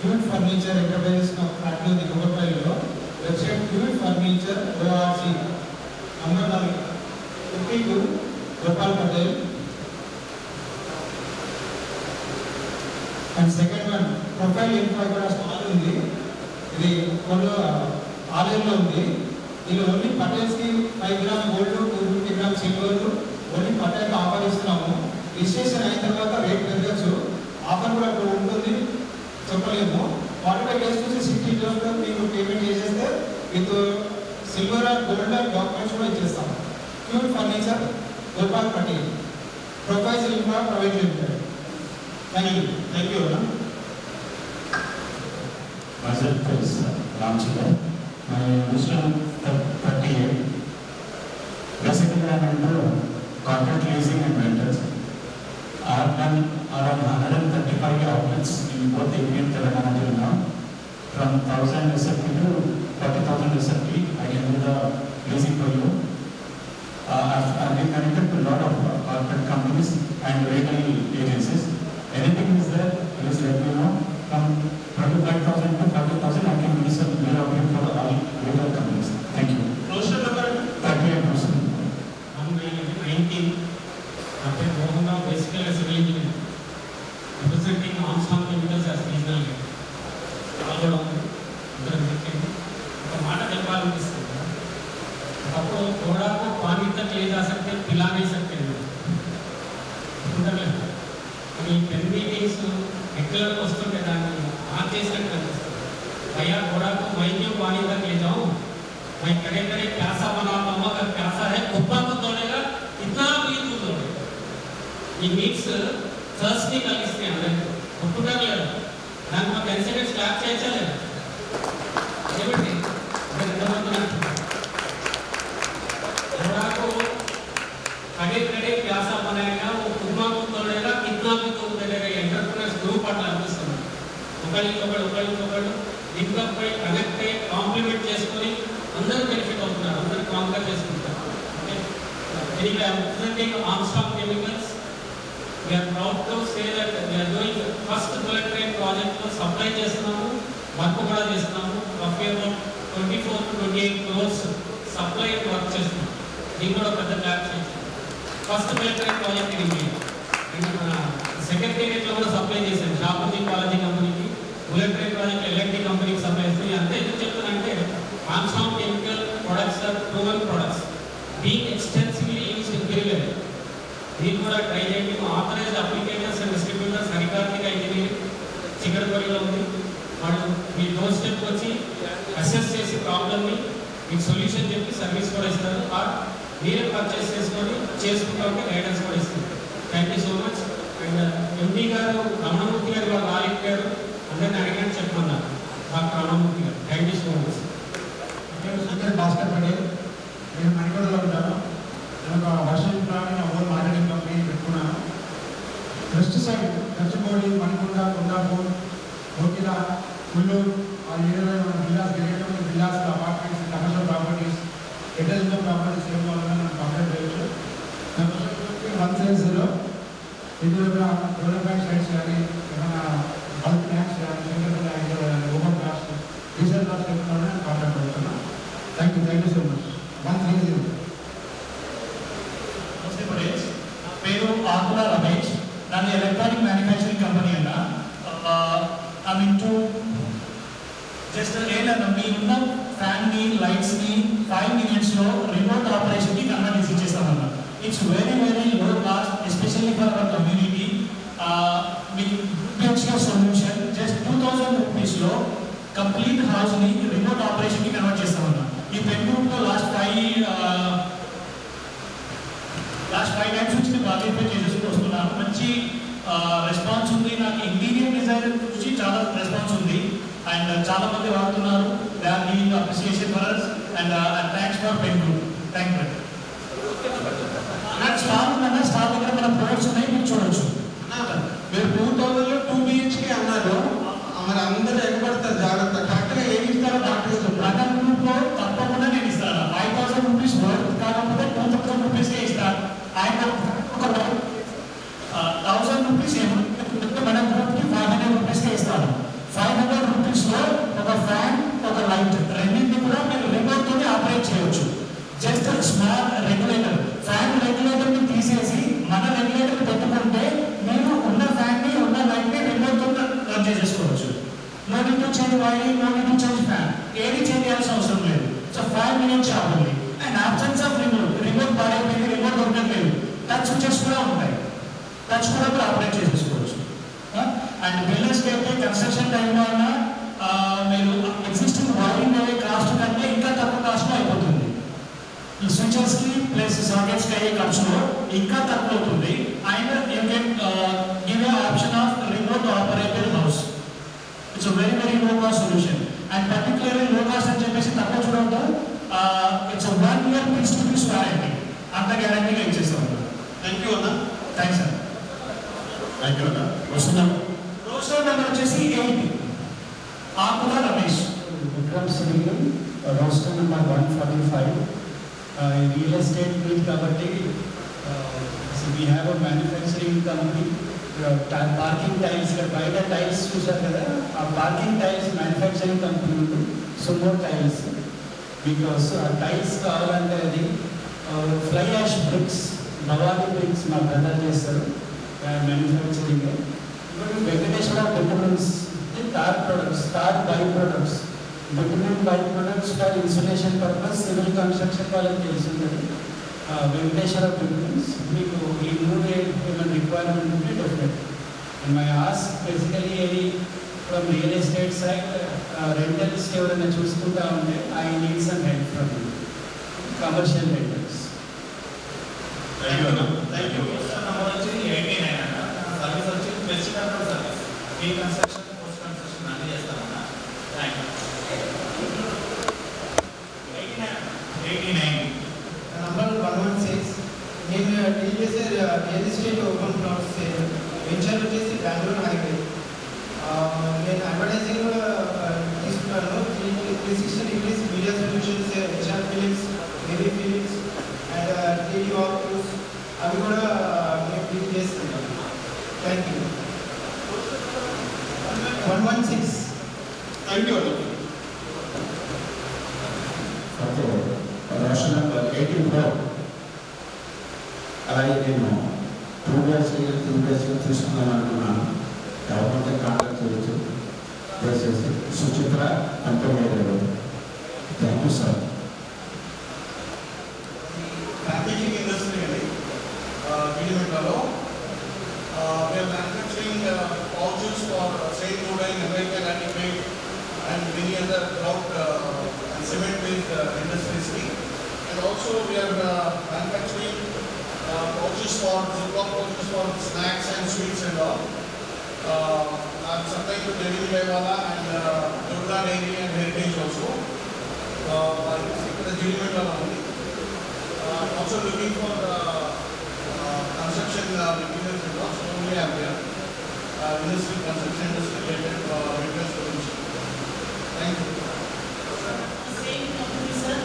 Cute furniture enterprises factory ఉంది కుకట్పల్లిలో. Website cute furniture ORC, number 52 Gopal Patel. And second one profile info కూడా stall ఉంది. ఇది కొన్ని ఆలయంలో ఉంది. దీనిలో ఓన్లీ పటేల్స్కి 5 gram gold, 250 gram silver only పటేల్కి ఆఫర్ ఇస్తున్నాము. రిజిస్ట్రేషన్ అయిన తర్వాత రేట్ పెరగచ్చు. ఆఫర్ కూడా ఇప్పుడు ఉంటుంది, చెప్పలేము. 45 days నుంచి 60 days మీకు పేమెంట్ చేసేస్తే with silver and gold and documents కూడా ఇచ్చేస్తాం. Cute furniture Gopal Patel, profile info private limited. Thank you. Myself is Ramchakar. My age is 38. Basically, I am into contract leasing and rentals. I have done around 135 outlets in both AP and Telangana till now. From 1000 SFT to 40,000 SFT, I can do the leasing for you. I've been connected to a lot of corporate companies and rental agencies. Anything is there, please let me know. From 25,000 to 40,000, I can give some bill of for all rental companies. Thank you. Roster number 38%. I'm 19. After Mohan, basically as a civil engineer, representing Armstrong Chemicals as regional lead. ఒక మాట చెప్పాలనిపిస్తుంది. అప్పుడు थोड़ा को पानी तक ले जा सकते, पिला नहीं सकते. ఈ పెన్ మీటింగ్స్ రెగ్యులర్గా వస్తుంటే దాన్ని ఆన్ చేసినట్టు కనిపిస్తుంది. भैया थोड़ा को मैं क्यों पानी तक ले जाऊँ, मैं करे करे प्यासा बनाता हूँ, अगर प्यासा है कुप्पा तो तोड़ेगा, इतना भी दूर तोड़ेगा. ఈ మీట్స్ థర్స్ట్ని కలిగిస్తాయి. అందరికీ ఒప్పుకుంటారు లేదా? దానికి మాకు 10 seconds క్లాప్ చేయొచ్చా లేదా? ఏమిటి थोड़ा को खड़े खड़े प्यासा बनाएगा, वो कुप्पा को तोड़ेगा, कितना भी तोड़ देगा. ఎంటర్‌ప్రెన్యూర్స్ గ్రూప్ అట్లా అనిపిస్తుంది. ఒకళ్ళొకళ్ళు లింక్అప్ అయి కనెక్ట్ అయ్యి కాంప్లిమెంట్ చేసుకొని అందరూ బెనిఫిట్ అవుతున్నారు, అందరూ కాంపర్ చేసుకుంటారు. Okay, anyway I am representing Armstrong chemicals. We are proud to say that we are doing first bullet train project లో సప్లై చేస్తున్నాము, వర్క్ కూడా చేస్తున్నాము. రఫ్లీ about 24 to 28 crores supply work చేస్తున్నాము. దీని కూడా పెద్ద క్లాప్ చేస్తాం. ఫస్ట్ bullet train ప్రాజెక్ట్ ఇది. సెకండ్ పీరియడ్లో కూడా సప్లై చేశాను షాపూజీ కాలేజీ కంపెనీకి. బుల్లెట్ ట్రైన్ ప్రాజెక్ట్ ఎల్ఎన్టీ కంపెనీకి సప్లై చేస్తాయి. అంతే ఎందుకు చెప్తున్నానంటే Armstrong chemical products are proven products being extensively used in everywhere. దీన్ని కూడా ట్రై చేయండి. Authorised applicators and distributors Harikarthika engineering చిక్కడపల్లిలో ఉంది. వాళ్ళు మీ డోర్ స్టెప్ వచ్చి అసెస్ చేసి ప్రాబ్లమ్ని మీకు సొల్యూషన్ చెప్పి సర్వీస్ కూడా ఇస్తారు. మీరే పర్చేస్ చేసుకుంటా ఉంటే గైడెన్స్ కూడా ఇస్తారు. Thank you so much. And MP గారు రమణమూర్తి గారు వాళ్ళు రాలిపోయారు, అందరిని అడిగినట్టు చెప్పమన్నారు. డాక్టర్ రమణమూర్తి గారు థ్యాంక్ యూ సో మచ్. నేను భాస్కర్ పటేల్, నేను మణికొండలో ఉంటాను. నేను ఒక version plan own marketing company పెట్టుకున్నాను. వెస్ట్ సైడ్ గచ్చిబౌలి, మణికొండ, కొండాపూర్, కోకిల, కుల్లూరు ఆ ఏరియాలో ఉన్న విల్లాస్, గిరిజన villas, apartments, commercial properties, residential properties ఏం కావాలన్నా మనం కంప్లైంట్ చేయొచ్చు. 170 ఇందులో కూడా డెవలప్మెంట్ సైట్స్ కానీ ఏమైనా బల్క్ ట్యాంక్స్ కానీ ఓపెన్ కాస్ట్ డీజిల్ కాస్ట్ ఏమైనా కాంటాక్ట్ అవుతున్నాను. Thank you so much. 130. నమస్తే పటేల్స్, నా పేరు ఆకుల రమేష్. నాది ఎలక్ట్రానిక్ మ్యానుఫ్యాక్చరింగ్ కంపెనీ అన్న. ఐ మీన్ టు జస్ట్ ఏంటన్నా మీ ఉన్న ఫ్యాన్ని లైట్స్ని 5 minutesలో రిమోట్ ఆపరేషన్కి convert చేస్తామన్నా. It's very low cost, especially for our community. With PHK solution, just 2,000 rupees lo complete house ni remote operation ki convert chestamana. Ee pen group lo last 5 times uchi participate chestunnanu vastunnaru. Manchi response undi. Naaku interior designer guరించి చాలా response ఉంది and చాలా మంది వాడుతున్నారు. They are giving appreciation for us and thanks for pen group. Thank you. Star ఉందన్న, star దగ్గర మన products ఉన్నాయి, మీరు చూడొచ్చు. మీరు 2000లో 2 BHK అన్నారు, మరి అందరూ ఎగబడతారు. జాగ్రత్త. కరెక్ట్గా ఏమి ఇస్తారో డాక్టర్ ఇస్తారు. ప్రకటన గ్రూప్లో తప్పకుండా నేను ఇస్తాను. 5,000 రూపీస్ వర్త్ కాకపోతే 2,000 రూపీస్కే ఇస్తాను. ఆయన ఒక 1,000 రూపీస్ ఏమో మన గ్రూప్కి 500 రూపీస్కే ఇస్తాను. 500 change wiring, no need to change fan. ఏది చేంజ్ చేయాల్సిన అవసరం లేదు. సో 5 minutes చార్జ్ ఉంది. అండ్ absence of రిమోట్ పాడైపోయింది, రిమోట్ దొరకట్లేదు. టచ్ స్విచెస్ కూడా ఉంటాయి. టచ్ కూడా మీరు ఆపరేట్ చేసేసుకోవచ్చు. అండ్ బిల్డర్స్కి అయితే కన్స్ట్రక్షన్ టైంలో అయినా మీరు ఎగ్జిస్టింగ్ వైరింగ్ అయ్యే కాస్ట్ కంటే ఇంకా తక్కువ కాస్ట్లో అయిపోతుంది. ఈ స్విచెస్కి ప్లస్ సాకెట్స్కి అయ్యే ఖర్చులో ఇంకా తక్కువ అవుతుంది. And you can give a option of remote operated house. It's very very low cost solution. And particularly low cost అని చెప్పేసి తక్కువ చూడడంతో it's 1 year piece to piece warranty. అంత గ్యారంటీగా ఇచ్చేస్తాం. థ్యాంక్ యూ అన్న. Thanks sir. థ్యాంక్ యూ అన్న. వస్తున్నాం. రోస్టర్ నెంబర్ వచ్చేసి 8 Akula Ramesh. Vikram Srilu, roster number 145. Real estate field కాబట్టి we have a manufacturing company. Parking tiles, ఇక్కడ బయట టైల్స్ చూసారు కదా, ఆ పార్కింగ్ టైల్స్ మ్యానుఫ్యాక్చరింగ్ కంపెనీ ఉంది, సుమో టైల్స్. బికాస్ ఆ టైల్స్ కావాలంటే అది fly ash bricks, Bhavani bricks మా బ్రదర్ చేస్తారు manufacturing. Venkateshwara bitumens, tar products, tar by products, bitumen by products for insulation purpose, civil construction వాళ్ళకి తెలిసింది. వెంకటేశ్వర బిటుమిన్స్ మీకు ఈ 3 ఏమైనా రిక్వైర్మెంట్ ఉంటే డెఫినెట్. మై ఆస్ బేసికలీ ఏది from real estate side rentals ఎవరైనా చూసుకుంటా ఉంటే I need some help from commercial rentals. Thank you అన్న. Thank you. నెంబర్ వచ్చి 89 అన్న. సర్వీస్ వచ్చి best control service. Pre construction, post construction అన్ని చేస్తామన్న. Thank you. 89 నంబర్ 116. నేను డీల్ చేసే real estate open plots venture వచ్చేసి బెంగళూరు హైవే. నేను అడ్వర్టైజింగ్ తీసుకున్నాను. 360 degrees media solutions, HR Philips, heavy Philips and TV wax అవి కూడా నేను డీల్ చేస్తున్నాను. Thank you. 116. థ్యాంక్ యూ అన్న. Okay, Roshan number 84. అలాగే నేను 2 days తీసుకుందాం అనుకున్నాను. గవర్నమెంట్ కాంటాక్ట్ చేయొచ్చు దయచేసి. Suchitra 95. Thank you sir. Packaging industry అండి విడిమెట్లలో. We are manufacturing pouches for sail loading, American anti-weight and many other grout and cement-based industries. And also we are manufacturing pouches for Ziploc pouches for snacks and sweets and all. I'm supplying to Dairy Mewala and Durga Dairy and Heritage also. The Gillimetal only. Also looking for construction materials and all. So only I'm here. Industry, construction industry related materials solution. Thank you. Same company, sir,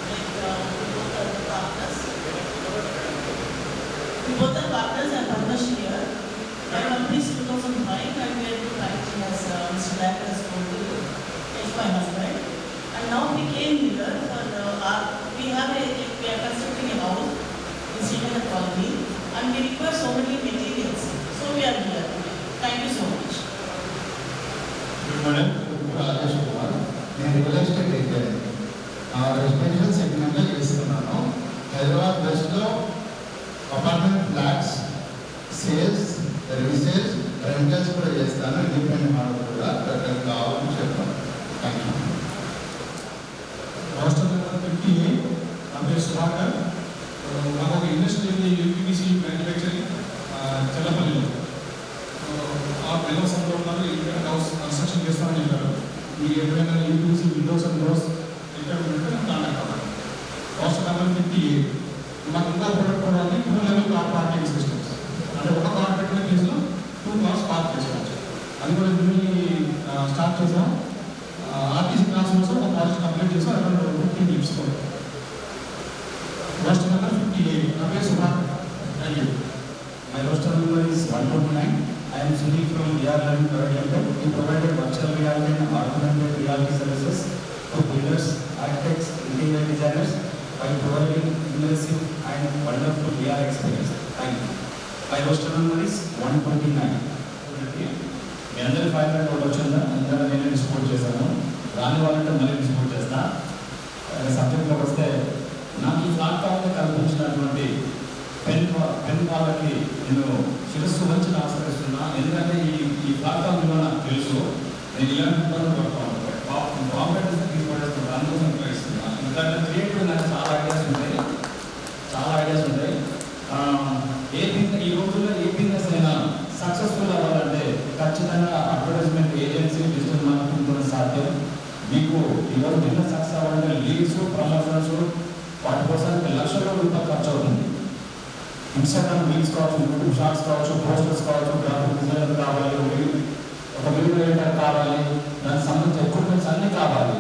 like we both are partners. We both are partners and partners here. My company is 2005 and we are doing packaging as Mr. Black has told you. It's my husband. And now we came here for we are constructing a house in Srinagar Colony and we require so many materials. So we are here. Thank you so much. Good morning. Rajesh Kumar. నేను real estate అయితే residential సెగ్మెంట్లో చేస్తున్నాను. హైదరాబాద్ వెస్ట్లో apartment flats sales, resales, rentals కూడా చేస్తాను. Independent model కూడా అక్కడ కావాలని చెప్పాను. Thank you. Roster number 58. నా పేరు సుధాకర్. నాకు ఒక ఇండస్ట్రీ ఉంది, యూపీవీసీ మ్యానుఫ్యాక్చరింగ్ చెల్లపల్లిలో. ఆ బెల్లంసంలో ఉన్నారు. ఇండిపెండెంట్ హౌస్ కన్స్ట్రక్షన్ చేస్తామని చెప్పారు. మీరు ఎక్కడైనా UPVC Windows and doors requirement ఉంటే కాంటాక్ట్ అవ్వండి. Roster number 58. మాకు ఇంకా ప్రొడక్ట్ కూడా ఉంది. 2 level కార్ పార్కింగ్ సిస్టమ్స్. అంటే ఒక కార్ పెట్టిన ప్లేస్లో 2 cars పార్క్ చేసుకోవచ్చు. అది కూడా దీన్ని స్టార్ట్ చేసాం. ఆర్టీసీ క్లాస్ కోసం ఒక ప్రాజెక్ట్ కంప్లీట్ చేసాం. Around 15 weeks. Roster number 58. నా పేరు Sudhakar. Thank you. My roster number is 129. I am Sunil from VR Learning Private Limited. We provided virtual reality and augmented reality services to builders, architects, interior designers by providing immersive and wonderful VR experience. Thank you. My roster number is 129. మీ అందరి 500 వచ్చిందా? అందరూ నేను dispose చేశాను. రాని వాళ్ళంటే మళ్ళీ distribute చేస్తా. సబ్జెక్ట్లోకి వస్తే నాకు ఈ ప్లాట్ఫామ్ని కల్పించినటువంటి పెన్ వాళ్ళకి నేను శిరస్సు వచ్చి ఆశ్రయిస్తున్నా. ఎందుకంటే ఈ ప్లాట్ఫామ్ నాకు తెలుసు, నేను ఇలాంటి ఇబ్బందులు పడుతూ ఉంటాను, కాంపిటెన్స్ తీసుకోవడానికి అందుకోసం ఉపయోగిస్తున్నా. ఎందుకంటే క్రియేటివ్ నాకు చాలా ఐడియాస్ ఉంటాయి. ఈ రోజుల్లో ఏ బిజినెస్ అయినా సక్సెస్ఫుల్ అవ్వాలంటే ఖచ్చితంగా అడ్వర్టైజ్మెంట్ ఏజెన్సీ, డిజిటల్ మార్కెటింగ్ కూడా సాధ్యం. మీకు ఈరోజు బిజినెస్ సక్సెస్ అవ్వాలంటే లీడ్స్, ప్రమోషన్స్, వాటి కోసం లక్షల రూపాయలు ఖర్చు అవుతుంది. ఇన్స్టాగ్రామ్ రీల్స్ కావచ్చు, యూట్యూబ్ షార్ట్స్ కావచ్చు, పోస్టర్స్ కావచ్చు, గ్రాఫిక్ డిజైనర్ కావాలి, ఒక వీడియో ఎడిటర్ కావాలి, దానికి సంబంధించిన ఎక్విప్మెంట్స్ అన్నీ కావాలి.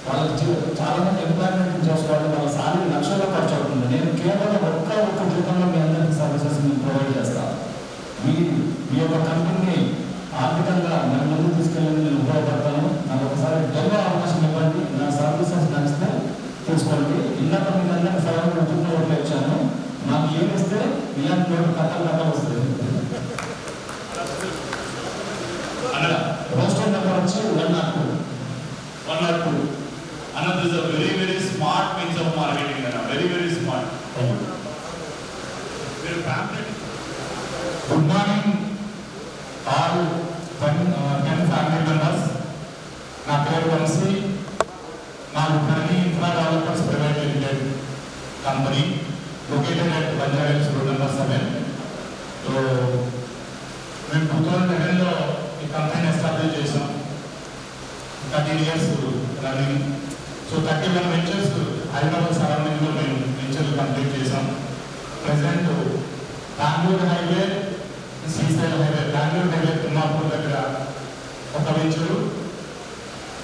వాళ్ళకి చాలా మంది ఎంప్లాయ్మెంట్ చేసుకోవాలి, వాళ్ళ సాలరీ లక్షల్లో ఖర్చు అవుతుంది. నేను కేవలం ఒక్క జీతంలో మీ అందరికీ సర్వీసెస్ నేను ప్రొవైడ్ చేస్తాను. మీ యొక్క కంపెనీని ఆర్థికంగా నేను ముందుకు తీసుకెళ్ళి నేను ఉపయోగపడతాను. నాకు ఒకసారి డెమో అవకాశం ఇవ్వండి, నా సర్వీసెస్ నచ్చితే తీసుకోండి. ఇందాక మీకు అందరికీ 500 ఓట్లు ఇచ్చాను. నాకు ఏమిస్తే ఇలాంటి కథలు వస్తుంది. అలా రోస్టర్ నెంబర్ వచ్చి 102. Another is a very smart means of marketing. Very smart. Very pamphlet. Good morning, all 10 family members. నా పేరు వంశీ. మాకు Dharani infra developers private limited company located at Banjara Hills road number 7. So మేము 2011లో ఈ కంపెనీని ఎస్టాబ్లిష్ చేసాం. 13 years running. So 31 ventures Hyderabad సరౌండింగ్లో మేము వెంచర్లు కంప్లీట్ చేసాం. Present Bengaluru highway, Srisailam highway, Bengaluru highway Thimmapur దగ్గర ఒక venture,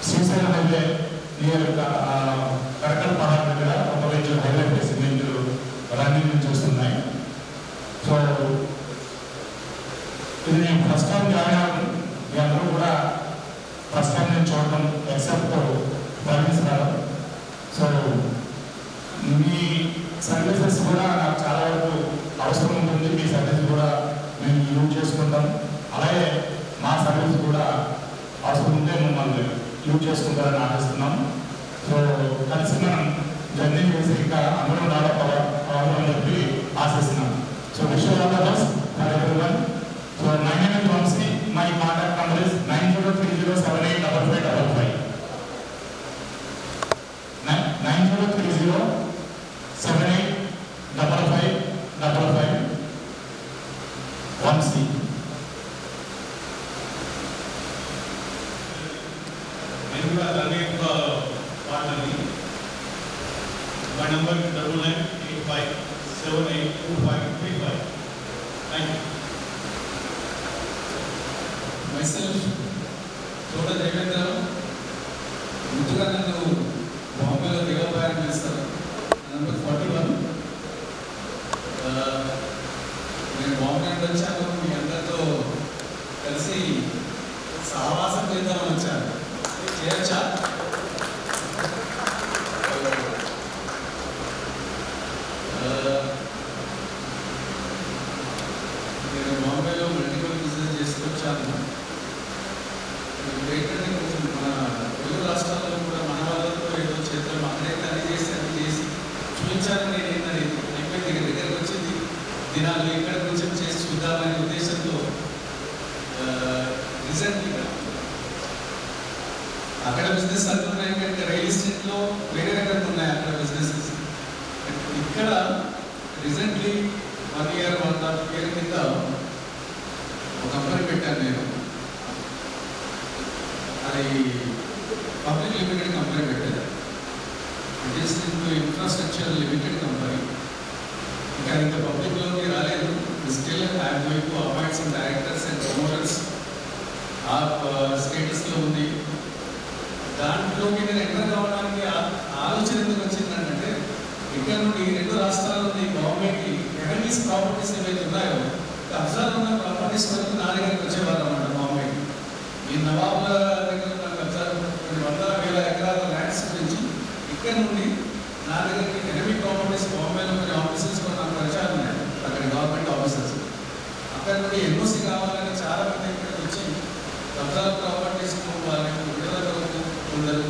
Srisailam highway near Karakal Pahad దగ్గర ఒక venture, highway facing venture running నుంచి వస్తున్నాయి. సో ఇది నేను ఫస్ట్ టైం జాయిన్ అవ్వడం, మీ అందరూ కూడా ఫస్ట్ టైం నేను చూడడం, ఎక్సెప్ట్ సర్వీస్ రావడం. సో మీ సర్వీసెస్ కూడా నాకు చాలా వరకు అవసరం ఉంటుంది. మీ సర్వీస్ కూడా మేము యూజ్ చేసుకుంటాం. అలాగే మా సర్వీస్ కూడా అవసరం ఉంటే మమ్మల్ని యూజ్ చేసుకుంటారని ఆశిస్తున్నాం. సో కలిసి మనం జర్నీ చేసి ఇంకా అందరం డెవలప్ అవ్వాలని చెప్పి ఆశిస్తున్నాం. So wish you all the best for everyone. So my name is Vamshi. My contact number is 9030785555. 9030785555 Vamshi. నేను కూడా రన్నింగ్ పార్ట్నర్ని. మా నంబర్ 9985782535. Thank you. మైసెల్ఫ్ చోట దేవేంద్రరావు. ముందుగా నన్ను బాంబేలో దేవపాయని పిలుస్తారు. నంబర్ 41. నేను బాంబే నుండి వచ్చాను. మీ అందరితో కలిసి సహవాసం చేద్దామని వచ్చాను. చేయొచ్చా? నేను బాంబేలో మల్టిపుల్ బిజినెస్ చేసుకొచ్చాను. ఏంటంటే కొంచెం మన తెలుగు రాష్ట్రాల్లో కూడా మన వాళ్ళతో ఏదో చేద్దాం, అక్కడైతే అది చేసి చూపించాలని నేను ఏంటనేది అయిపోయింది. దగ్గరికి వచ్చింది దినాలు ఇక్కడ కొంచెం చేసి చూద్దామనే ఉద్దేశంతో రీసెంట్గా అక్కడ బిజినెస్ అనుకున్నాయి. అంటే రియల్ ఎస్టేట్లో వేరే రకంగా ఉన్నాయి అక్కడ బిజినెసెస్. ఇక్కడ రీసెంట్లీ 1 year 1.5 year కింద ఒక కంపెనీ పెట్టాను నేను. అది పబ్లిక్ లిమిటెడ్ కంపెనీ పెట్టాను. It is infrastructure limited company. ఇంకా పబ్లిక్లోకి రాలేదు. Still I'm going to appoint some directors and promoters. ఆ స్టేటస్లో ఉంది. దాంట్లోకి నేను ఎంటర్ కావడానికి ఆలోచన ఎందుకు వచ్చిందంటే, ఇక్కడ నుండి 2 రాష్ట్రాల నుండి బాంబేకి రెవెన్యూస్ ప్రాపర్టీస్ ఏవైతే ఉన్నాయో కబ్జాలు ఉన్న ప్రాపర్టీస్ వరకు నా దగ్గరికి వచ్చేవారు అన్నమాట. బాంబేకి ఈ నవాబుల దగ్గర ఉన్న కబ్జాలు కొన్ని 100,000 ఎకరాల ల్యాండ్స్ గురించి ఇక్కడ నుండి నా దగ్గరికి రెవెన్యూ ప్రాపర్టీస్ బాంబేలో కొన్ని ఆఫీసెస్ కూడా నాకు పరిచయాలు ఉన్నాయి. అక్కడ గవర్నమెంట్ ఆఫీసెస్ అక్కడ నుండి ఎన్ఓసి కావాలని చాలా మంది ఇక్కడికి వచ్చి కబ్జాల ప్రాపర్టీస్ వాళ్ళకి విడుదల కొరకు కొందరు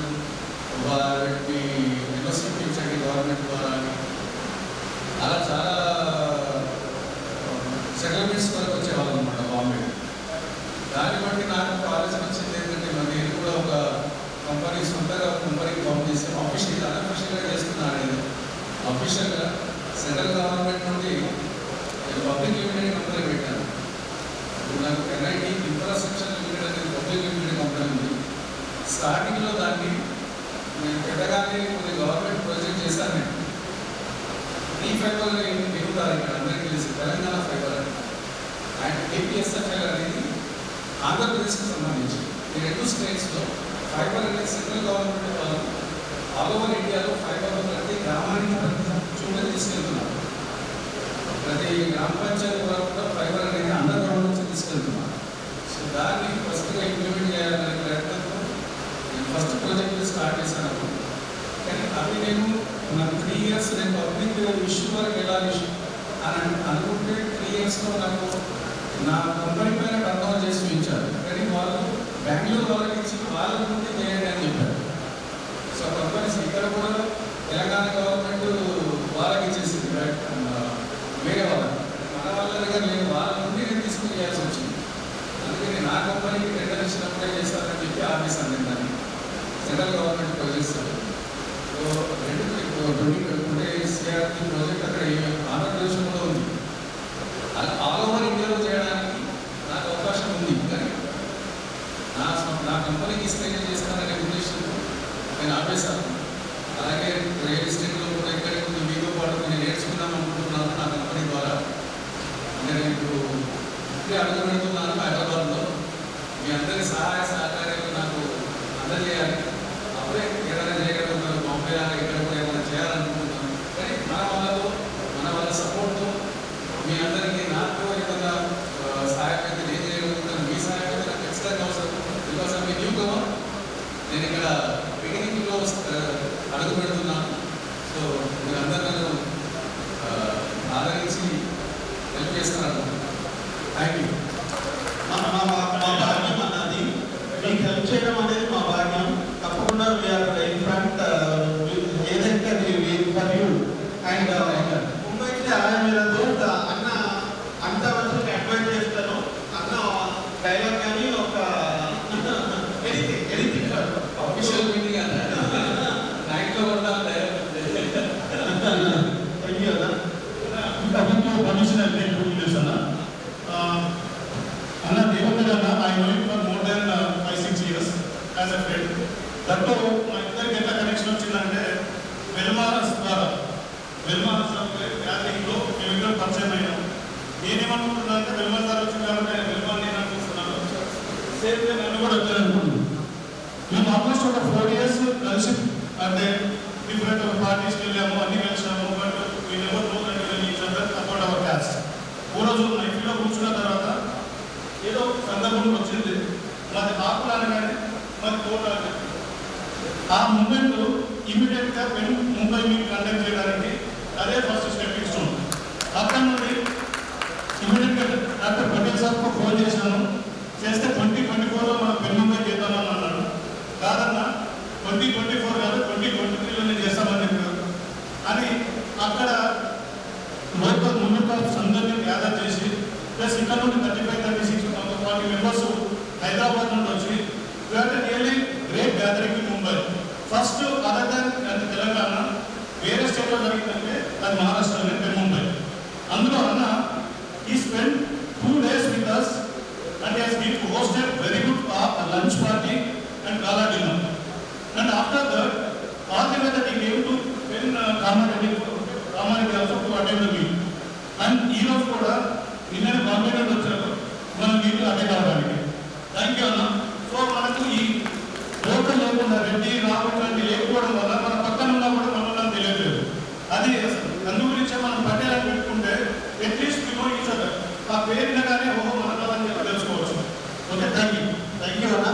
అఫీషియల్గా సెంట్రల్ గవర్నమెంట్ నుండి పబ్లిక్ లిమిటెడ్ కంపెనీ పెట్టాను. ఇప్పుడు నాకు ఎన్ఐటి ఇన్ఫ్రాస్ట్రక్చర్ లిమిటెడ్ అనేది పబ్లిక్ లిమిటెడ్ కంపెనీ ఉంది. స్టార్టింగ్లో దాన్ని నేను పెట్టగానే కొన్ని గవర్నమెంట్ ప్రాజెక్ట్ చేశాను. నేను ఈ ఫైబర్ ఎగుతారు ఇక్కడ అందరికీ తెలిసి తెలంగాణ ఫైబర్ అని అండ్ ఏపీఎస్ఎఫ్ఎల్ అనేది ఆంధ్రప్రదేశ్కి సంబంధించి ఈ రెండు స్టేట్స్లో ఫైబర్ అనేది సెంట్రల్ గవర్నమెంట్ వాళ్ళు ఆల్ ఓవర్ ఇండియాలో ఫైబర్ ప్రతి గ్రామానికి చూడ తీసుకెళ్తున్నారు. ప్రతి గ్రామ పంచాయతీ వరకు కూడా ఫైబర్ అనేది అండర్ గ్రౌండ్ నుంచి తీసుకెళ్తున్నారు. సో దాన్ని ఫస్ట్గా ఇంప్లిమెంట్ చేయాలనే ప్రయత్నంతో నేను ఫస్ట్ ప్రాజెక్ట్ స్టార్ట్ చేశాను. కానీ అవి నేను నాకు 3 years నేను పబ్లిక్ ఇష్యూ వరకు వెళ్ళాలి అని అనుకుంటే 3 yearsలో నాకు నా కంపెనీ పైన టర్న్ ఓవర్ చేసి చూపించారు. కానీ వాళ్ళు బెంగళూరు వాళ్ళకి ఇచ్చి వాళ్ళ నుండి చేయండి అని చెప్పారు. సో కంపెనీస్ ఇక్కడ కూడా తెలంగాణ గవర్నమెంట్ వాళ్ళకి ఇచ్చేసింది వేరే వాళ్ళకి, మన వాళ్ళ దగ్గర లేదు, వాళ్ళ నుండి నేను తీసుకుని చేయాల్సి వచ్చింది. అందుకని నా కంపెనీకి టెండర్ ఇచ్చినప్పుడే చేస్తానని చెప్పి ఆపేశాను నేను దాన్ని. Central government projects so 2020 CRT project అక్కడ ఆంధ్రప్రదేశ్లో ఉంది. ఆల్ ఓవర్ ఇండియాలో చేయడానికి నాకు అవకాశం ఉంది. కానీ నా కంపెనీకి ఇస్తే చేస్తాననే ఉద్దేశంతో నేను ఆపేశాను. అలాగే రియల్ ఎస్టేట్లో కూడా ఇక్కడ మీతో పాటు నేను నేర్చుకుందాం అనుకుంటున్నాను నా కంపెనీ ద్వారా. నేను ఇప్పుడు ఇప్పుడే అడుగు పెడుతున్నాను హైదరాబాద్లో. మీ అందరి సహాయ సహకార్యాలు నాకు అందజేయాలి. అప్పుడే ఏదైనా చేయగలుగుతాను. బాంబే ఇక్కడ కూడా ఏదైనా చేయాలనుకుంటున్నాను. కానీ మన వాళ్ళ సపోర్ట్తో మీ అందరికీ నాకు ఏదైనా సహాయం అయితే నేను చేయగలుగుతాను. మీ సహాయం అయితే నాకు ఖచ్చితంగా అవసరం. బికాస్ మీ న్యూ కవర్ నేను ఇక్కడ బిగినింగ్లో అడుగు పెడుతున్నాను. సో మీరందరూ నన్ను ఆదరించి హెల్ప్ చేస్తున్నారు. Thank you. మా భాగ్యం అన్నది మీకు హెల్ప్ చేయడం అనేది మా భాగ్యం. తప్పకుండా ఇన్ఫాక్ట్ ఏదైతే ఫర్ యూ అండ్ ముంబైకి మీరు అన్న అంత వరకు అడ్వైజ్ చేస్తాను. అన్న డైలాగ్ కానీ ఒక ఎడిటింగ్ ఆఫీషియల్ మీటింగ్ నైట్లో కూడా Commissioner Anna Devendra, I know him for more than 5-6 years as a friend. That too, my other get a connection of Chilande, Velmar gathering lo, Kevin Parchamaya. Anyone who does the Velmar Chilande, Velmar Nina Kusana, same way another. We almost over 4 years friendship at the different parties, but we never know each other about our caste. రోజు లైఫ్లో కూర్చున్న తర్వాత ఏదో సందర్భం వచ్చింది, మాది ఆకులు అనగానే మాది కోట అనగానే ఆ మూమెంట్ ఇమీడియట్గా ముంబై మీకు కండక్ట్ చేయడానికి అదే ఫస్ట్ స్టెప్పింగ్ స్టోన్. అక్కడ నుండి ఇమీడియట్గా డాక్టర్ పటేల్ సార్కు ఫోన్ చేశాను. చేస్తే 2024లో మనం ముంబై చేద్దామని అన్నాడు. కాదన్నా 2024 కాదు 2023లో నేను చేస్తామని చెప్పారు. అని అక్కడ లోకల్ మున్సిపల్స్ అందరినీ గ్యాదర్ చేసి ప్లస్ ఇక్కడ నుండి 35-36 40 మెంబర్స్ హైదరాబాద్ నుండి వచ్చి really great gathering in Mumbai. First other than Telangana వేరే స్టేట్లో జరిగిందంటే అది మహారాష్ట్రలోనే ముంబై. అందులో అన్న ఈ spend 2 days with us and he has been hosted very good lunch party and gala dinner. And after that, all the way that he came to when Kamareddy also to attend the meeting. And ఈ రోజు కూడా నిన్న బాంబే నుండి వచ్చారు మనం meeting attend అవ్వడానికి. Thank you అన్న. So మనకు ఈ లోకల్ లేకుండా రెడ్డి రావు లాంటి లేకపోవడం వల్ల మన పక్కన ఉన్నా కూడా మనల్ని తెలియట్లేదు. అది అందు గురించే మనం పట్టేయాలని పెట్టుకుంటే at least we know each other. ఆ పేరునగానే ఓహో మనల్ని చెప్పి తెలుసుకోవచ్చు. Okay, thank you. Thank you అన్న.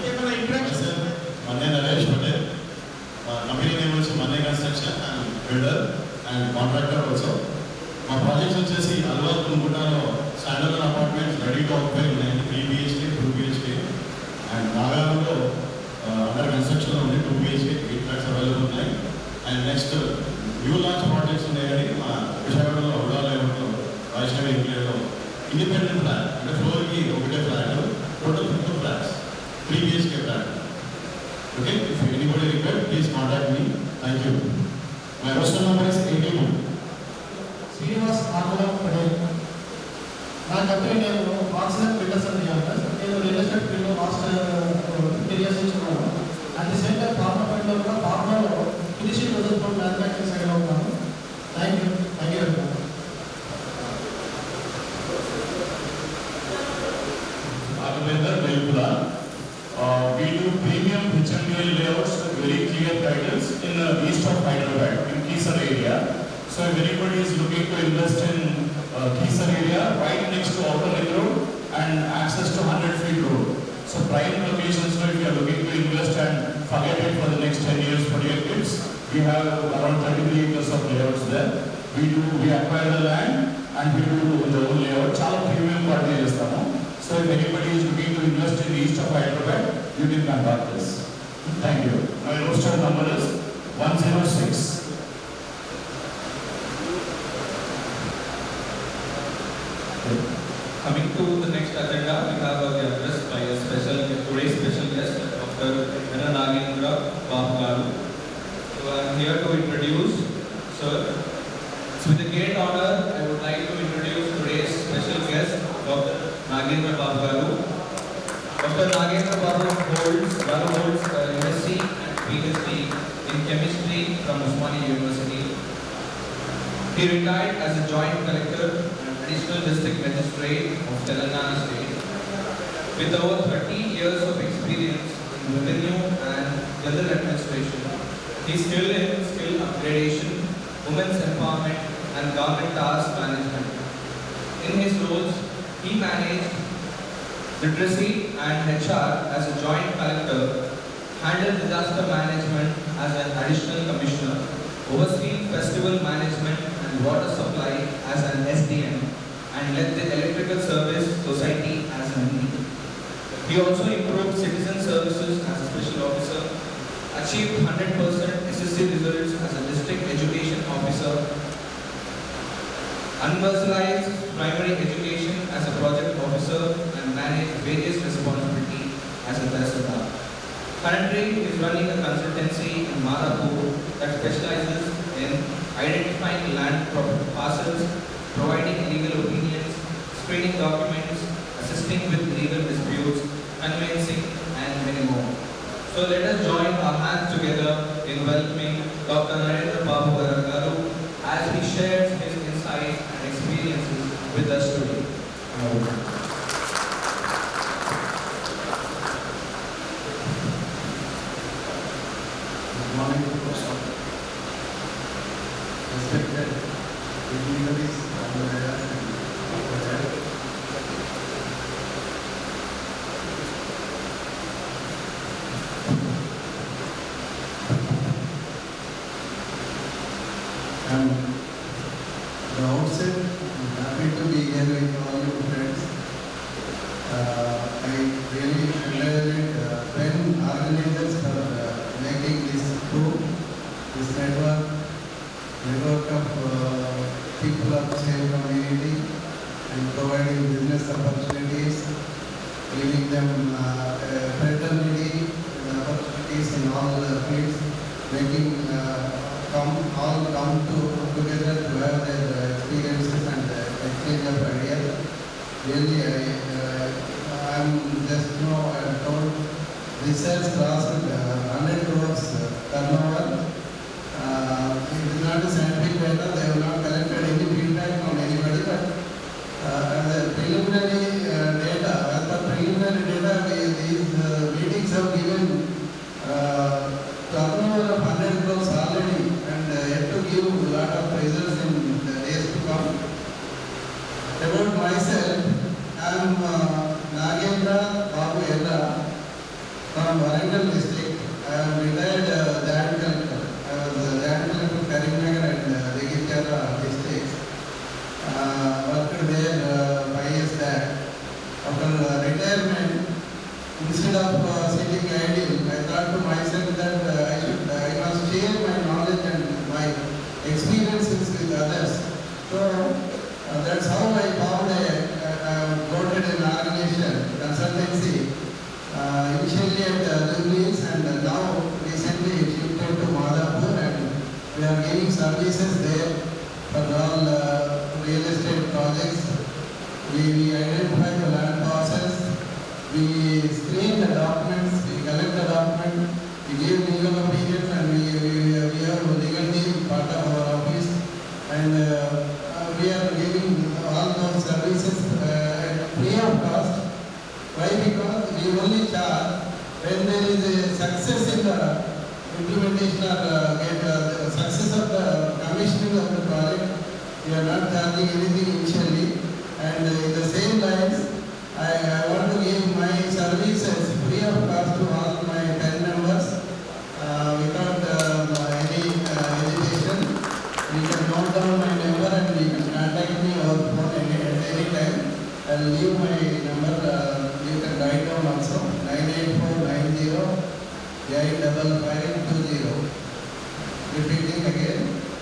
ఏమైనా interaction Mane Naresh Patel. Company name also Mane Construction and builder and contractor also. My projects వచ్చేసి అల్వా కుంగుటాలో standard apartments ready to occupy ఉన్నాయి. 3 BHK 2 BHK అండ్ నాగారంలో అండర్ కన్స్ట్రక్షన్ ఉంది 2 BHK 8 flats available ఉన్నాయి. And next new launch projects ఉన్నాయని మా విశాఖపట్నంలో ఉడా లేఅవుట్లో వైష్ణవి ఇంక్లేవ్లో ఇండిపెండెంట్ ఫ్లాట్ అంటే ఫ్లోర్కి ఒకటే flat, total 50 flats 3 BHK flat. Okay, if anybody requires, please contact me. Thank you. My roster number is 82. Srinivas Akulam Patel. నా కంపెనీ నేను ఆక్సిజన్ బిల్డర్స్ అని అంటారు. నేను రియల్ ఎస్టేట్ ఫీల్డ్లో లాస్ట్ 15 years నుంచి ఉన్నాను. At the same time pharma ఫీల్డ్లో కూడా ఫార్మాలో ఫినిషింగ్ ప్రొడక్ట్ మ్యానుఫ్యాక్చరింగ్ సైడ్లో ఉన్నాను. Thank you very much. Arvinder Velpula. We do premium HMDL layouts with very clear guidance in the east of Hyderabad, in Kisar area. So if anybody is looking to invest in Kisar area, right next to Outer Ring Road and access to 100 feet road. So prime locations, if you are looking to invest and forget it for the next 10 years for your kids, we have around 33 acres of layouts there. We acquire the land and we do the whole layout. Chala premium quality chestamo. So if anybody is looking to invest in the east of Hyderabad, you can contact us. Thank you. My roster number is 106. Coming to the next agenda, we have the address by today's special guest, Dr. N. Nagendra Babu Garu. So I am here to introduce, sir. So with a great honor, I would like to introduce today's special guest, Dr. Nagendra Babu Garu. Dr. Nagendra Babu holds MSc and PhD in chemistry from Osmania University. He retired as a joint collector and additional district magistrate of Telangana State. With over 30 years of experience in revenue and general administration, he is skilled in skill upgradation, women's empowerment, and government task management. In his roles, he managed literacy and HR as a joint collector, handled disaster management as an additional commissioner, overseen festival management and water supply as an SDM, and led the electrical service society as an MD. He also improved citizen services as a special officer, achieved 100% SSC results as a district education officer, universalized primary education as a project officer, and managed various responsibilities as a Tahsildar. Currently, he is running a consultancy in Madhapur that specializes in identifying land parcels, providing legal opinions, screening documents, assisting with legal disputes, conveyancing, and many more. So let us join our hands together in welcoming Dr. Nagendra Babu Garu as he shares his insights and experiences with us today. Good morning, respected dignitaries on the dais and outside. And the outset, I'm happy to be here with all you friends. I really congratulate when organizers for making this group, this network of people of same community and providing business opportunities, giving them fraternity and opportunities in all fields, making all come together to have their experiences and exchange of ideas. Really, I'm just told this has crossed 100 crores turnover. It is not a scientific data, they have not collected any feedback from anybody, but the preliminary data, as per preliminary data, these meetings have given turnover of 100 crores already, and yet to give a lot of results in the days to come. About myself, I am Nagendra Babu Garu from Warangal district. I am retired Joint Collector. I was Joint Collector of Karimnagar and Registrara districts. Worked there 5 years back. After retirement, instead of sitting idle, I thought to myself that I must share my knowledge and my experiences with others. So that's how I found voted an organization, consultancy, initially at Jubilees and now recently shifted to Madhapur, and we are giving services there for all real estate projects. We identify the land parcels, we screen the documents, we collect the document, we give legal opinions, and we have a legal team part of our office, and we are giving all those services free of cost. Why? Because we only charge when there is a success in the implementation or success of the commissioning of the project. We are not charging anything initially. And in the same lines, I want to give my services free of cost to all my 10 members without any hesitation. You can note down my number and you can contact me over phone at any time. I will leave my number, you can write down also, 98490 85520. Repeating again,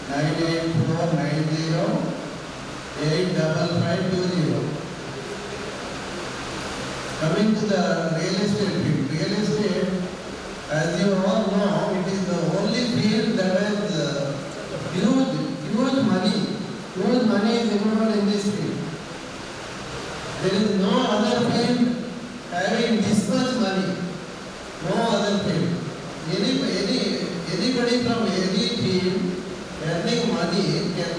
98490 85520. Coming to the real estate field. Real estate, as you all know, it is the only field that has huge money. Huge money is involved in this field. There is no other field having this much money. No other field. Anybody from any field earning money can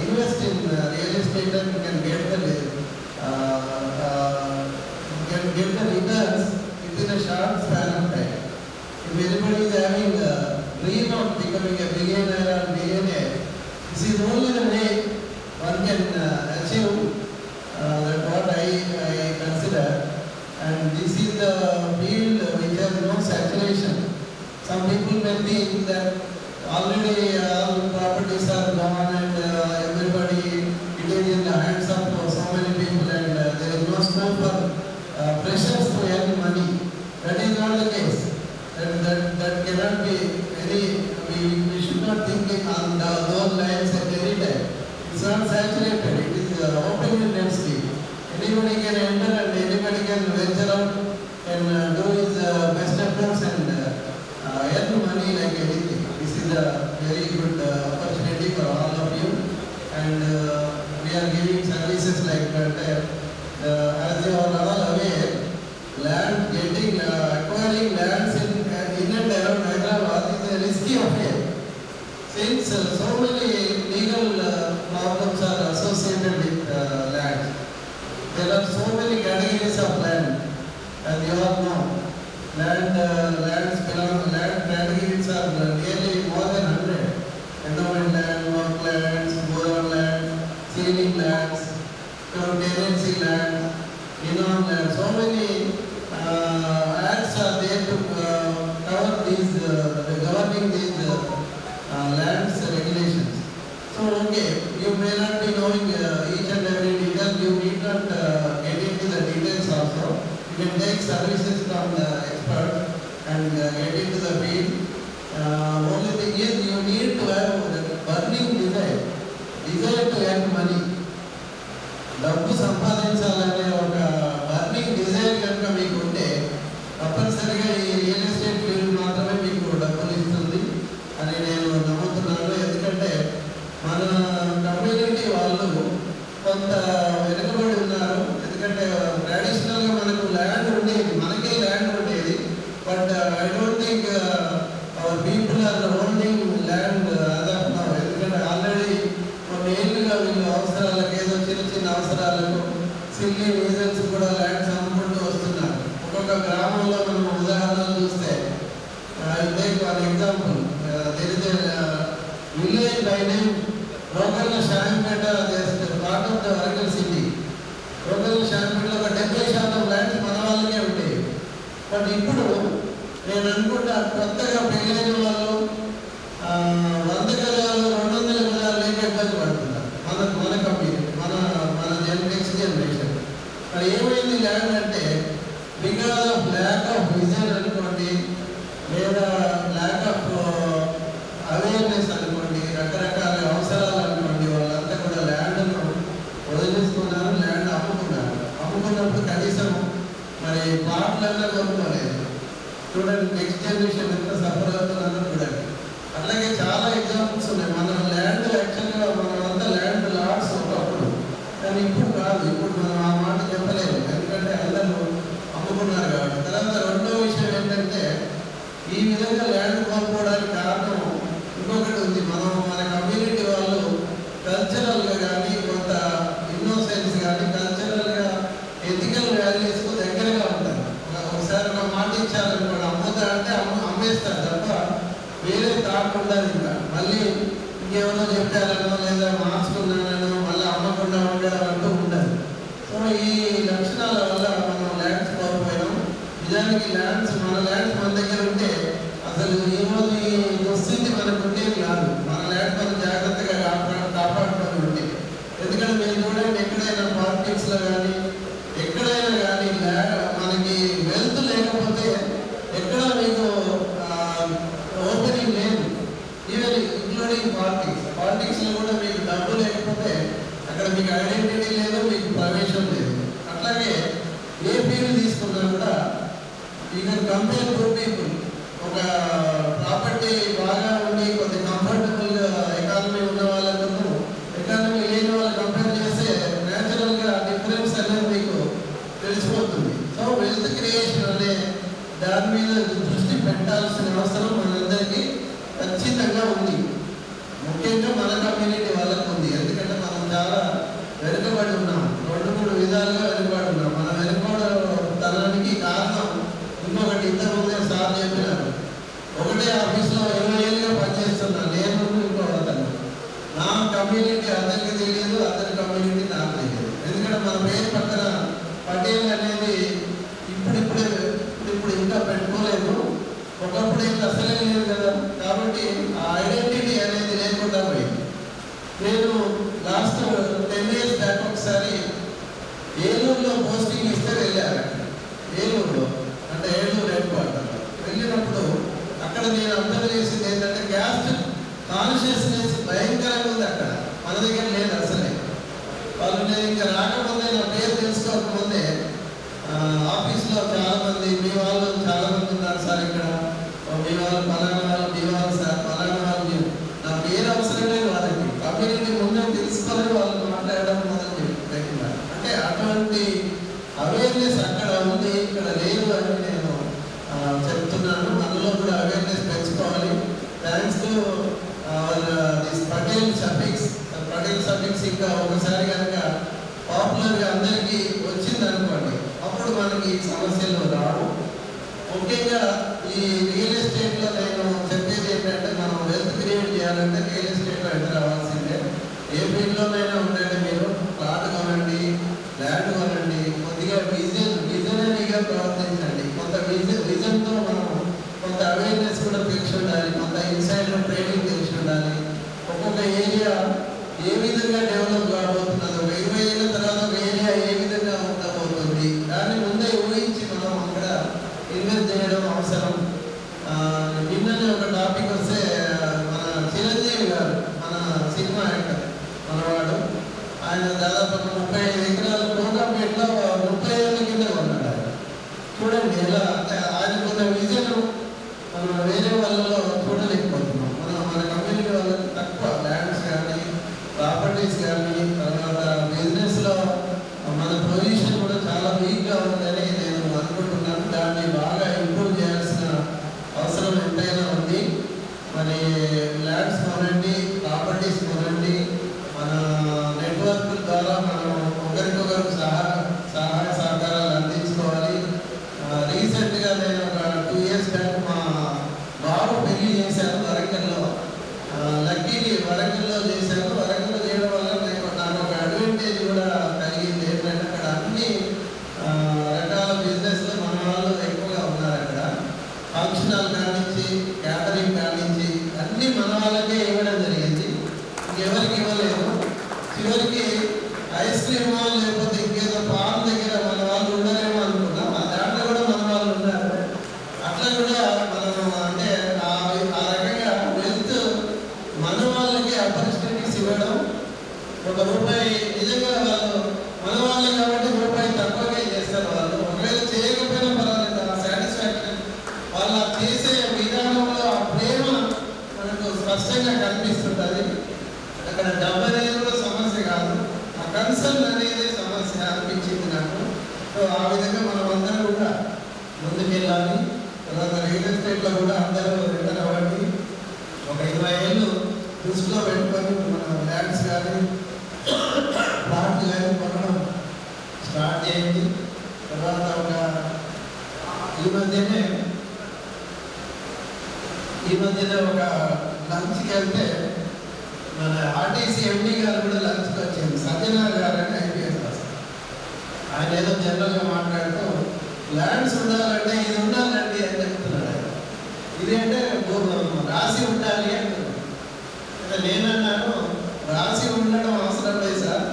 invest in real estate and can get the returns within a short span of time. If anybody is having a dream of becoming a billionaire or millionaire, this is only the way one can achieve that what I consider. And this is the field which has no saturation. Some people may think that already all properties are gone and everybody, it is in the hands of so many people and there is no scope for pressures to earn money. That is not the case. That cannot be we should not think on those lines at any time. It's not saturated, it is open density. Anybody can enter and anybody can venture out and do his best efforts and earn money like anything. This is a very good opportunity for all of you, and we are giving services like that. As you are all aware, acquiring lands in and around Hyderabad is a risky affair. Since so many legal problems are associated with land. There are so many categories of land, as you all know. Land categories are nearly more than 100. Endowment land, work lands, moral land, ceiling lands, tenancy land, in-on land. So many acts are there to cover these, governing these lands regulations. So, okay, you may not be knowing each and every detail. You need not get into the details also. You can take services from the expert and get into the field. Only thing is you need to have the burning desire to earn money. డబ్బు సంపాదించాలనే ఒక burning desire కనుక మీకు ఉంటే తప్పనిసరిగా ఈ real estate field మాత్రమే మీకు డబ్బులు ఇస్తుంది అని నేను నమ్ముతున్నాను. ఎందుకంటే మన కమ్యూనిటీ వాళ్ళు కొంత వెనుకబడి ఉన్నారు. ఎందుకంటే ట్రెడిషనల్గా మనకు ల్యాండ్ ఉండేది, మనకే ల్యాండ్ ఉండేది. But I don't think our people are holding land as of now. ఎందుకంటే ఆల్రెడీ కొన్ని ఏళ్ళుగా వీళ్ళు అవసరాలకు ఏదో చిన్న అవసరాలకు సిల్లీ రీజన్స్ కూడా ల్యాండ్స్ అమ్ముకుంటూ వస్తున్నారు. ఒక్కొక్క గ్రామంలో మనం ఉదాహరణలు చూస్తే take one example, there is a village by name Rogalla Shampeta, just part of the Oracle city. Rogalla Shampeta ఒక 70% ల్యాండ్స్ మన వాళ్ళకే ఉంటాయి. బట్ ఇప్పుడు నేను అనుకుంటా కొత్తగా పెళ్ళైన వాళ్ళు 100 గజాలు 200 గజాలు లేక ఇబ్బంది పడుతున్నారు. మన కమ్యూనిటీ, మన నెక్స్ట్ జనరేషన్. మరి ఏమైంది ల్యాండ్ అంటే because of lack of vision అనుకోండి, లేదా ల్యాక్ ఆఫ్ అవేర్నెస్ అనుకోండి, రకరకాల అవసరాలు అనుకోండి, వాళ్ళంతా కూడా ల్యాండ్ను వదిలేసుకున్నారు, ల్యాండ్ అమ్ముకున్నారు. అమ్ముకున్నప్పుడు కనీసం మరి ప్లాట్లన్నా కొనుక్కోలేదు. చూడండి నెక్స్ట్ జనరేషన్ ఎంత సఫర్ అవుతున్నారో చూడండి. అట్లాగే చాలా ఎగ్జాంపుల్స్ ఉన్నాయి. మన ల్యాండ్ యాక్చువల్గా మనమంతా ల్యాండ్ లాట్స్ ఒకప్పుడు, కానీ ఇప్పుడు కాదు. ఇప్పుడు మనం ఆ మాట చెప్పలేము, ఎందుకంటే అందరూ అమ్ముకున్నారు కాబట్టి. తర్వాత రెండో విషయం ఏంటంటే ఈ విధంగా ల్యాండ్ కోల్పోవడానికి కారణం ఇంకొకటి ఉంది. మన కమ్యూనిటీ వాళ్ళు కల్చరల్గా కానీ కొంత ఇన్నోసెన్స్ కానీ కల్చరల్గా ఎథికల్ వాల్యూస్కు దగ్గరగా ఉంటారు. ఒకసారి ఒక మాట ఇచ్చారనుకోండి, అమ్ముతా అంటే అమ్మేస్తారు తప్ప వేరే థాట్ ఉండదు. ఇంకా మళ్ళీ ఇంకేమైనా చెప్పారనో లేదా మార్చుకున్నానో మళ్ళీ అమ్మకుండా ఉండడం అంటూ ఉండదు. సో ఈ లక్షణాల వల్ల మనం ల్యాండ్స్ కోల్పోయాం. నిజానికి మన ల్యాండ్స్ మన దగ్గర ఉంటే అసలు ఈరోజు ఈ దుస్థితి మనకు ఉండేది కాదు. మన ల్యాండ్ మనం జాగ్రత్తగా కాపాడుకొని ఉంటే. ఎందుకంటే మీరు చూడండి, ఎక్కడైనా పాలిటిక్స్లో కానీ ఎక్కడైనా కానీ మనకి వెల్త్ లేకపోతే ఎక్కడ మీకు ఓపెనింగ్ లేదు. ఈవెన్ ఇంక్లూడింగ్ పాలిటిక్స్లో కూడా మీకు డబ్బు లేకపోతే అక్కడ మీకు ఐడెంటిటీ లేదు, మీకు ప్రవేశం లేదు. అట్లాగే ఏ ఫీల్డ్ తీసుకున్నా కూడా you can compare two people. ఒక ప్రాపర్టీ బాగా ఉండి కొద్ది కంఫర్టబుల్ ఎకానమీ ఉన్న వాళ్ళకు ఎకానమీ లేని వాళ్ళు కంపేర్ చేస్తే న్యాచురల్గా డిఫరెన్స్ అనేది మీకు తెలిసిపోతుంది. సో వెల్త్ క్రియేషన్ అనే దాని మీద దృష్టి పెట్టాల్సిన అవసరం మనందరికీ ఖచ్చితంగా ఉంది. ముఖ్యంగా మన కమ్యూనిటీ వాళ్ళకు ఉంది. ఎందుకంటే మనం చాలా వెనుకబడి ఉన్నాం, 2-3 విధాలుగా వెనుకబడి ఉన్నాం. మన వెనుకబడతనానికి కారణం ఇంకొకటి ఇంతకుముందే సార్ చెప్పినారు. ఒకటే ఆఫీస్లో 20 ఏళ్ళుగా పనిచేస్తున్నా నేను, ఇంకో అతను. నా కమ్యూనిటీ అతనికి తెలియదు, అతని కమ్యూనిటీ నాకు తెలియదు. ఎందుకంటే మన పేరు పక్కన పటేల్ అనేది ఇప్పుడు ఇంకా పెట్టుకోలేదు. ఒకప్పుడు ఇంకా అసలే లేదు కదా. కాబట్టి ఆ ఐడెంటిటీ అనేది లేకుండా పోయింది. నేను లాస్ట్ 10 years బ్యాక్ ఒకసారి ఏలూరులో పోస్టింగ్ ఇస్తే వెళ్ళాను. ఏలూరులో అంటే ఏలూరు హెడ్ క్వార్టర్లో వెళ్ళినప్పుడు అక్కడ నేను అబ్జర్వ్ చేసింది ఏంటంటే క్యాస్ట్ కాన్షియస్నెస్ భయంకరంగా ఉంది అక్కడ. మన దగ్గర లేదు అసలే. వాళ్ళు నేను ఇంకా రాకముందే నా పేరు తెలుసుకోకముందే ఆఫీస్లో చాలామంది మీ వాళ్ళు చాలామంది ఉన్నారు సార్, ఇక్కడ మీ వాళ్ళు పలానా వాళ్ళు, మీ వాళ్ళు సార్ పలానా వాళ్ళు, నా పేరు అవసరం లేదు వాళ్ళకి. కమ్యూనిటీ ముందే తెలుసుకొని వాళ్ళు మాట్లాడడం మొదలు పెట్టినారు. అంటే అటువంటి అవేర్నెస్ అక్కడ ఉంది, ఇక్కడ లేదు అని నేను చెప్తున్నాను. మనలో కూడా అవేర్నెస్ పెంచుకోవాలి. Thanks to this Patel suffix ఇంకా ఒకసారి కనుక పాపులర్గా అందరికీ వచ్చింది అనుకోండి, అప్పుడు మనకి సమస్యలు రావు. ముఖ్యంగా ఈ రియల్ ఎస్టేట్లో నేను చెప్పేది ఏంటంటే, మనం వెల్త్ క్రియేట్ చేయాలంటే రియల్ ఎస్టేట్లో ఎంటర్ అవ్వాల్సిందే. ఏ ఫీల్డ్లోనైనా ఉండండి, మీరు ప్లాట్ కొనండి, ల్యాండ్ కొనండి, కొద్దిగా విజనరీగా ప్రవర్తించండి. కొంత విజన్తో మనం కొంత అవేర్నెస్ కూడా తెలిసి ఉండాలి, కొంత ఇన్సైడర్ ట్రైనింగ్ తెలిసి ఉండాలి. ఒక్కొక్క ఏరియా ఏ విధంగా డెవలప్ కాబోతున్నది, ఒక 20 ఏళ్ళ తర్వాత ఒక ఏరియా ఏ విధంగా ఉండబోతుంది, దాన్ని ముందే ఊహించి మనం అక్కడ ఇన్వెస్ట్ చేయడం అవసరం. నిన్ననే ఒక టాపిక్ వస్తే మన చిరంజీవి గారు, మన సినిమా యాక్టర్ మనవాడు, ఆయన దాదాపు 35 ఎకరాల కోకాపేటలో 30 ఏళ్ళ కింద కొన్నాడు. చూడండి ఎలా ఆయన కొంత విజన్ మనం వేరే వాళ్ళలో చూడలేకపోతున్నాం. మన కమ్యూనిటీ వాళ్ళకి తక్కువ ల్యాండ్స్ కానీ ప్రాపర్టీస్ కానీ, తర్వాత బిజినెస్లో మన పొజిషన్ కూడా చాలా వీక్గా ఉందని నేను అనుకుంటున్నాను. దాన్ని బాగా ఇంప్రూవ్ చేయాల్సిన అవసరం ఎంతైనా ఉంది. మరి ల్యాండ్స్ కొనండి, ప్రాపర్టీస్ కొనండి. మన నెట్వర్క్ ద్వారా మనం ఒకరికొకరికి సహాయ సహకారాలు అందించుకోవాలి. రీసెంట్గా నేను ఒక 2 years బ్యాక్ మా బాబు పెళ్లి చేశాను వరంగల్లో. లక్కీని వరంగల్లో చేశాను. వరంగల్లో చేయడం వల్ల నాకు ఒక అడ్వాంటేజ్ కూడా కలిగింది. ఏంటంటే అక్కడ అన్ని రకాల బిజినెస్లో మన వాళ్ళు ఎక్కువగా ఉన్నారు. అక్కడ ఫంక్షన్ హాల్ కానించి, క్యాటరింగ్ కానించి అన్నీ మన వాళ్ళకే ఇవ్వడం జరిగింది, ఇంకెవరికి ఇవ్వలేదు. చివరికి ఐస్ క్రీమ్ లేకపోతే ఇంకేదో పాన్ దగ్గర మన వాళ్ళు ఉండరేమో అనుకున్నాం. దాంట్లో కూడా మన వాళ్ళు ఉన్నారు. అట్లా కూడా మనం అంటే ఆ రకంగా వెల్త్ మన వాళ్ళకి ఆపర్చునిటీస్ ఇవ్వడం. ₹1 నిజంగా వాళ్ళు మన వాళ్ళే కాబట్టి ₹1 తక్కువగా చేస్తారు వాళ్ళు. ఒకవేళ చేయకపోయినా పర్వాలేదు, ఆ సాటిస్ఫాక్షన్ వాళ్ళ చేసే విధానంలో ఆ ప్రేమ మనకు స్పష్టంగా కనిపిస్తుంటుంది. అక్కడ డబ్బు అనేది కూడా సమస్య కాదు, ఆ కన్సర్న్ అనేది సమస్య అనిపించింది నాకు. సో ఆ విధంగా మనం అందరం కూడా ముందుకెళ్ళాలి. తర్వాత రియల్ ఎస్టేట్లో కూడా అందరూ ఎంటర్ అవ్వండి. ఒక 20 ఏళ్ళు దృష్టిలో పెట్టుకొని మన ల్యాండ్స్ కానీ ప్లాట్లు కానీ కొనడం స్టార్ట్ చేయండి. తర్వాత ఈ మధ్యనే ఒక లంచ్కి వెళ్తే మన ఆర్టీసీ ఎండీ గారు కూడా లంచ్కి వచ్చింది. సత్యనారాయణ గారు అని ఐపీఎస్ రాస్తారు. ఆయన ఏదో జనరల్గా మాట్లాడుతూ ల్యాండ్స్ ఉండాలంటే ఇది ఉండాలండి అని చెప్తున్నాడు ఆయన. ఇది అంటే రాసి ఉండాలి అంటున్నాడు. నేనన్నాను రాసి ఉండడం అవసరం లేదు సార్,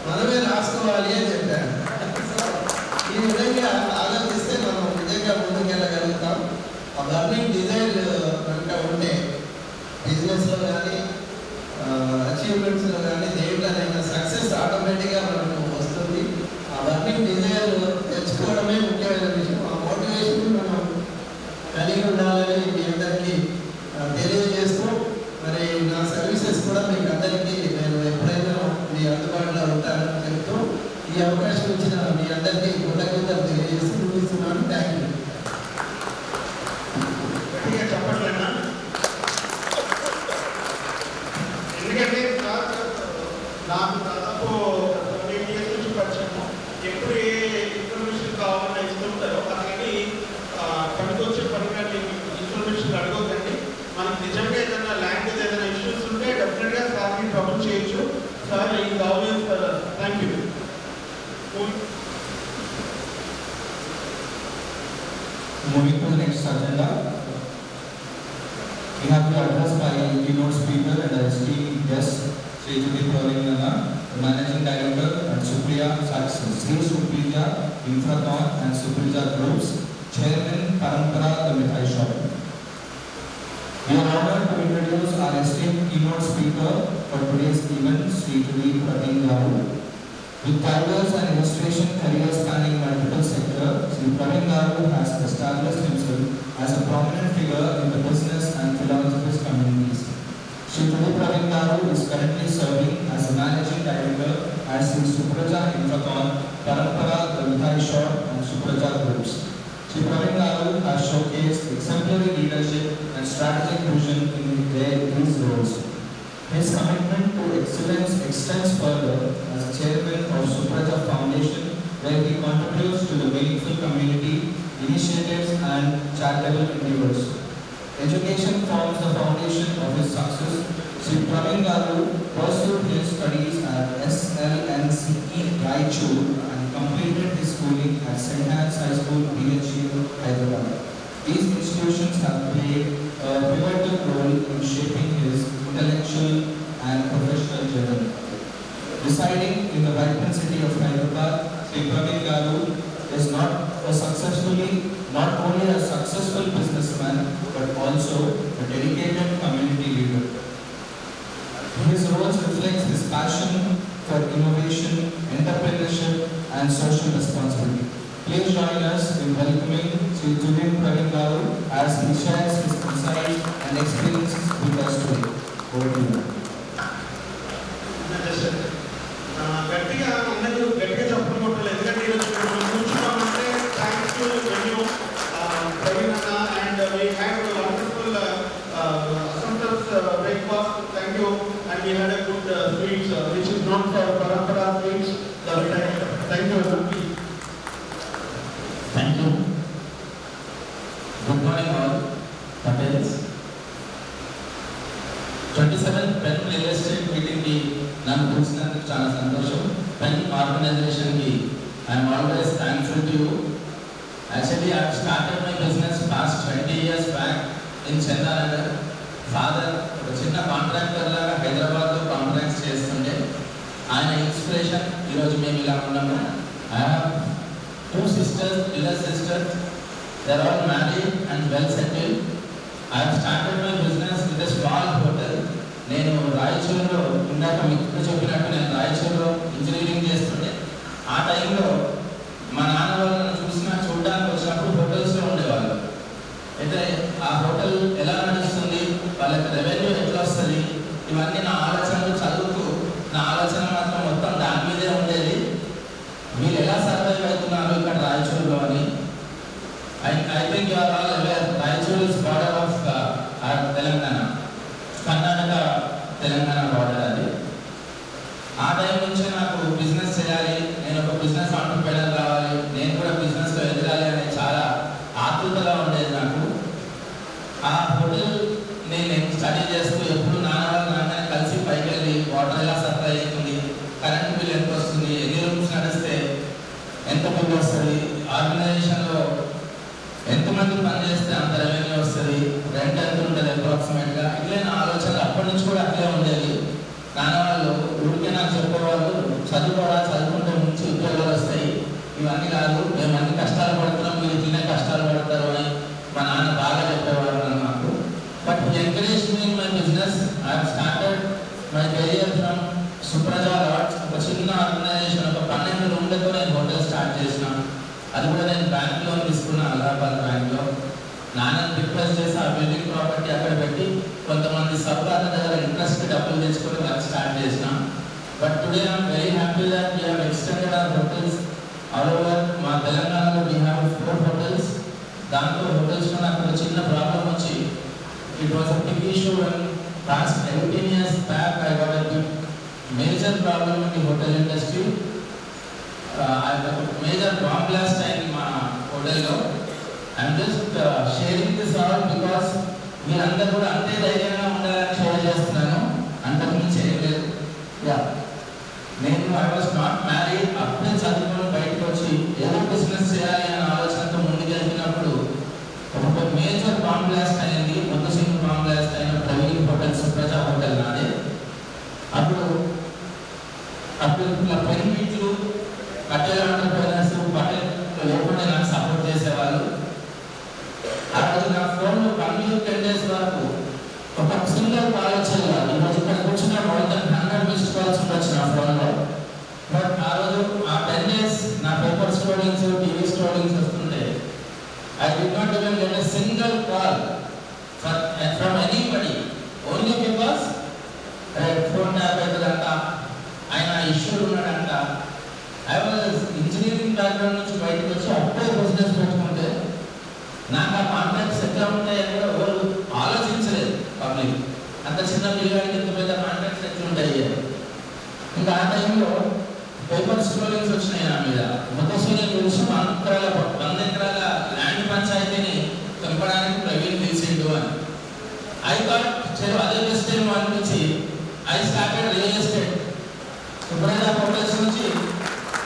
మనమే రాసుకోవాలి అని చెప్పాను. ఈ విధంగా ఆలోచిస్తే మనం నిజంగా ముందుకెళ్ళగలుగుతాం. ఆ బర్నింగ్ డిజైర్ కనుక ఉంటే బిజినెస్లో కానీ అచీవ్మెంట్స్లో కానీ దేంట్లోనైనా సక్సెస్ ఆటోమేటిక్గా మనకు వస్తుంది. ఆ బర్నింగ్ డిజైర్ తెచ్చుకోవడమే ముఖ్యమైన విషయం. ఆ మోటివేషన్ మనం కలిగి ఉండాలని మీ అందరికీ తెలియజేస్తూ, మరి నా సర్వీసెస్ కూడా మీకు అందరికీ నేను ఎప్పుడైనా మీ అందుబాటులో ఉంటానని చెప్తూ ఈ అవకాశం ఇచ్చిన మీ అందరికీ కృతజ్ఞతలు తెలియజేస్తూ ముగిస్తున్నాను. Thank you. చెప్పట్లేనా? ఎందుకంటే నాకు దాదాపు 8 years నుంచి పరిచయం. ఎప్పుడు ఏ ఇన్ఫర్మేషన్ కావాలన్నా ఇస్తుంటారో అలాగే పనికొచ్చే పనికండి ఇన్ఫర్మేషన్ అడగొద్దండి. మనకి నిజంగా ఏదైనా ల్యాంగ్వేజ్ ఏదైనా ఇష్యూస్ ఉంటే డెఫినెట్గా సార్ని ట్రబుల్ చేయొచ్చు. సార్ ఈ always thank you. Moving to the next agenda, we have the address by keynote speaker and our esteemed guest, Sri Judith Pravinana, the Managing Director at Supriya Success, Sri Supriya Infrathon and Supriya Groups, Chairman Parampara the Mithai Shop. We are honored to introduce our esteemed keynote speaker for today's event, Sri Judith Pravinana. With diverse and illustration career spanning multiple sectors, Sri Pravin Garu has established himself as a prominent figure in the business and philanthropist communities. Sri Pravin Garu is currently serving as the Managing Director at Sri Supraja Infrathon, Parampara, the Mithai Shop and Supraja Groups. Sri Pravin Garu has showcased exemplary leadership and strategic vision in these roles. His commitment to excellence extends further as chairman of Supraja Foundation, where he contributes to the meaningful community initiatives and charitable endeavors. Education forms the foundation of his success. Sri Pravin Garu pursued his studies at SLNCE Raichur and completed his schooling at St. Anne's High School, BHU, Hyderabad. These institutions have played a pivotal role in shaping his intellectual and professional journey. Residing in the vibrant city of Hyderabad, Sri Pravin Garu is not only a successful businessman but also a dedicated community leader. His roles reflect his passion for innovation, entrepreneurship, and social responsibility. Please join us in welcoming Sri Judith Pravin Garu as he shares his insights and experiences with us today. Over to you. గట్టిగా అందరూ గట్టిగా చెప్పుకుంటారు. ఎందుకంటే ఈరోజు కూర్చున్నామంటే thanks to venue Praveen అన్న and we have wonderful assemblers breakfast. Thank you. And we had a good sweets which is known for Parampara sweets. Thank you. Thank you. Good morning all. Patels. 27th Pen Real Estate Meeting ki nanu చూసినందుకు చాలా సంతోషం. Pen organization ki I am always thankful to you. Actually I have started my business past 20 years back in Chennanagar. Father ఒక చిన్న contractor లాగా హైదరాబాద్లో contracts చేస్తుండే. ఆయన inspiration ఈరోజు మేము ఇలా ఉన్నాము. I have 2 sisters, elder sisters. They are all married and well settled. I have started my business with a small hotel. నేను రాయచూరులో ఇందాక మీకు చెప్పినట్టు నేను రాయచూరులో ఇంజనీరింగ్ చేస్తుండే. ఆ టైంలో మా నాన్న వాళ్ళని చూడడానికి వచ్చినప్పుడు హోటల్స్లో ఉండేవాళ్ళు. అయితే ఆ హోటల్ ఎలా నడుస్తుంది, వాళ్ళకి రెవెన్యూ ఎట్లా వస్తుంది, ఇవన్నీ నా ఆలోచనలు చదువుతూ నా ఆలోచన మాత్రం మొత్తం దాని మీదే ఉండేది. వీళ్ళు ఎలా సర్వైవ్ అవుతున్నారు ఇక్కడ రాయచూరులో అని. I think you are all aware, Raichur is border of Telangana, Karnataka Telangana border అది. ఆ టైం నుంచి నాకు బిజినెస్ చేయాలి, నేను ఒక బిజినెస్ ఆంటర్‌ప్రెన్యూర్ కావాలి, నేను కూడా బిజినెస్లో ఎదగాలి అనే చాలా ఆతృతగా ఉండేది నాకు. ఆ హోటల్ నేను స్టడీ చేస్తూ ఎప్పుడు నాన్న కలిసి పైకి వెళ్ళి వాటర్ ఎలా సప్లై అవుతుంది, కరెంట్ బిల్ ఎంత వస్తుంది, ఎన్ని రూమ్స్ నడిస్తే ఎంత బిల్ వస్తుంది, ఆర్గనైజేషన్లో ఎంతమంది పని చేస్తే అంత రెవెన్యూ వస్తుంది, రెంట్ ఎంత ఉంటుంది అప్రాక్సిమేట్గా, ఇట్లే నా ఆలోచనలు అప్పటి నుంచి కూడా అట్లే ఉండేది. నాన్న వాళ్ళు ఊరికే నాకు చెప్పేవాళ్ళు, చదువుకుంటే మంచి ఉద్యోగాలు వస్తాయి, ఇవన్నీ కాదు, మేము అన్ని కష్టాలు పడుతున్నాం, మీరు ఇట్లనే కష్టాలు పడతారు అని మా నాన్న బాగా చెప్పేవాళ్ళు నాకు. But encourage me in my business. I have started my career from Supraja lodge, ఒక చిన్న ఆర్గనైజేషన్, ఒక 12 రూమ్లతో నేను హోటల్ స్టార్ట్ చేసిన. అది కూడా నేను బ్యాంక్ లోన్ తీసుకున్నా, అలహాబాద్ బ్యాంక్లో. నాన్నని రిక్వెస్ట్ చేసి ఆ బిల్డింగ్ ప్రాపర్టీ అక్కడ పెట్టి కొంతమంది సబ్కార్ల దగ్గర ఇంట్రెస్ట్ డబ్బులు తెచ్చుకొని వర్క్ స్టార్ట్ చేసిన. But today I'm very happy that we have extended our hotels all over. మా తెలంగాణలో వీ హ్యావ్ 4 హోటల్స్. దాంట్లో హోటల్స్లో నాకు ఒక చిన్న ప్రాబ్లం వచ్చి, it was a big issue and past 18 years back I got a big major problem in the hotel industry. I have a major bomb blast in my hotel. I am just sharing this all because మీరందరూ కూడా అంతే ధైర్యంగా ఉండాలని share చేస్తున్నాను, అంతకుమించి చేయలేదు. నేను I was not married, అప్పుడే చదువుకొని బయటకు వచ్చి ఏదో బిజినెస్ చేయాలి అనే ఆలోచనతో ముందుకెళ్తున్నప్పుడు ఒక మేజర్ బాంబ్ బ్లాస్ట్ అయింది. మొదటి బాంబ్ బ్లాస్ట్ అయిన ప్రవీణ్ హోటల్, సుప్రజ హోటల్ నాదే. అప్పుడు ఇలా పెరిమిట్లు పటేల్ ఆంటర్‌ప్రెన్యూర్స్ పటేల్ లేకుండా నాకు సపోర్ట్ చేసేవాళ్ళు. ఆ రోజు నా ఫోన్లో 1 వీక్ 10 డేస్ వరకు ఒక సింగిల్ కాల్ వచ్చేది కాదు. ఈరోజు ఇక్కడ కూర్చున్న మోర్ దెన్ 100 మిస్డ్ కాల్స్ ఉండొచ్చు నా ఫోన్లో. బట్ ఆ రోజు ఆ 10 డేస్ నా పేపర్ స్క్రోలింగ్స్, టీవీ స్క్రోలింగ్స్ వస్తుంటే I did not even get a single call from anybody, only because phone tap aitadanta, ayana issue unnadanta. I was engineering background నుంచి బయటకు వచ్చి అప్పుడే బిజినెస్ పెట్టుకుంటే నాకు ఆ కాంట్రాక్ట్స్ ఎట్లా ఉంటాయని కూడా ఎవరు ఆలోచించలేదు పబ్లిక్. అంత చిన్న పిల్లగాడికి ఎంత పెద్ద కాంట్రాక్ట్స్ ఎట్లా ఉంటాయి. ఇంకా ఆ టైంలో పేపర్ స్క్రోలింగ్స్ వచ్చినాయి నా మీద. మొదటిసారి విషయం 100 ఎకరాల ల్యాండ్ పంచాయతీని తెంపడానికి ప్రవీణ్ పిలిచిండు అని. ఐ థాట్ చలో అదే బెస్ట్ టైం అనిపించి I started real estate. Supraja hotels నుంచి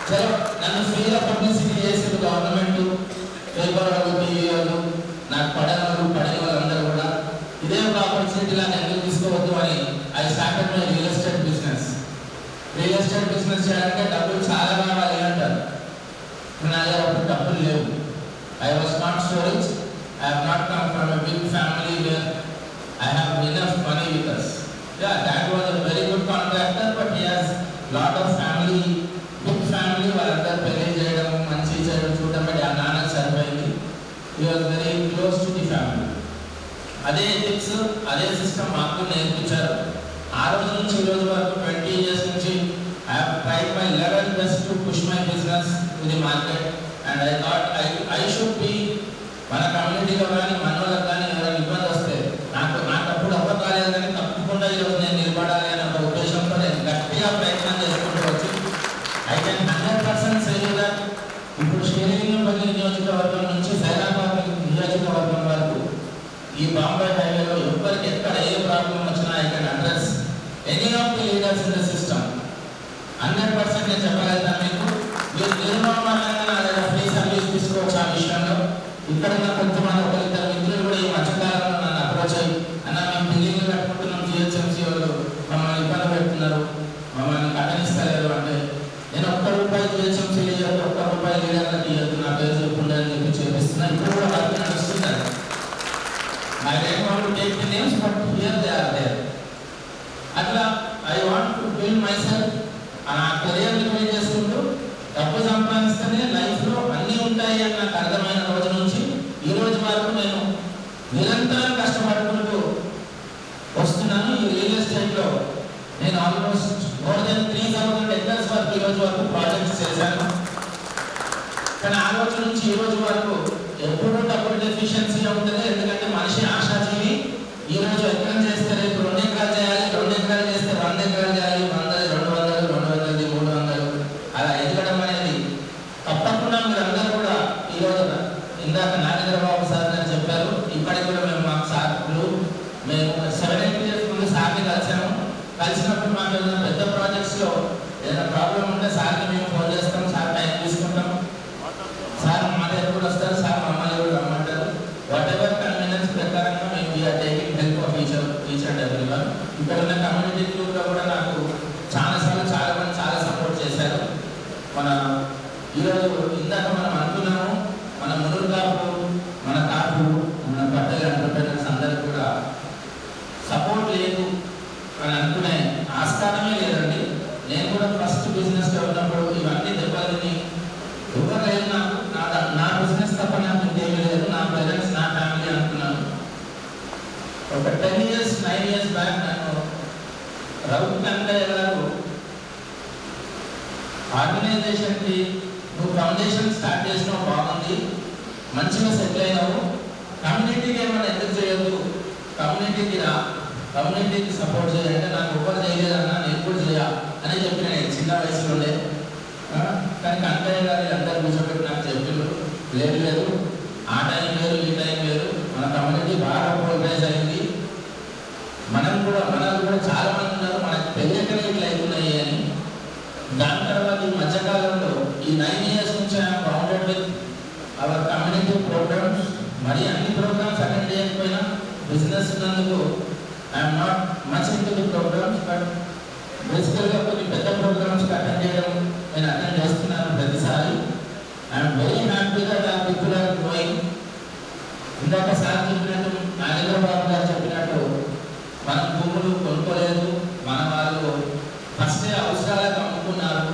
చలో నన్ను ఫ్రీగా పబ్లిసిటీ చేసేది గవర్నమెంట్, పేపర్ వాళ్ళు, టీవీ వాళ్ళు, నాకు పడిన వాళ్ళందరూ కూడా ఇదే ఒక ఆపర్చునిటీలా ఎందుకు తీసుకోవద్దు అని I started my real estate business. Real estate business చేయాలంటే డబ్బులు చాలా కావాలి అంటారు. నా దగ్గర అప్పుడు డబ్బులు లేవు. I was not so rich. I have not come from a big family where I have enough money with us. Yeah, that was a very good contractor, but he has lot of family, big family. వాళ్ళందరూ పెళ్లి చేయడం, మంచి చేయడం చూడడం బట్టి ఆ నాన్నకి సరిపోయింది. He was very close to the family. అదే ఎథిక్స్, అదే సిస్టమ్ మాకు నేర్పించారు. ఆ రోజు నుంచి ఈ రోజు వరకు 20 years నుంచి I have tried my level best to push my business to the market, and I thought I should be మన కమ్యూనిటీలో కానీ మనోళ్ళకి కానీ ఎవరైనా ఇబ్బంది వస్తే నాకు అప్పుడు అవ్వదు కాలేదు కానీ తప్పకుండా ఈరోజు నేను నిలబడాలి అనే ఒక ఉద్దేశంతో నేను గట్టిగా ప్రయత్నం చేసుకుంటూ వచ్చి I can 100% say that ఇప్పుడు శ్రీలింగంపల్లి నియోజకవర్గం నుంచి సైరాబాద్ నియోజకవర్గం వరకు ఈ బాంబే హైవేలో ఎవరికి ఎక్కడ ఏ ప్రాబ్లం వచ్చినా I can address any of the leaders in the system. 100% నేను చెప్పగలుగుతాను మీకు. మీరు నిర్మాణంగా నా దగ్గర ఫ్రీ సర్వీస్ తీసుకోవచ్చు. ఆ విషయంలో ఇక్కడ ఉన్న కొంతమంది ఒకరిద్దరు మిత్రులు కూడా ఈ మధ్యకాలంలో నన్ను అప్రోచ్ అయ్యి అన్న మేము బిల్డింగ్లు కట్టుకుంటున్నాం, జిహెచ్ఎంసీ వాళ్ళు మమ్మల్ని ఇబ్బంది పెడుతున్నారు, మమ్మల్ని కట్టనిస్తలేరు అంటే నేను ₹1 జిహెచ్ఎంసీ ఇవ్వదు, ₹1 లీడర్లకు ఇవ్వద్దు, నా పేరు చెప్పుండే అని చెప్పి చేపిస్తున్నా. ఇప్పుడు కూడా work నడుస్తుంటారు. I don't want to take the names, but here they are there. అట్లా I want to build myself. ఆ కెరియర్ని బిల్డ్ చేసుకుంటూ డబ్బు సంపాదిస్తేనే లైఫ్లో అన్నీ ఉంటాయి అని నాకు అర్థమైన రోజు నుంచి ఈ రోజు వరకు నేను నిరంతరం కష్టపడుకుంటూ ఆల్మోస్ట్ మోర్ దెన్ 3000 ఎకర్స్ వరకు ఈ రోజు వరకు ప్రాజెక్ట్స్ చేశాను. కానీ ఆ రోజు నుంచి ఈ రోజు వరకు ఎప్పుడూ డబుల్ డెఫిషియన్సీ ఉంటుంది. ఎందుకంటే మనిషి ఆశాజీవి. ఈ రోజు ఎకరం చేస్తే రేపు 2 ఎకరాలు చేయాలి, 2 ఎకరాలు చేస్తే 100 ఎకరాలు చేయాలి, 100, 200, 200, 300 అలా ఎదగడం అనేది తప్పకుండా మీరందరూ కూడా ఈ రోజు ఇందాక నాగేంద్రబాబు సార్ గారు చెప్పారు. ఇప్పటికి కూడా మేము మాకు సార్లు మేము 7-8 years ముందు సార్ని కలిసాము. కలిసినప్పుడు మాకు ఏదైనా పెద్ద ప్రాజెక్ట్స్లో ఏదైనా ప్రాబ్లం ఉంటే సార్కి మేము ఫోన్ చేస్తాం, సార్ టైం తీసుకుంటాం, సార్ మా దగ్గర కూడా వస్తారు, సార్ మమ్మల్ని కూడా రమ్మంటారు. వాట్ ఎవర్ కన్వీనియన్స్ ప్రకారంగా మేము we are taking help of each and every one. ఇక్కడ ఉన్న కమ్యూనిటీ గ్రూప్లో కూడా నాకు చాలాసార్లు చాలా మంది చాలా సపోర్ట్ చేశారు. మన ఈరోజు ఇందాక మనం అనుకున్నాము, మన మునురు కాపు, మన కాపు, మన పట్టణ ఎంటర్ప్రైనర్స్ అందరికి కూడా సపోర్ట్ లేదు అని అనుకునే ఆస్కారమే లేదండి. నేను కూడా ఫస్ట్ బిజినెస్లో ఉన్నప్పుడు ఇవన్నీ దెబ్బతిని ఎవరు లేదు, నాకు నా బిజినెస్ తప్ప నాకు ఇంకేమీ లేదు, నా పేరెంట్స్ నా ఫ్యామిలీ అనుకున్నాను. ఒక 10 years 9 years బ్యాక్ నన్ను రఘు కన్నయ్య గారు ఆర్గనైజేషన్కి నువ్వు ఫౌండేషన్ స్టార్ట్ చేసినావు, బాగుంది, మంచిగా సెటిల్ అయినావు, కమ్యూనిటీకి ఏమైనా ఎందుకు చేయొద్దు, కమ్యూనిటీకి రా, కమ్యూనిటీకి సపోర్ట్ చేయాలంటే నాకు ఎవరు చేయలేదన్నా నేను కూడా చేయ అని చెప్పిన నేను చిన్న వయసులోనే. కానీ కన్నయ్య గారు అందరూ కూర్చోబెట్టి నాకు చెప్పారు, లేదు ఆ టైం వేరు ఈ టైం వేరు, మన కమ్యూనిటీ బాగా ప్రోగ్రెస్ అయింది, మనకు కూడా చాలా మంది ఉన్నారు, మనకు తెలియకనే ఇట్లా అవుతున్నాయి అని. దాని తర్వాత ఈ మధ్యకాలంలో ఈ 9 years నుంచి I'm bounded with our community programmes. మరి అన్ని ప్రోగ్రామ్స్ అటెండ్ చేయకపోయినా బిజినెస్ ఉన్నందుకు I'm not much in to the programmes, but బేసికల్గా కొన్ని పెద్ద ప్రోగ్రామ్స్కి అటెండ్ చేయడం నేను అటెండ్ చేస్తున్నాను ప్రతిసారి. ఐఎమ్ వెరీ హ్యాపీ దట్ ఆ పీపుల్ ఆర్ గ్రోయింగ్. ఇందాక సార్ చెప్పినట్టు, నాగేంద్రబాబు గారు చెప్పినట్టు, మనం భూములు కొనుక్కోలేదు, మన వాళ్ళు ఫస్టే అవసరాలకు అమ్ముకున్నారు,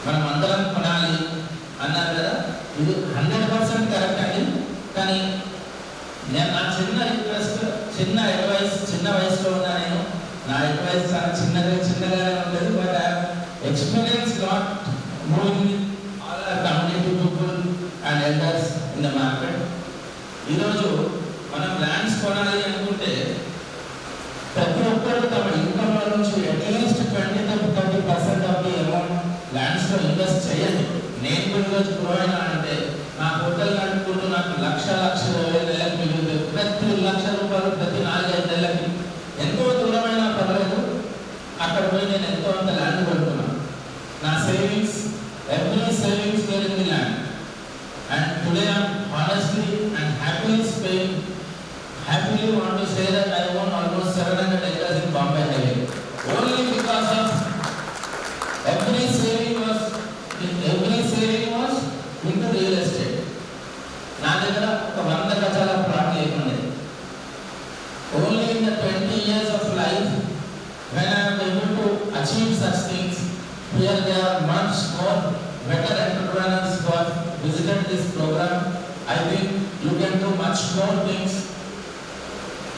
మనం అందరం కొనాలి అన్నారు కదా. ఇది 100% కరెక్ట్ అండి. కానీ నేను నా చిన్న రిక్వెస్ట్, చిన్న అడ్వైస్, చిన్న వయసులో ఉన్నా నేను, నా అడ్వైస్ చాలా చిన్నగానే ఉంటుంది, but I experience not moving with all our community people and elders in the market. ఈరోజు మనం ల్యాండ్స్ కొనాలి అనుకుంటే ప్రతి ఒక్కరు తమ ఇన్కమ్ నుంచి అట్లీస్ట్ 20-30% ఆఫ్ ది అమౌంట్ ల్యాండ్స్లో ఇన్వెస్ట్ చేయండి. నేను కూడా ఈరోజు గ్రో అయినా అంటే నా హోటల్ నడుపుకుంటూ నాకు 1,20,000 నెలకు మిగులుతుంది. ప్రతి ₹1,00,000 ప్రతి 4-5 నెలలకి ఎంతో దూరమైనా పర్లేదు, అక్కడ పోయి నేను ఎంతో అంత ల్యాండ్ కొనుక్కున్నాను. నా savings, every savings were in the land. And today I'm honestly and happily want to say that I own almost 700 acres in Bombay Highway. Only because of every saving was into real estate. నా దగ్గర ఒక 100 గజాల plot లేకుండే. Only in the 20 years of life, when I am able to achieve such things, here there are much more better entrepreneurs who have visited this program. I think you can do much more things.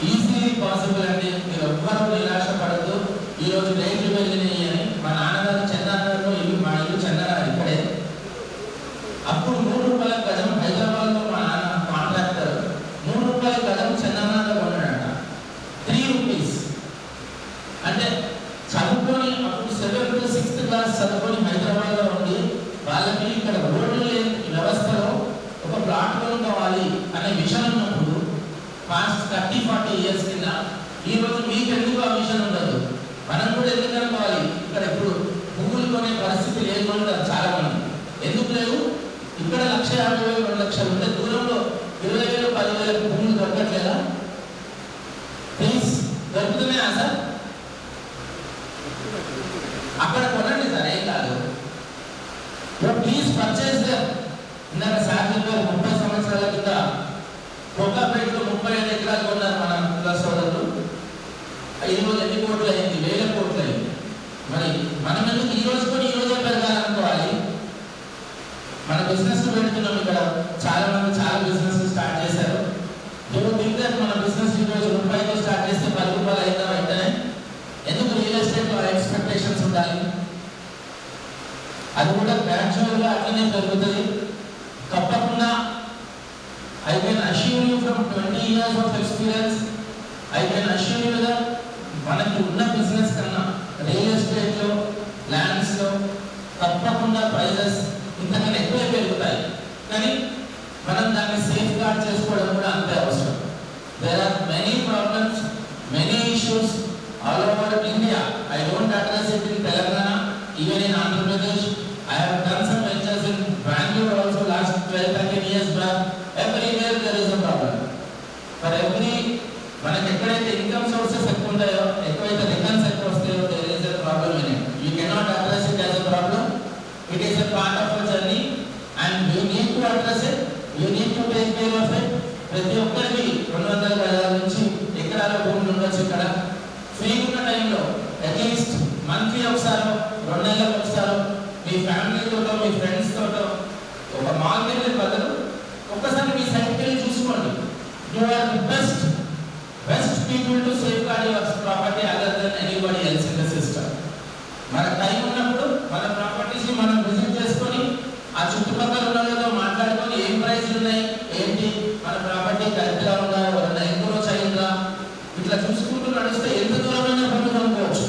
Easily possible అండి. మీరు ఎవ్వరూ నిరాశ పడద్దు. ఈరోజు రేట్లు వెళ్ళినాయి అని మా నాన్నగారు చందనగర్లో మా ఇల్లు చందనగర్ ఇక్కడే. అప్పుడు ₹3 గజం హైదరాబాద్లో మా నాన్న కాంట్రాక్టర్ ₹3 గజం చందనగర్లో కొన్నాడట. ₹3 అంటే చదువుకొని అప్పుడు 7th to 6th క్లాస్ చదువుకొని హైదరాబాద్లో ఉండి వాళ్ళకి ఇక్కడ రోడ్లు లేని వ్యవస్థలో ఒక ప్లాట్ కొనుక్కోవాలి అనే విషయం ఉన్నప్పుడు పాస్ట్ 30-40 years కింద, ఈరోజు మీకు ఎందుకు ఆ విషయం ఉండదు, మనం కూడా ఎందుకు అనుకోవాలి. ఇక్కడ ఇప్పుడు పువ్వులు కొనే పరిస్థితి లేకుండా చాలా మంది ఎందుకు లేవు. ఇక్కడ 1,50,000 2 లక్షలు ఉంటే దూరంలో 20,000 10,000 పువ్వులు దొరకట్లేదా? Please దొరుకుతున్నాయా sir? అక్కడ కొనండి సార్, ఏం కాదు. Please purchase them. ఇందాక సార్ చెప్పారు 30 సంవత్సరాల కింద కోకాపేటలో 35 ఎకరాలు కొన్నారు మన ప్లస్ సోదరులు. ఈరోజు ఎన్ని కోట్లు అయింది? 1,000 కోట్లు అయింది. మరి మనం ఎందుకు ఈ రోజు కూడా ఈ రోజే పెరగాలనుకోవాలి? మన బిజినెస్ పెడుతున్నాం. ఇక్కడ చాలా మంది చాలా బిజినెస్ స్టార్ట్ చేశారు. ఇప్పుడు థింక్ దట్ మన బిజినెస్ ఈ రోజు ₹1తో స్టార్ట్ చేస్తే ₹10 అయిందా వెంటనే? ఎందుకు రియల్ ఎస్టేట్ ఎక్స్పెక్టేషన్స్ ఉండాలి. అది కూడా గ్రాడ్యువల్గా అట్లనే పెరుగుతుంది. తప్పకుండా I can assure you from 20 years of experience, I can assure you that మనకి ఉన్న బిజినెస్ కన్నా రియల్ ఎస్టేట్లో ల్యాండ్స్లో తప్పకుండా ప్రైజెస్ ఇంతకన్నా ఎక్కువ పెరుగుతాయి. కానీ మనం దాన్ని సేఫ్ గార్డ్ చేసుకోవడం కూడా అంతే అవసరం. There are many problems, many issues all over India. I don't address it in Telangana, even in Andhra Pradesh. I have done some ventures in Bangalore also last 12-13 years back. Everywhere there is a problem. For every మనకి ఎక్కడైతే income sources ఎక్కువ ఉంటాయో, ఎక్కడైతే returns ఎక్కువ వస్తాయో, there is a problem in it. You cannot address it as a problem. It is a part of a journey and you need to address it. You need to take care of it. ప్రతి ఒక్కరికి 200 గజాల నుంచి ఎకరాల భూములు ఉండొచ్చు. ఇక్కడ free ఉన్న టైంలో అట్లీస్ట్ మంత్లీ ఒకసారి 2 నెలలకు ఒకసారి మీ ఫ్యామిలీతోటో మీ ఫ్రెండ్స్ తోటో ఒక మార్కెట్ బదులు ఒక్కసారి మీ సైట్కి వెళ్ళి చూసుకోండి. You are the best people to safeguard your property other then anybody else in the system. మన టైం ఉన్నప్పుడు మన ప్రాపర్టీస్ని మనం విజిట్ చేసుకొని ఆ చుట్టుపక్కల ఉన్న వాళ్ళతో మాట్లాడుకొని ఏం ప్రైస్లు ఉన్నాయి, ఏంటి మన ప్రాపర్టీ కరెక్ట్గా ఉందా, ఎవరైనా ఎంక్రోచ్ అయిందా, ఇట్లా చూసుకుంటూ నడిస్తే ఎంత దూరమైనా పనులు అనుకోవచ్చు.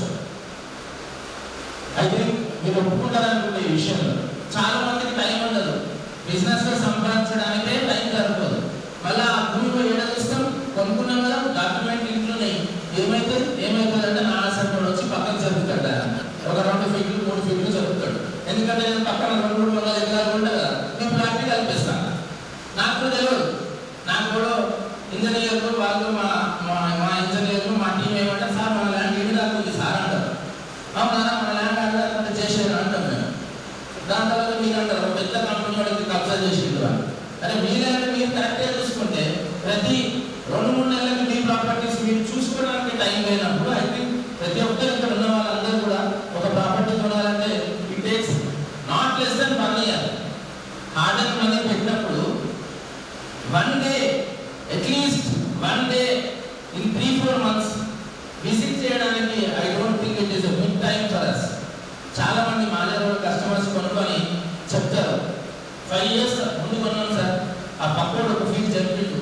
అయితే మీరు ఒప్పుకుంటారనుకుంటే ఈ విషయంలో చాలా మందికి టైం ఉండదు. బిజినెస్లో సంపాదించడానికే టైం సరిపోదు. మళ్ళీ ఆ భూమిలో ఏడాదిస్తాం కొనుక్కున్నాం కదా, డాక్యుమెంట్ ఇంట్లోనే ఏమవుతుంది అంటే నా సంపద వచ్చి పక్కన జరుగుతాడు. ఒక 2 ఫీట్లు 3 ఫీట్లు జరుగుతాడు. ఎందుకంటే నేను పక్కన 2-3 ఎకరాలు ఉంటా కదా, నేను ఫ్లాట్ని కల్పిస్తాను. నాకు తెలియదు. నాకు కూడా ఇంజనీర్లు వాళ్ళు మా ఇంజనీర్లు మా టీం ఏమంటారు, సార్ మన ల్యాండ్ ఇటు దాకా సార్ అంటారు. అవునా మన ల్యాండ్ ఆడదాకా చేసేది అంటాం మేము. దాని తర్వాత మీరు అంటారు పెద్ద కంపెనీ వాడికి కబ్జా చేసిండు అని. అరే మీ ల్యాండ్ మీరు కరెక్ట్గా చూసుకుంటే ప్రతి 2-3 నెలలకి మీ ప్రాపర్టీస్ మీరు చూసుకోవడానికి టైం లేనప్పుడు ఐ థింక్ ప్రతి ఒక్కరు ఇక్కడ ఉన్న వాళ్ళందరూ కూడా ఒక ప్రాపర్టీ కొనాలంటే it takes not less than 1 year. Hard and money పెట్టినప్పుడు 1 day, at least 1 day in 3-4 months visit చేయడానికి I don't think it is a big time for us. చాలా మంది మానేరు కస్టమర్స్ కొనుక్కొని చెప్తారు 5 years ముందు కొన్నాను సార్, ఆ పక్కోడు ఒక ఫీజు జరిపిండు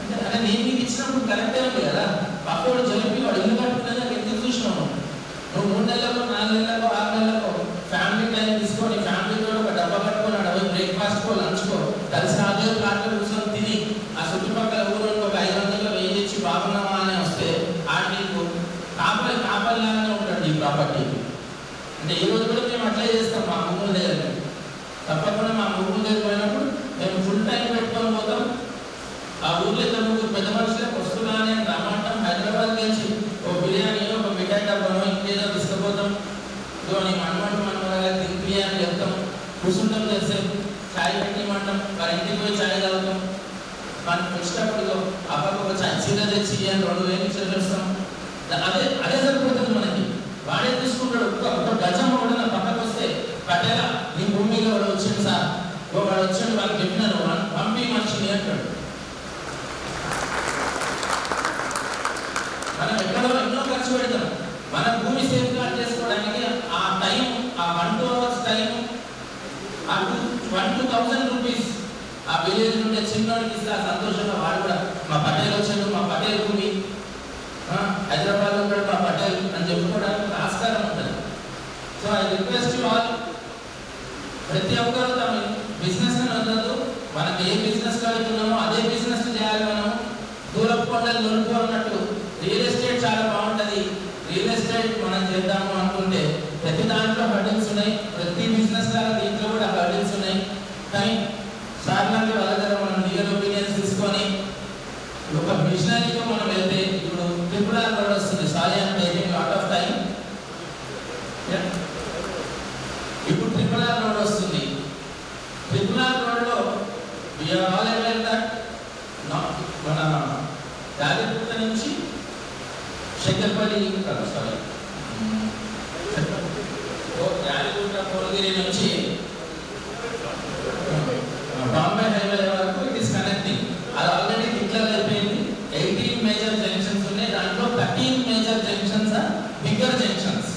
అంటే నేను నీకు ఇచ్చినప్పుడు కరెక్టే ఉంది కదా. పక్కోడు జరిపి వాడు ఇల్లు కట్టుకునే ఎందుకు చూసినావు నువ్వు 3 నెలలకు 4 నెలలకు 6 నెలలకు ఫ్యామిలీ టైం తీసుకొని ఫ్యామిలీతో ఒక డబ్బా కట్టుకొని అడవి బ్రేక్ఫాస్ట్కో లంచ్కో కలిసి అదే ప్లాట్లో కూర్చొని తిని ఆ చుట్టుపక్కల ఊరికి ఒక 500 ఇచ్చి బాగున్నావా అని వస్తే ఆ నీకు కాపల్లాగానే ఉంటాడు ఈ ప్రాపర్టీకి. అంటే ఈ రోజు కూడా మేము అట్లే చేస్తాం మా భూముల దగ్గర. తప్పకుండా మా భూముల దగ్గర పోయినప్పుడు మేము ఫుల్ టైం పెట్టుకొని పోతాం. ఆ ఊర్లో 2-3 పెద్ద మనుషులకు వస్తున్నానే రమ్మంటాం. హైదరాబాద్ నుంచి ఓ బిర్యానీ ఒక మిఠాయి డబ్బానో ఇంకేదో తీసుకుపోతాం. నీ మనవాళ్ళకి తింపి అని చెప్తాం. కూర్చుంటాం చేస్తే ఛాయ్ పెట్టిమంటాం. వారి ఇంటికి పోయి ఛాయ్ తాగుతాం. మనకి వచ్చినప్పుడు అబ్బాయి ఒక చీర తెచ్చి అని 2000 చెల్లిస్తాం. అదే సరిపోతుంది మనకి. వాడే తీసుకుంటాడు. ఒక గజం కూడా నా పక్కకు వస్తే కట్టేలా నీ భూమిలో వాడు వచ్చింది సార్, వాడు వచ్చాడు వాళ్ళకి చెప్పినాను పంపి మనిషిని అంటాడు. మనం ఎక్కడో ఎన్నో ఖర్చు పెడతాం. మన భూమి సేఫ్ గార్డ్ చేసుకోవడానికి ఆ టైం, ఆ 1-2 hours టైం, ఆ 1,000 రూపీస్ ఆ విలేజ్ నుండి చిన్నోడికి ఇస్తే ఆ సంతోషంగా వాడు కూడా మా పటేల్ వచ్చాడు, మా పటేల్ భూమి హైదరాబాద్లో కూడా మా పటేల్ అని చెప్పుకోవడానికి ఆస్కారం ఉంటుంది. So I request you all, ప్రతి ఒక్కరు తమ బిజినెస్ అని వద్దదు. మనకి ఏ బిజినెస్ కలుగుతున్నామో అదే బిజినెస్ చేయాలి. మనం దూరపు కొండలు దొరుకు అన్నట్టు రియల్ ఎస్టేట్ చాలా బాగుంటుంది. రియల్ ఎస్టేట్ మనం చేద్దాము అనుకుంటే ప్రతి దాంట్లో హర్డిల్స్ ఉన్నాయి. ప్రతి బిజినెస్ లాగా దీంట్లో కూడా హర్డిల్స్ ఉన్నాయి. కానీ సాధారణంగా వాళ్ళ దగ్గర మనం లీగల్ ఒపీనియన్స్ తీసుకొని ఒక మిషనరీతో మనం వెళ్తే ఇప్పుడు RRR రోడ్ వస్తుంది. Sorry I'm taking lot of time. ఇప్పుడు RRR రోడ్ వస్తుంది. RRR రోడ్లో వీఆర్ ఆల్ అవేర్ దట్ మన గాలిపుట్ట నుంచి శంకర్పల్లి సారీ గాలిపుట్ట కోలగిరి నుంచి బాంబే హైవే వరకు ఇట్ ఈస్ కనెక్టింగ్. అది ఆల్రెడీ డిక్లేర్ అయిపోయింది. 18 మేజర్ జంక్షన్స్ ఉన్నాయి. దాంట్లో 13 major junctions are bigger junctions.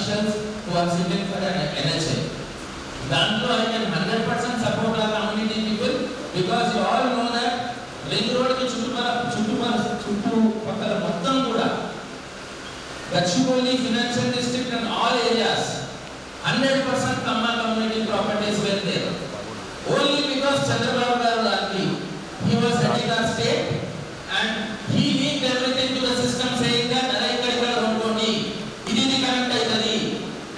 officials who are sitting for an NHA. Danlo I can 100% support our community people because you all know that ring road ki చుట్టుపక్కల మొత్తం కూడా Gachibowli financial district and all areas 100% Kamma community properties were there. Only because Chandrababu Garu he was heading our state and he leaked everything to the system saying that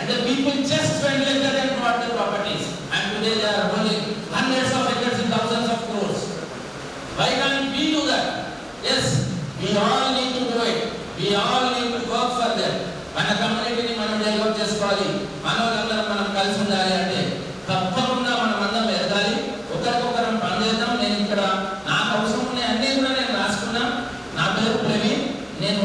and the people just went like that and bought the properties and today they are holding hundreds of acres and thousands of crores. Why can't we do that? Yes, we all need to do it. We all need to work for them. మన కమ్యూనిటీని మనం develop చేసుకోవాలి, మనోళ్ళందరం మనం కలిసి ఉండాలి అంటే తప్పకుండా మనం అందరం ఎదగాలి, ఒకరికొకరం పనిచేద్దాం. నేను ఇక్కడ నాకు అవసరం ఉన్నాయి అన్నీ కూడా నేను రాసుకున్నా. నా పేరు ప్రవీణ్, నేను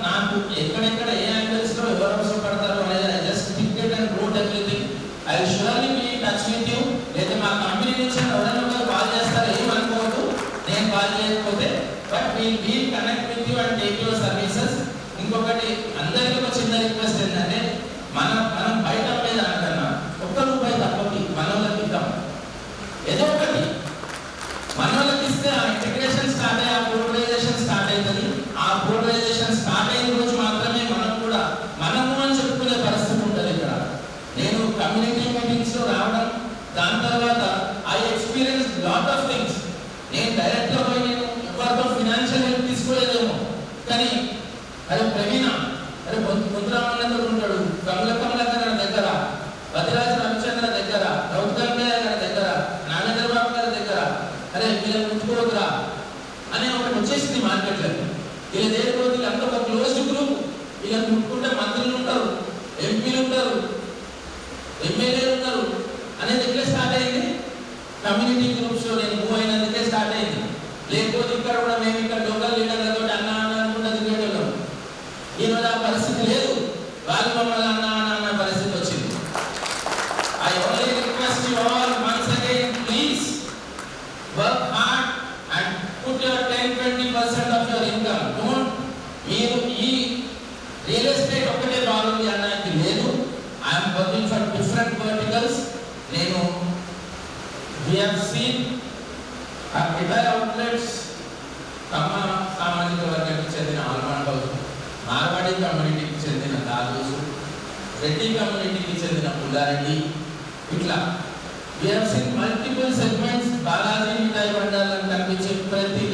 నాకు ఎక్కడెక్కడ ఏ యాంగిల్స్ లో ఎవరు అవసరపడతారో అనేది I just ticket and route everything. I will surely be in touch with you. లేదా మా కంపెనీ నుంచి ఎవరైనా కాల్ చేస్తారో ఏమనుకోవద్దు నేను కాల్ చేయకపోతే, but we'll connect with you and take your services. ఇంకొకటి అందరికీ ఒక చిన్న రిక్వెస్ట్ ఏంటంటే మనం బయట అమ్మేది అంటున్నా ₹1 తప్పకి మనోళ్ళకి ఇద్దాం. ఏదో ఒకటి మనోళ్ళకి ఇస్తే ఆ ఇంటిగ్రేషన్ స్టార్ట్ అయ్యి ఆ పోర్టలైజేషన్ స్టార్ట్ అవుతుంది. ఆ పోర్టలైజేషన్ స్టార్ట్ అయిన రోజు మాత్రమే మనం కూడా మనము అని చెప్పుకునే పరిస్థితి ఉంటుంది. ఇక్కడ నేను కమ్యూనిటీ మీటింగ్స్ లో రావడం, దాని తర్వాత I experience lot of things. నేను డైరెక్ట్ గా పోయి నేను ఎవరితో ఫినాన్షియల్ హెల్ప్ తీసుకోలేదేమో, కానీ అరే ప్రవీణ, అరే ముద్రామన్నతో ఉంటాడు, కమలకర్ గారి దగ్గర, బదిరాజు రవిచంద్ర దగ్గర, రౌద్గంగయ్య గారి దగ్గర, నాగేంద్రబాబు గారి దగ్గర, అరే వీళ్ళని ముట్టుకోవద్దురా అని ఒకటి వచ్చేసింది మార్కెట్లోకి. వీళ్ళ దగ్గర వీళ్ళంతా ఒక క్లోజ్డ్ గ్రూప్. వీళ్ళని ముట్టుకుంటే మంత్రులు ఉంటారు, ఎంపీలు ఉంటారు, ఎమ్మెల్యేలు ఉంటారు అనేది ఎట్లా స్టార్ట్ అయింది? కమ్యూనిటీ గ్రూప్స్ లో నేను మూవ్ అయినందుకే స్టార్ట్ అయింది. లేకపోతే ఇక్కడ కూడా మేము ఇక్కడ లోకల్ లీడర్లతో అన్నా అనుకుంటే దిగేటోళ్ళం. ఈరోజు ఆ పరిస్థితి లేదు, వాళ్ళు మమ్మల్ని అన్న పరిస్థితి వచ్చింది. I only request you all once again, please work hard and put your 10-20% of your income. Don't మీరు ఈ రియల్ ఎస్టేట్ ఒక్కటే బాగుంది అన్నది లేదు. I'm working for different verticals. నేను we have seen entire outlets కమ్మ సామాజిక వర్గానికి చెందిన ఆల్మాండ్ హౌస్, మార్వాడి కమ్యూనిటీకి చెందిన దాదూసు, రెడ్డి కమ్యూనిటీకి చెందిన పుల్లారెడ్డి, ఇట్లా we have seen multiple segments. Balaji మిఠాయి బండాలను కనిపించే ప్రతి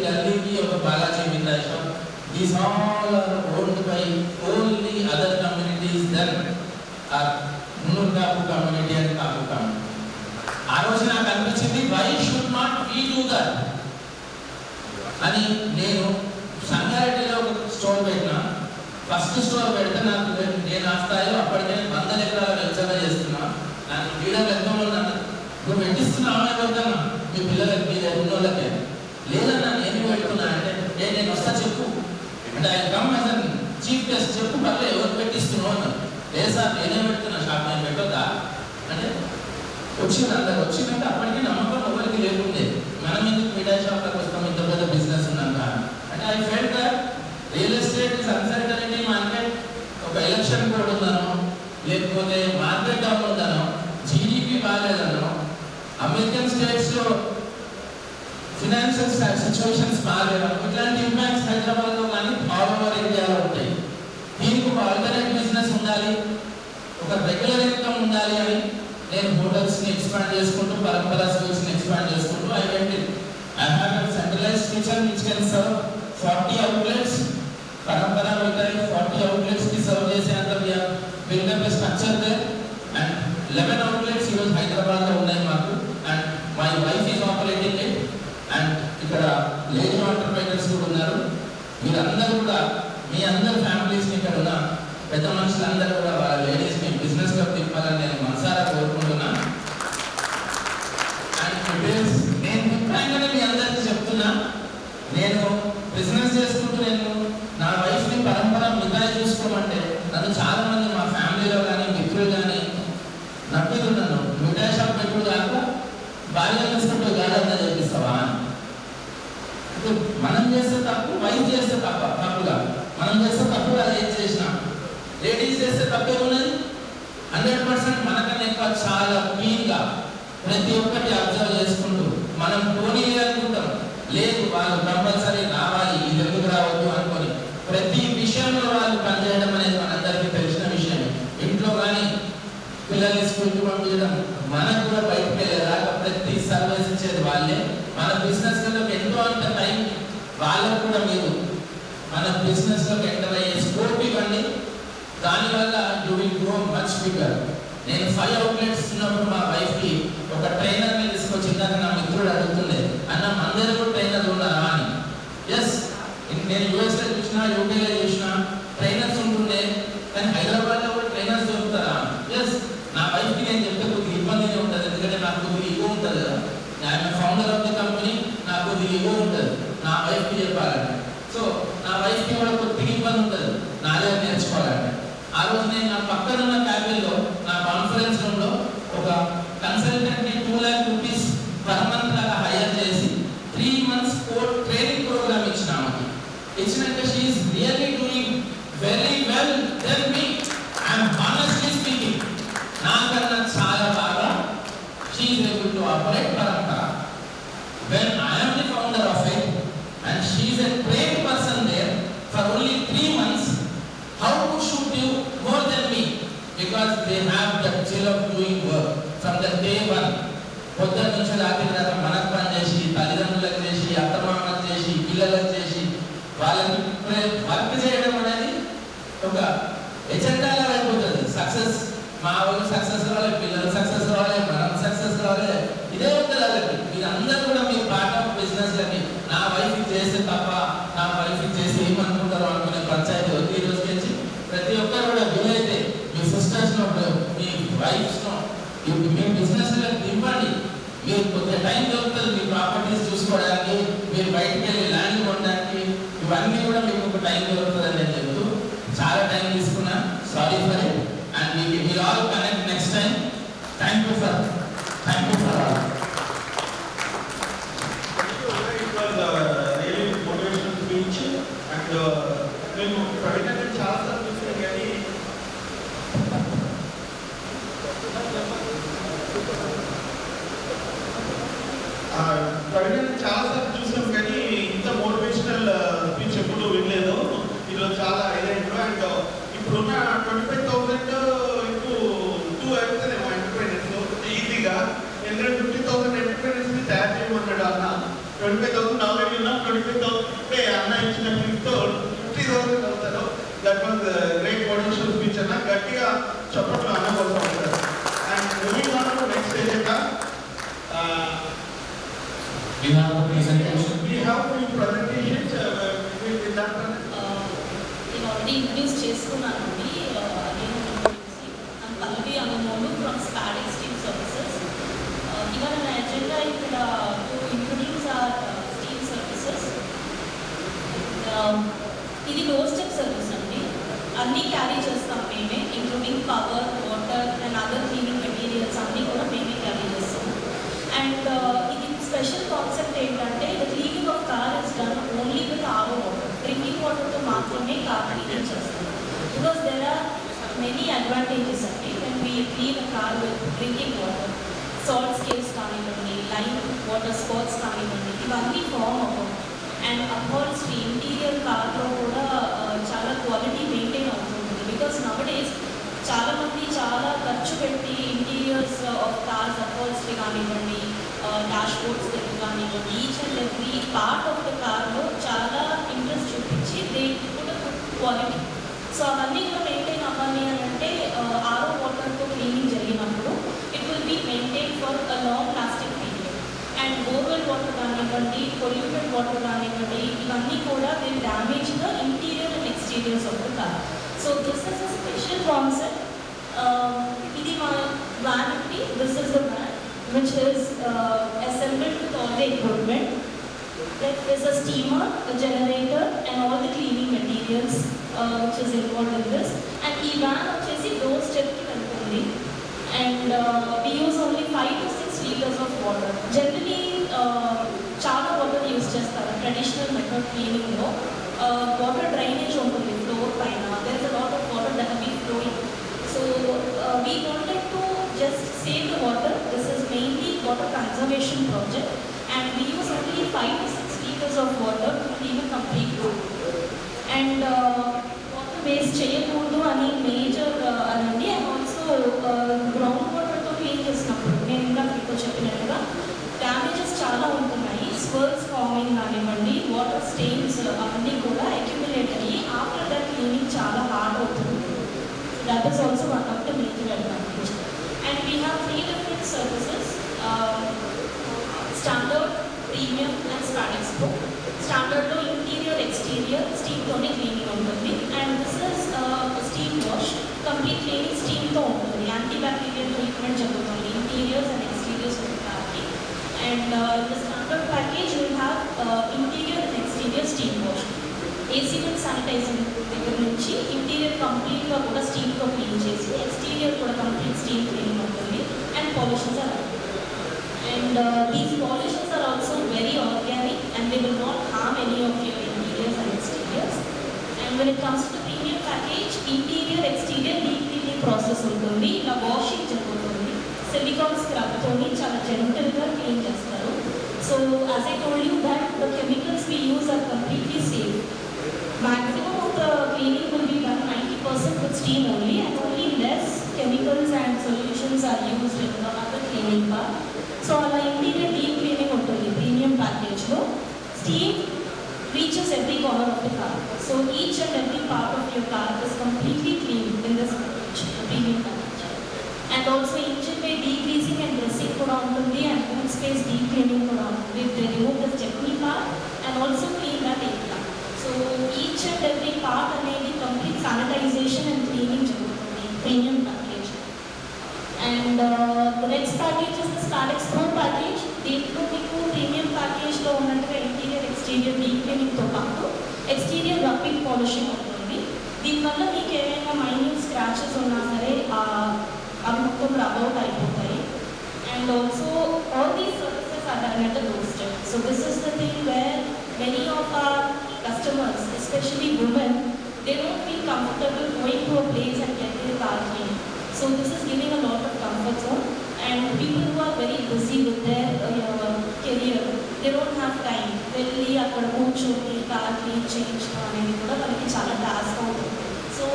గల్లీకి ఒక బాలాజీ మిఠాయి shop. These all are owned by only other communities than our Munurkapu community and Kapu community. ఆ రోజు నాకు అనిపించింది why should not we do that అని. నేను సంగారెడ్డిలో ఒక స్టోర్ పెట్టినా, ఫస్ట్ స్టోర్ పెడితే నాకు నేను ఆ స్థాయిలో అప్పటికే 100 ఎకరాల వెంచర్ చేస్తున్నా. నాకు లీడర్లు ఎంతోమంది అన్నారు, నువ్వు పెట్టిస్తున్నావు ఎవరికన్నా మీ పిల్లలకి మీ ఉన్నోళ్ళకే? లేదన్నా నేను పెడుతున్నా అంటే నేను వస్తా చెప్పు అంటే ఆయన come as an chief guest చెప్పు, పర్లే ఎవరు పెట్టిస్తున్నావు అన్నారు. లేదు సార్ నేనే పెడుతున్నా షాప్, నేను పెట్టొద్దా అంటే వచ్చింది. అందరు వచ్చిందంటే అప్పటికీ నమ్మకం ఎవరికి లేకుండే, మనం ఎందుకు మిఠాయి షాప్లకు వస్తాం ఇంత పెద్ద బిజినెస్ ఉన్నాక అంటే. I felt that real estate is uncertainty market. ఒక ఎలక్షన్ కోడ్ ఉందనో, లేకపోతే మార్కెట్ డౌన్ ఉందనో, జీడిపి బాగాలేదనో, అమెరికన్ స్టేట్స్ లో ఫినాన్షియల్ సిచ్యువేషన్స్ బాగాలేదనో, ఇట్లాంటి ఇంపాక్ట్స్ హైదరాబాద్ లో కానీ ఆల్ ఓవర్ ఇండియాలో ఉంటాయి. దీనికి ఒక ఆల్టర్నేట్ బిజినెస్ ఉండాలి, ఒక రెగ్యులర్ ఇన్కమ్ ఉండాలి అని నేను హోటల్స్ ని ఎక్స్పాండ్ చేసుకుంటూ, పరంపరా స్కూల్స్ ని ఎక్స్పాండ్ చేసుకుంటూ I have a centralised kitchen which can serve 40 outlets. Parampara Mithai 40 outlets కి సర్వ్ చేసేంత build up structure they and 11 outlets ఈరోజు హైదరాబాద్ లో ఉన్నాయి మాకు. And my wife is operating it. And ఇక్కడ లేడీ ఆంటర్ప్రైనర్స్ కూడా ఉన్నారు. మీరందరూ కూడా మీ అందరి ఫ్యామిలీస్ ని ఇక్కడ ఉన్న పెద్ద మనుషులందరూ కూడా వాళ్ళ లేడీస్ ని బిజినెస్ లో తిప్పాలని నేను మనసారా కోరుకుంటున్నా. అండ్ నేను తిప్పాగానే మీ అందరికీ చెప్తున్నా, నేను బిజినెస్ చేసుకుంటూ నేను నా వైఫ్ ని పరంపర మిఠాయి చూసుకోమంటే నన్ను చాలా మంది మా ఫ్యామిలీలో కానీ మిత్రులు కానీ నమ్ముతున్నాను. మిఠాయి షాప్ పెట్టుడు కాక భార్య తీసుకుంటూ గాఢంగా చేపిస్తావా అని. మనం చేస్తే తప్పు, వైఫ్ చేస్తే తప్పుగా మనం చేస్తే తప్పుగా ఏం చేసినా లేడీస్ చేస్తే తప్పే ఉన్నది. 100% మనకన్నా ఎక్కువ చాలా క్లీన్గా ప్రతి ఒక్కటి అబ్జర్వ్ చేసుకుంటూ మనం పోనీ అనుకుంటాం, లేదు వాళ్ళు కంపల్సరీ రావాలి, ఇది ఎందుకు రావద్దు అనుకొని ప్రతి విషయంలో వాళ్ళు పనిచేయడం అనేది మనందరికీ తెలిసిన విషయమే. ఇంట్లో కానీ పిల్లల్ని స్కూల్కి పంపించడం, మనకు కూడా బయటకు వెళ్ళేదాకా ప్రతి సర్వీస్ ఇచ్చేది వాళ్ళే. మన బిజినెస్లోకి ఎంతో అంత టైం వాళ్ళకు కూడా మీరు మన బిజినెస్లోకి ఎంటర్ అయ్యే స్కోప్ ఇవ్వండి. దానివల్ల you will grow much bigger. నేను 5 అవుట్లెట్స్ ఉన్నప్పుడు మా వైఫ్కి ఒక ట్రైనర్ని తీసుకొచ్చి, ఇందాక నా మిత్రుడు అడుగుతుండే, అన్న అందరూ కూడా ట్రైనర్ ఉన్నారా అని. ఎస్, నేను యూఎస్లో చూసినా, యూకేలో చూసినా ట్రైనర్స్ ఉంటుండే, కానీ హైదరాబాద్లో కూడా ట్రైనర్స్ దొరుకుతారా? ఎస్, నా వైఫ్కి నేను చెప్తే కొద్దిగా ఇబ్బందిగా ఉంటుంది, ఎందుకంటే నాకు కొద్దిగా ఈగో ఉంటుంది కదా. I'm founder of the company, నాకు కొద్దిగా ఈగో ఉంటుంది నా వైఫ్కి చెప్పాలంటే. సో నా వైఫ్కి కూడా కొద్దిగా ఇబ్బంది ఉంటుంది నా దగ్గర నేర్చుకోవాలంటే. ఆ రోజు నేను నా పక్కన ఉన్న క్యాబిన్లో నా కాన్ఫరెన్స్ రూమ్లో ఒక కన్సల్టెంట్ని 2 lakh rupees పర్ మంత్ లాగా హైర్ చేసి 3 months కోర్స్ ట్రైనింగ్ ప్రోగ్రామ్ ఇచ్చినామకి. ఇచ్చినాక she's really doing very well then me. I'm honestly speaking, నాకన్నా చాలా బాగా she's able to operate Parampara. When I'm the founder of it and she's a trained person there for only 3 months, how should you more than me? Because they have the skill of doing work from the day one. పొద్దున్న నుంచి రాత్రి దాకా మనకు పని చేసి, తల్లిదండ్రులకు చేసి, అత్తమామలకు చేసి, పిల్లలకు చేసి, వాళ్ళకి వర్క్ చేయడం అనేది ఒక ఎజెండాగా అయిపోతుంది. సక్సెస్, మా వాళ్ళు సక్సెస్ రావాలి, పిల్లలు సక్సెస్ రావాలి, మనం సక్సెస్ రావాలి, ఇదే ఉంటుంది వాళ్ళకి. మీరందరూ కూడా మీ పార్ట్ ఆఫ్ బిజినెస్ అని నా వైఫ్కి చేస్తే తప్ప, నా వైఫ్కి చేసి ఏమనుకుంటారో అనుకునే పంచాయతీ వద్దు. ఈ రోజు నుంచి ప్రతి ఒక్కరు కూడా వీలైతే మీ సిస్టర్స్లో, మీ వైఫ్స్లో మీ బిజినెస్లో ఇవ్వండి. మీరు కొద్దిగా టైం దొరుకుతుంది మీ ప్రాపర్టీస్ చూసుకోవడానికి, మీరు బయటకు వెళ్ళి ల్యాండ్ కొనడానికి, ఇవన్నీ కూడా మీకు ఒక టైం దొరుకుతుంది అని నేను చెప్తూ చాలా టైం తీసుకున్నా. Sorry for it and we all connect next time. Thank you for all. It was a really motivational speech and మేము ప్రవీణ్ చాలా సార్లు చూసాం కానీ ఇంత మోటివేషనల్ స్పీచ్ ఎప్పుడు వినలేదు. ఈరోజు చాలా హైలైట్. అండ్ ఇప్పుడున్న 25,000 ఇంటూ 2 అవుతుందేమో ఎంటర్ప్రైనర్స్ ఈజీగా. ఎందుకంటే 50,000 ఎంటర్ప్రైనర్స్ని తయారు చేయమన్నాడు అన్న. 25,000 ఆల్రెడీ ఉన్నాం. 25,000 అన్న ఇచ్చిన క్లిప్తో 50,000 అవుతారు. That was great motivational speech అన్న. గట్టిగా చప్పట్లు అన్న కోసం ఉంటారు. And moving on to next agenda. We have a presentation. We have few presentations. With that one. నేను ఆల్రెడీ ఇంట్రడ్యూస్ చేసుకున్నానండి. I'm Pallavi Angamolu from SPAD Steam Services. ఇవాళ నా ఎజెండా ఇక్కడ to introduce our steam services. ఇది door step service అండి. అన్నీ carry చేస్తాం మేమే, including power, water and other cleaning materials అన్నీ కూడా మేమే క్యారీ చేస్తాం. అండ్ ఇది స్పెషల్ కాన్సెప్ట్ ఏంటంటే the cleaning of car is done only with RO water. Drinking వాటర్తో మాత్రమే కార్ క్లీనింగ్ చేస్తాం. Because there are many advantages అండి when we clean a car with drinking water. Salt scales కానివ్వండి, line water spots కానివ్వండి, ఇవన్నీ form అవ్వవు. And అప్హాల్స్ట్రీ interior కార్లో కూడా చాలా క్వాలిటీ మెయింటైన్ అవుతుంది. బికాస్ నవడేస్ చాలామంది చాలా ఖర్చు పెట్టి ఇంటీరియర్స్ ఆఫ్ కార్స్ అప్హాల్స్ట్రీ కానివ్వండి, డాష్ బోర్డ్స్ దగ్గర కానివ్వండి, each and every part of the కార్లో చాలా ఇంట్రెస్ట్ చూపించి దే కూడా క్వాలిటీ. సో అవన్నీ కూడా మెయింటైన్ అవ్వాలి అని అంటే RO వాటర్తో క్లీనింగ్ జరిగినప్పుడు it will be maintain for a long lasting period. And borewell water కానివ్వండి, పొల్యూటెడ్ వాటర్ కానివ్వండి, ఇవన్నీ కూడా they damage the interior and exteriors of the car. So this is a special concept. ఇది మా van అండి. This is the van which is assembled with all the equipment. There is a steamer, a generator and all the cleaning materials which is involved in this. And ee van vachesi door step ki veltundi. And we use only 5 to 6 liters of water. Generally చాలా water use చేస్తారు traditional method క్లీనింగ్లో. Water drainage ఉంటుంది flow floor paina. There is a lot of water that will be flowing. So we wanted to just save the water. This is mainly water conservation project, and we use only 5 to 6 liters of water to clean a complete room. And water waste చేయకూడదు అని major అనండి. And also ground వాటర్తో clean చేసినప్పుడు నేను ఇంకా మీకు చెప్పినట్టుగా damages చాలా ఉంటున్నాయి. స్వర్స్ ఫార్మింగ్ కానివ్వండి, వాటర్ స్టెయిన్స్ అవన్నీ కూడా అక్యుములేట్ అయ్యి ఆఫ్టర్ దట్ క్లీనింగ్ చాలా హార్డ్ అవుతుంది. That is also one of the major advantage. And we have 3 different services, standard, premium and Static Pro. Standard lo interior, exterior, steam tone cleaning ఉంటుంది. And this is steam wash, complete cleaning steam తో ఉంటుంది. Antibacterial treatment జరుగుతుంది interiors and exteriors ఉంటాయి. And the standard package will have interior and exterior steam wash. AC with sanitising దగ్గర నుంచి interior కంప్లీట్గా కూడా స్టీమ్తో క్లీన్ చేసి ఎక్స్టీరియర్ కూడా కంప్లీట్ స్టీమ్ క్లీనింగ్ ఉంటుంది. And polishes are and these polishes are also very organic and they will not harm any of your interiors and exteriors. And when it comes to premium package, interior exterior deep cleaning process ఉంటుంది. ఇలా washing జరుగుతుంది. Silicone స్క్రబ్తోని చాలా జెంటల్గా clean చేస్తారు. So as I told you that the chemicals we use are completely safe. Maximum of the cleaning will be done 90% with steam only, and only less chemicals and solutions are used in the other cleaning part. So our interior deep cleaning ఉంటుంది premium package లో. Steam reaches every corner of the car. So each and every part of your car is completely clean in this package, the premium package. And also engine bay degreasing and dressing కూడా ఉంటుంది, and boot space deep cleaning కూడా ఉంటుంది. They remove the stepney part and also clean that area. So each and every part అనేది complete sanitization and cleaning జరుగుతుంది premium package. And the next package is the Static Pro package. దీంట్లో మీకు premium package లో ఉన్నట్టుగా interior exterior deep cleaning తో పాటు exterior rubbing polishing ఉంటుంది. దీనివల్ల మీకు ఏమైనా మైన్యూట్ స్క్రాచెస్ ఉన్నా సరే అవి మొత్తం రబ్ అవుట్ అయిపోతాయి. And also all these services are done at the doorstep. So this is the thing where many of our customers, especially women, they don't feel comfortable going to a place and getting a car cleaned. So this is giving a lot of comfort zone. And people who are very busy with their career, they don't have time. వెళ్ళి అక్కడ కూర్చొని car clean చేయించడం అనేది కూడా మనకి చాలా task అవుతుంది. So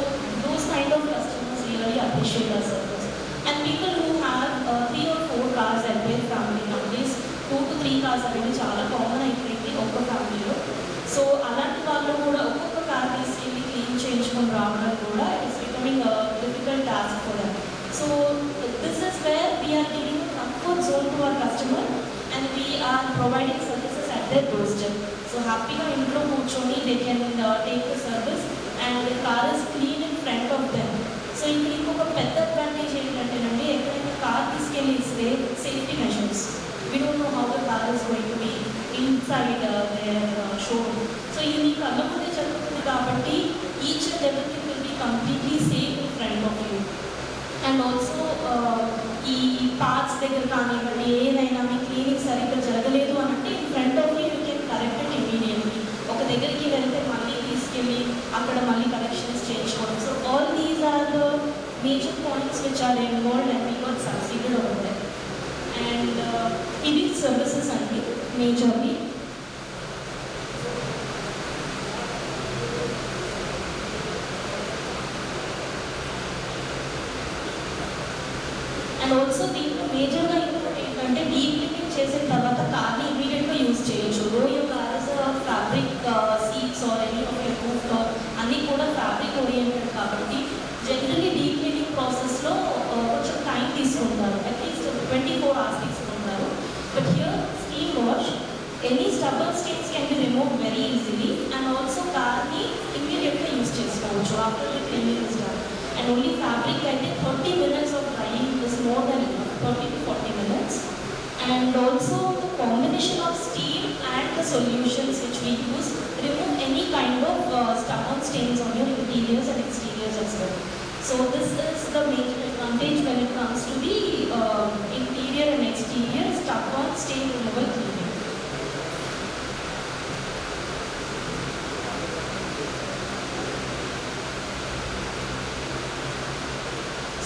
those kind of customers really appreciate our service. And people who have 3 or 4 cars at their family nowadays, 2 to 3 cars అనేది చాలా కామన్ అయిపోయింది ఒక ఫ్యామిలీలో. సో అలాంటి వాళ్ళు కూడా ఒక్కొక్క కార్ తీసుకెళ్ళి క్లీన్ చేయించుకొని రావడం కూడా it's becoming difficult task for them. So this is where we are giving comfort zone to our customer and we are providing services at their door step. So హ్యాపీగా ఇంట్లో కూర్చొని they can take the service and the car is clean in front of them. So ఇక్కడ ఇంకొక పెద్ద advantage ఏంటంటేనండి, ఎక్కడైనా car తీసుకెళ్ళి ఇస్తే safety measures. We don't know how the car is going to be inside their showroom. So ఇది మీకు అన్నప్పుడే జరుగుతుంది కాబట్టి each and everything will be completely safe in front of you. And also ఈ పార్ట్స్ దగ్గర కానివ్వండి ఏదైనా మీ క్లీనింగ్ సరిగ్గా జరగలేదు అనంటే in front of you you can correct it immediately. ఒక దగ్గరికి వెళ్తే మళ్ళీ తీసుకెళ్ళి అక్కడ మళ్ళీ కరెక్షన్స్ చేయించుకోవడం. So all these are the major points which are involved and we got succeeded over there. And ఇది సర్వీసెస్ అండి మేజర్లీ. అండ్ ఆల్సో దీంట్లో మేజర్గా ఇంకోటి ఏంటంటే డీప్ క్లీనింగ్ చేసిన తర్వాత కార్ని ఇమీడియట్గా యూజ్ చేయొచ్చు. రో your car is fabric seats or any of your roof floor అన్నీ కూడా ఫ్యాబ్రిక్ ఓరియంటెడ్ కాబట్టి జనరల్లీ డీప్ క్లీనింగ్ ప్రాసెస్లో కొంచెం టైం తీసుకుంటారు, అట్లీస్ట్ 24 hours తీసుకుంటారు. But here steam wash any stubborn stains can be remove very easily and also కార్ని ఇమీడియట్గా use చేసుకోవచ్చు after the cleaning is done. And only fabric అయితే 30 minutes of drying is more than enough, 30 to 40 minutes. And also the combination of steam and the solutions which we use remove any kind of stubborn stains on your interiors and exteriors as well. So this is the major advantage when it comes to the interior and exterior stubborn stain removal cleaning.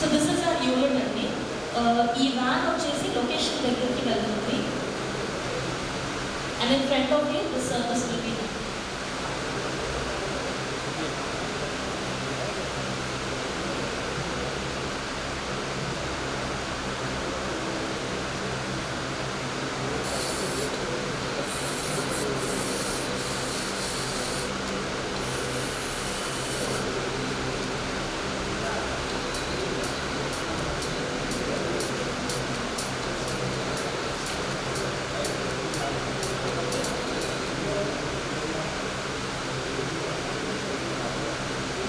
So this is our unit అండి. ఈ van వచ్చేసి location దగ్గరికి వెళ్తుంది. And in front of you this service will be.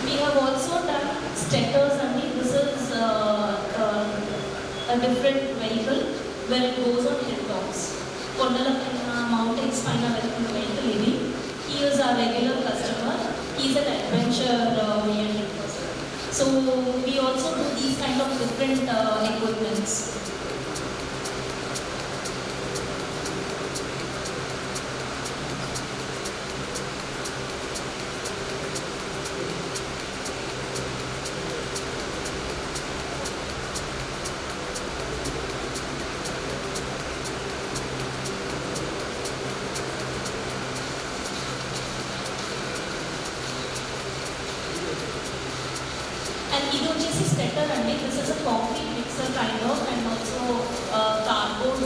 We have also done steppers and this is a different vehicle where it goes on hilltops. Kondala mountains paina veltuన్న vehicle idi. He is our regular customer. He is an adventure oriented person. So we also do these kind of different equipments. And ఇది వచ్చేసి స్టెటర్ అండి. This is a concrete mixer kind of and also cardboard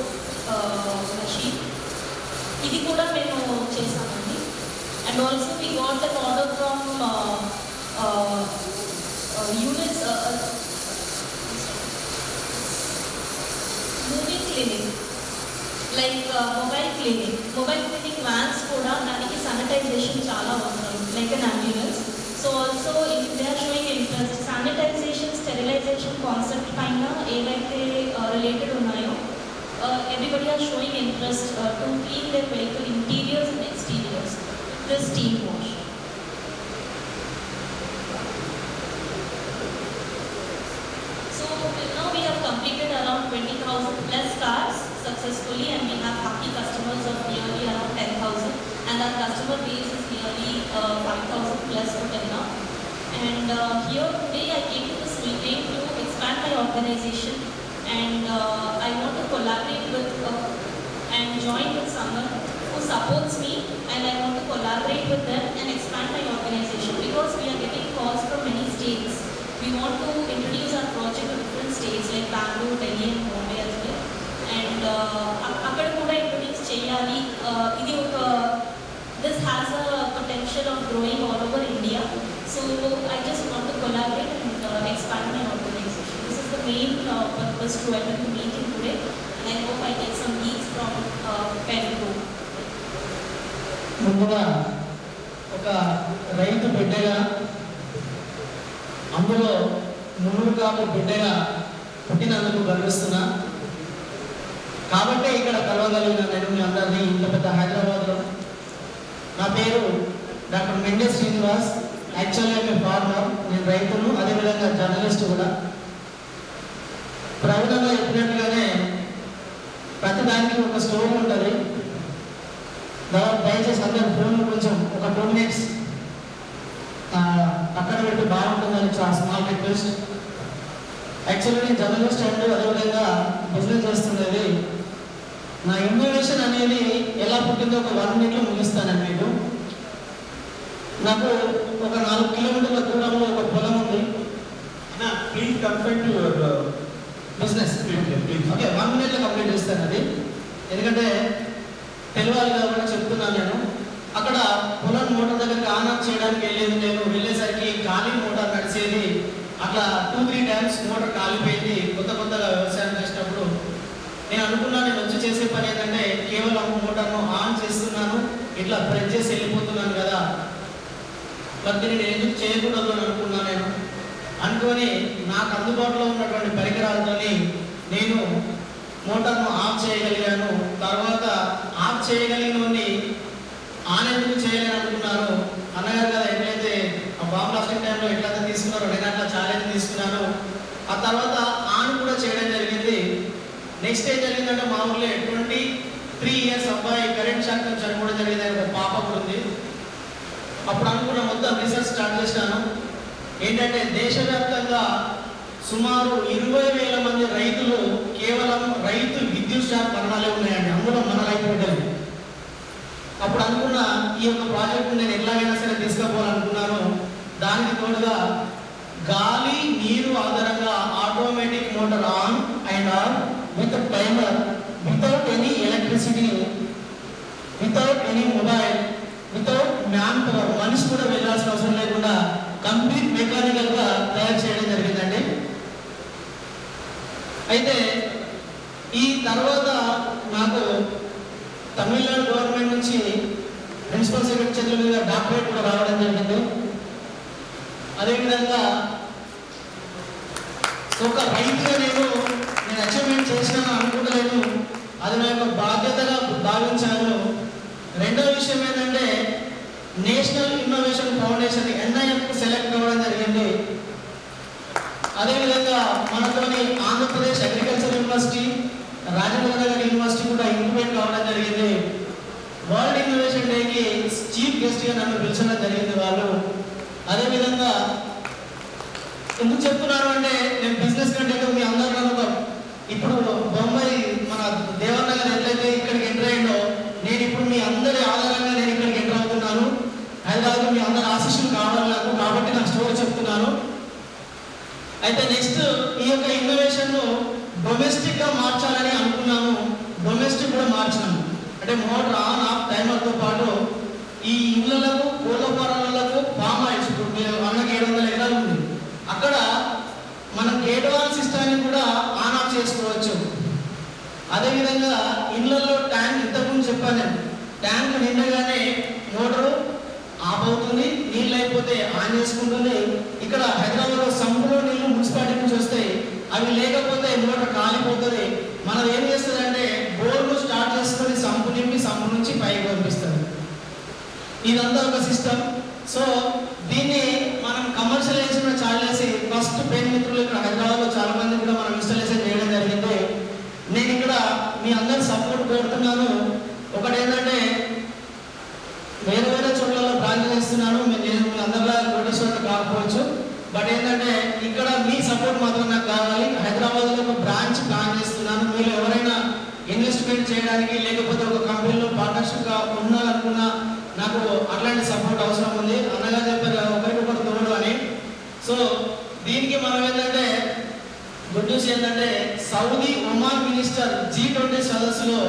machine. ఇది కూడా మేము చేసామండి. And also we got an order from units moving clinic like mobile clinic vans కూడా దానికి శానిటైజేషన్ చాలా అవసరం like an ambulance. So also if they are showing interest, sanitization, sterilization concept paina evaithe related unnayo, everybody are showing interest to clean their vehicle interiors and exteriors with this steam wash. So now we have completed around 20,000 plus cars successfully, and we have happy customers of nearly around 10,000, and our customer base is nearly 5,000 plus for till now. And here today I came to this meeting to expand my organization, and I want to collaborate with and join with someone who supports me, and I want to collaborate with them and expand my organization because we are getting calls from many states. We want to introduce our project to different states like Bangalore, Delhi and Bombay as well. And akkada kuda introduce cheyali. Idi oka this has a potential of growing all over India. So I just want to collaborate and expand my organization. This is the main purpose to attend the meeting today, and I hope I get some leads from Penco. ముందుగా ఒక రైతు బిడ్డగా అందులో మునుగు కాపు బిడ్డగా పుట్టినందుకు గర్విస్తున్నా. కాబట్టే ఇక్కడ కలవగలిగిన నేను మీ అందరినీ ఇంత పెద్ద హైదరాబాద్లో. నా పేరు డాక్టర్ మెండే శ్రీనివాస్. యాక్చువల్గా మేము ఫార్మర్, నేను రైతును, అదేవిధంగా జర్నలిస్ట్ కూడా. ప్రవీణంగా చెప్పినట్టుగానే ప్రతిదానికి ఒక స్టోరీ ఉంటుంది. దయచేసి అందరూ ఫోన్ కొంచెం ఒక 2 minutes పక్కన పెట్టి బాగుంటుందని స్మాల్ రిక్వెస్ట్. యాక్చువల్లీ నేను జర్నలిస్ట్ అండ్ అదేవిధంగా బిజినెస్ చేస్తుండేది. నా ఇన్నోవేషన్ అనేది ఎలా పుట్టిందో ఒక 1 minute ముగిస్తానండి మీకు. నాకు ఒక 4 కిలోమీటర్ల దూరంలో ఒక పొలం ఉంది. Please confine to your business. Okay, 1 minute complete చేస్తాను అది, ఎందుకంటే తెలియాలి కాబట్టి చెప్తున్నాను నేను. అక్కడ పొలం మోటార్ దగ్గరికి ఆన్ ఆఫ్ చేయడానికి వెళ్ళేది. నేను వెళ్ళేసరికి ఖాళీ మోటార్ నడిచేది. అట్లా 2-3 times మోటార్ కాలిపోయింది. కొత్తగా వ్యవసాయం చేసినప్పుడు నేను అనుకున్నాను, నేను వచ్చి చేసే పని ఏంటంటే కేవలం మోటార్ను ఆన్ చేస్తున్నాను, ఇట్లా ప్రెస్ చేసి వెళ్ళిపోతున్నాను కదా, మరి నేను ఎందుకు చేయకూడదు అని అనుకున్నాను. నేను అనుకొని నాకు అందుబాటులో ఉన్నటువంటి పరికరాలతోని నేను మోటార్ను ఆఫ్ చేయగలిగాను. తర్వాత ఆఫ్ చేయగలిగినవన్నీ ఆన్ ఎందుకు చేయలేని అనుకున్నాను. అన్నగారు కదా ఎట్లయితే ఆ బాంబ్ బ్లాస్టింగ్ టైంలో ఎట్లయితే తీసుకున్నారో నేను అట్లా ఛాలెంజ్ తీసుకున్నాను. ఆ తర్వాత ఆన్ కూడా చేయడం జరిగింది. నెక్స్ట్ ఏం జరిగిందంటే మా ఊళ్ళో 23 years అబ్బాయి కరెంట్ షాక్ నుంచి చనిపోవడం జరిగింది. ఒక పాప కూడా ఉంది. అప్పుడు అనుకున్న మొత్తం రీసెర్చ్ స్టార్ట్ చేసినాను. ఏంటంటే దేశవ్యాప్తంగా సుమారు 20,000 మంది రైతులు కేవలం రైతు విద్యుత్ షాక్ మరణాలే ఉన్నాయండి, అందులో మన రైతు బిడ్డలు. అప్పుడు అనుకున్న ఈ యొక్క ప్రాజెక్టు నేను ఎలాగైనా సరే తీసుకుపోవాలనుకున్నాను. దానికి తోడుగా గాలి నీరు ఆధారంగా automatic motor on and of with timer, without any electricity, without any mobile, without man power, మనిషి కూడా వెళ్ళాల్సిన అవసరం లేకుండా కంప్లీట్ మెకానికల్ గా తయారు చేయడం జరిగిందండి. అయితే ఈ తర్వాత నాకు తమిళనాడు గవర్నమెంట్ నుంచి ప్రిన్సిపల్ సెక్రటరీ చేతుల మీద డాక్టరేట్ కూడా రావడం జరిగింది. అదేవిధంగా ఒక రైతుగా నేను అచీవ్మెంట్ చేసినాను అనుకుంటలేను, అది నా యొక్క బాధ్యతగా భావించాను. రెండో విషయం ఏంటంటే national innovation foundation NIF select అవ్వడం జరిగింది. అదేవిధంగా మనతోని Andhra Pradesh agriculture university, Rajendra Nagar university కూడా ఇంక్యుబేట్ కావడం జరిగింది. వరల్డ్ ఇన్నోవేషన్ డేకి చీఫ్ గెస్ట్గా నన్ను పిలిచడం జరిగింది వాళ్ళు. అదేవిధంగా ఎందుకు చెప్తున్నాను అంటే నేను బిజినెస్ కంటే మీ అందరూ ఇప్పుడు బొంబాయి మన దేవనగర్ ఎట్లయితే ఇక్కడికి ఎంటర్ అయ్యిందో, నేను ఇప్పుడు మీ అందరి ఆధారంగా నేను ఇక్కడికి ఎంటర్ అవుతున్నాను. హైదరాబాద్ మీ అందరి ఆశీస్సులు కావాలి నాకు, కాబట్టి నా స్టోరీ చెప్తున్నాను. అయితే నెక్స్ట్ ఈ యొక్క ఇన్నోవేషన్ డొమెస్టిక్ గా మార్చాలని అనుకున్నాము. డొమెస్టిక్ కూడా మార్చినాము. అంటే మోటార్ ఆన్ ఆఫ్ టైమర్తో పాటు ఈ ఇళ్లకు, కోళ్ళ ఫారాలకు, ఫామ్ ఆయిల్స్, అన్నకి 700 ఎకరాలు ఉంది, అక్కడ మనం గేట్ వాల్ సిస్టాన్ని కూడా ఆన్ ఆఫ్ చేసుకోవచ్చు. అదేవిధంగా ఇళ్లలో ట్యాంక్, ఇంతకుముందు చెప్పాను నేను, ట్యాంక్ నిండగానే మోటారు ఆఫ్ అవుతుంది, నీళ్ళు అయిపోతే ఆన్ చేసుకుంటుంది. ఇక్కడ హైదరాబాద్లో సంపులో నీళ్లు మున్సిపాలిటీ నుంచి వస్తాయి, అవి లేకపోతే మోటార్ కాలిపోతుంది. మనం ఏం చేస్తుందంటే బోర్ను స్టార్ట్ చేసుకొని సంపు నింపి సంపు నుంచి పైకి పంపిస్తుంది. ఇదంతా ఒక సిస్టమ్. సో దీన్ని మనం కమర్షియలైజేషన్ చాలా చేసి ఫస్ట్ పెయిన్ మిత్రులు ఇక్కడ హైదరాబాద్లో చాలా మంది కూడా మనం ఇన్స్టాలేషన్ చేయడం జరిగింది. నేను ఇక్కడ మీ అందరి సపోర్ట్ కోరుతున్నాను. ఒకటి ఏంటంటే వేరే వేరే చోట్లలో బ్రాంచ్ చేస్తున్నాను, నేను మీ అందరిలా కోటేశ్వరుడు కాకపోవచ్చు, బట్ ఏంటంటే ఇక్కడ మీ సపోర్ట్ మాత్రం నాకు కావాలి. హైదరాబాద్లో ఒక బ్రాంచ్ ప్లాన్ చేస్తున్నాను. మీరు ఎవరైనా ఇన్వెస్ట్మెంట్ చేయడానికి లేకపోతే ఒక కంపెనీలో పార్ట్నర్షిప్గా ఉండాలనుకున్నా నాకు అట్లాంటి సపోర్ట్ అవసరం ఉంది. అన్నగా చెప్పారు ఒకరికొకరు తోడు అని. సో దీనికి మనం ఏంటంటే గుడ్ న్యూస్ ఏంటంటే సౌదీ ఒమాన్ మినిస్టర్ G20 సదస్సులో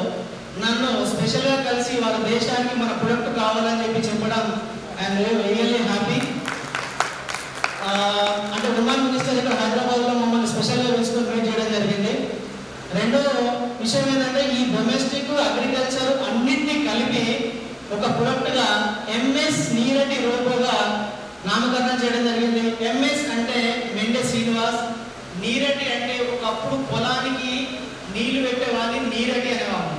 నన్ను స్పెషల్గా కలిసి వాళ్ళ దేశానికి మన ప్రొడక్ట్ కావాలని చెప్పడం ఐఎమ్ రియల్లీ హ్యాపీ. అంటే ఒమాన్ మినిస్టర్ ఇక్కడ హైదరాబాద్లో మమ్మల్ని స్పెషల్గా పిలుచుకొని మీట్ చేయడం జరిగింది. రెండో విషయం ఏంటంటే ఈ డొమెస్టిక్ అగ్రికల్చర్ అన్నింటినీ కలిపి ఒక ప్రొడక్ట్గా MS నీరటి రోబోగా నామకరణం చేయడం జరిగింది. MS అంటే మెండే శ్రీనివాస్, నీరటి అంటే ఒకప్పుడు పొలానికి నీళ్లు పెట్టేవాడిని నీరటి అనేవాడు.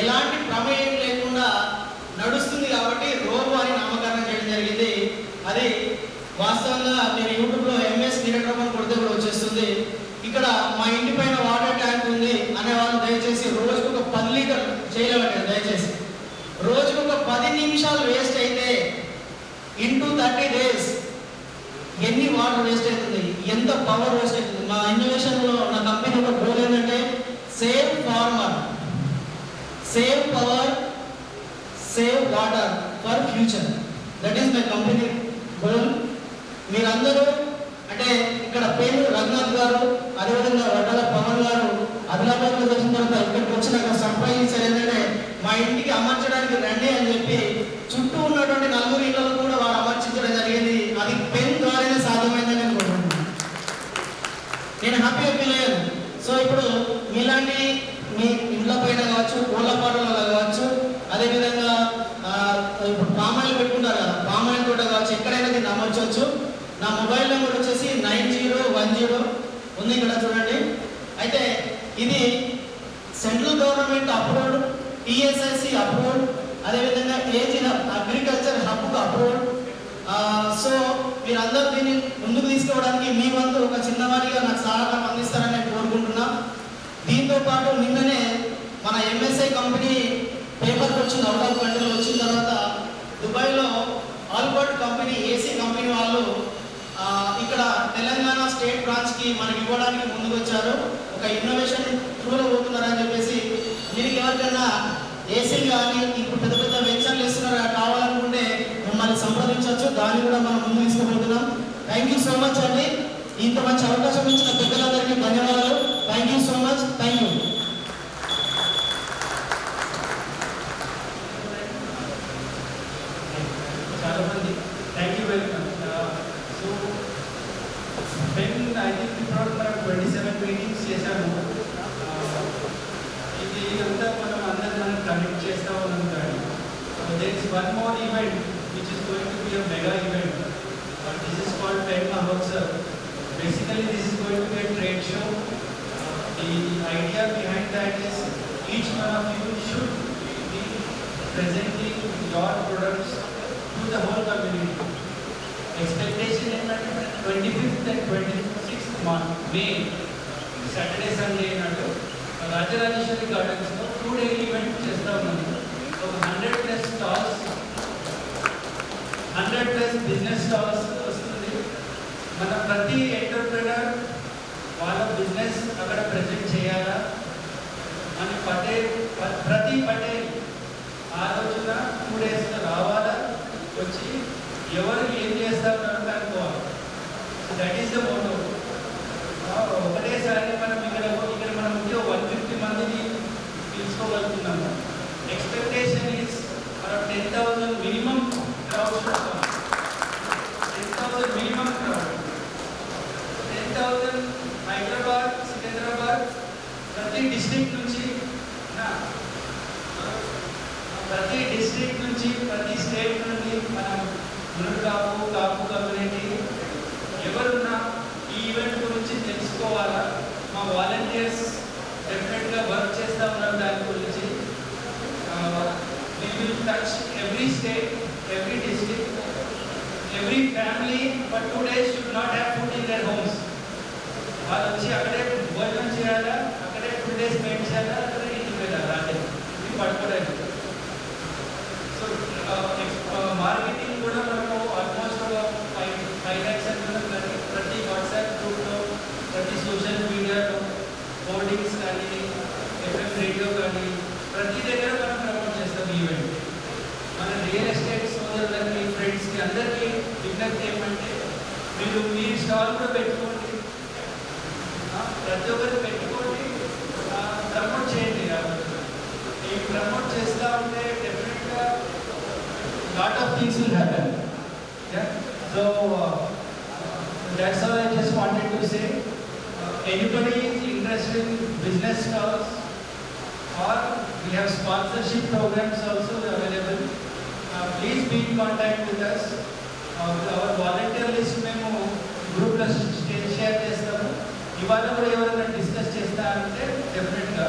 ఎలాంటి ప్రమేయం లేకుండా నడుస్తుంది కాబట్టి రోబో అని నామకరణం చేయడం జరిగింది. అది వాస్తవంగా మీరు యూట్యూబ్లో MS నీరటి రోబో కొడితే కూడా వచ్చేస్తుంది. ఇక్కడ మా ఇంటి పైన వాటర్ ట్యాంక్ ఉంది అనేవాళ్ళు దయచేసి రోజుకు ఒక 10 లీటర్లు చేయలేమంటారు. దయచేసి రోజుకు ఒక 10 నిమిషాలు వేస్ట్ అయితే ఇంటూ 30 days ఎన్ని వాటర్ వేస్ట్ అవుతుంది, ఎంత పవర్ వేస్ట్ అవుతుంది. మా ఇన్నోవేషన్లో నా కంపెనీ ఒక గోల్ ఏంటంటే save farmer, save power, save water for future. That is my company goal. మీరందరూ అంటే ఇక్కడ పేరు రఘునాథ్ గారు, అదేవిధంగా వడ్డల పవన్ గారు ఆదిలాబాద్లో వచ్చిన తర్వాత ఇక్కడికి వచ్చినాక సర్ప్రైజ్ ఇచ్చారు. ఏంటంటే మా ఇంటికి అమర్చడానికి రండి అని చెప్పి చుట్టూ ఉన్నటువంటి 4 ఇళ్లలో కూడా వారు అమర్చించడం జరిగింది. అది పెన్ ద్వారానే సాధ్యమైందని నేను కోరుకుంటున్నాను. నేను హ్యాపీగా ఫీల్ అయ్యాను. సో ఇప్పుడు మీలాంటి మీ ఇంట్లో పైన కావచ్చు, కోళ్ళ పాటలలో కావచ్చు, అదేవిధంగా ఇప్పుడు పామాయిల్ పెట్టుకుంటారు కదా, పామాయిల్ తోట కావచ్చు, ఎక్కడైనా దీన్ని అమర్చవచ్చు. నా మొబైల్ నెంబర్ వచ్చేసి 9010 ఉంది ఇక్కడ చూడండి. అయితే ఇది central government approved, TSIC approved, అదేవిధంగా ఏజీ అగ్రికల్చర్ హబ్కు అప్రూవ్డ్. సో మీరందరూ దీన్ని ముందుకు తీసుకోవడానికి మీ వంతు ఒక చిన్నవాడిగా నాకు సహకారం అందిస్తారని నేను కోరుకుంటున్నా. దీంతో పాటు నిన్ననే మన MSI కంపెనీ పేపర్కి వచ్చింది, అవుట్ ఆఫ్ కంట్రీలో వచ్చిన తర్వాత దుబాయ్లో ఆల్బర్ట్ కంపెనీ AC కంపెనీ వాళ్ళు ఇక్కడ తెలంగాణ స్టేట్ బ్రాంచ్కి మనకి ఇవ్వడానికి ముందుకు వచ్చారు. ఒక ఇన్నోవేషన్ త్రూలో పోతున్నారని చెప్పేసి మీకు ఎవరికైనా ఏసీ కానీ ఇప్పుడు పెద్ద పెద్ద వెంచర్లు ఇస్తున్నారా కావాలనుకుంటే మమ్మల్ని సంప్రదించవచ్చు. దాన్ని కూడా మనం ముందు తీసుకుపోతున్నాం. థ్యాంక్ యూ సో మచ్ అండి. ఇంత మంచి అవకాశం ఇచ్చిన పెద్దలందరికీ ధన్యవాదాలు. Thank you so much. Thank you. చాలా మంది thank you very much. So pen I think ఇప్పుడు మనం 27 మీటింగ్స్ చేశాము. ఇది అంతా మనం కనెక్ట్ చేస్తూ ఉన్నాం. కానీ there is one more event which is going to be a mega event. This is called pen Mahotsav. Basically, this is going to be a trade show. The idea behind that is each one of you should be presenting your products to the whole community. Expectation is that 25th and 26th May, Saturday, Sunday, Rajarajeshwari Gardens, 2-day event chesta unnadi. So 100+ stalls, 100+ business stalls. మన ప్రతి entrepreneur వాళ్ళ business అక్కడ present చేయాలా. మన ప్రతి పటేల్ ఆ రోజున 2 days రావాలా, వచ్చి ఎవరు ఏం చేస్తారో అనుకోవాలి. So that is the motto. ఒకటేసారి మనం ఇక్కడ మనం 150 మందిని తీసుకోగలుగుతున్నాము. Expectation is around 10,000 minimum crowd. 10,000 minimum crowd. 10,000 Hyderabad, Secunderabad, ప్రతి డిస్ట్రిక్ట్ నుంచి, ప్రతి స్టేట్ నుండి మనం కాపు కమ్యూనిటీ ఎవరున్నా ఈ ఈవెంట్ గురించి తెలుసుకోవాలా. మా వాలంటీర్స్ డెఫినెట్గా వర్క్ చేస్తూ ఉన్నారు దాని గురించి. We will touch every state, every district, every family for 2 days should not have food in their homes. వాళ్ళు వచ్చి అక్కడే భోజనం చేయాలా, అక్కడే 2 days స్పెండ్ చేయాలా, అక్కడే ఇంటికి వెళ్ళాలి. అదే ఇది పట్టుకోవడానికి. సో మార్కెటింగ్ కూడా మనకు ఆల్మోస్ట్ 5 lakhs అనుకున్నాం. ప్రతి వాట్సాప్ గ్రూప్లో, ప్రతి సోషల్ మీడియాలో, హోర్డింగ్స్ కానీ, ఎఫ్ఎం రేడియో కానీ ప్రతి దగ్గర మనం ప్రమోట్ చేస్తాం ఈవెంట్. మన రియల్ ఎస్టేట్ సోదరులకి, ఫ్రెండ్స్కి అందరికీ విజ్ఞప్తి ఏమంటే మీరు మీ స్టాల్ కూడా పెట్టుకోండి, ప్రతి ఒక్కరు పెట్టుకోండి, ప్రమోట్ చేయండి. ఈ ప్రమోట్ చేస్తూ ఉంటే డెఫినెట్గా lot of things will happen. So that's all I just wanted to say. Anybody is interested in business stalls or we have sponsorship programs also available. Please be in contact with us. Our volunteer list మేము గ్రూప్లో share చేస్తాము. ఇవాళ కూడా ఎవరైనా discuss చేస్తా అంటే డెఫినెట్గా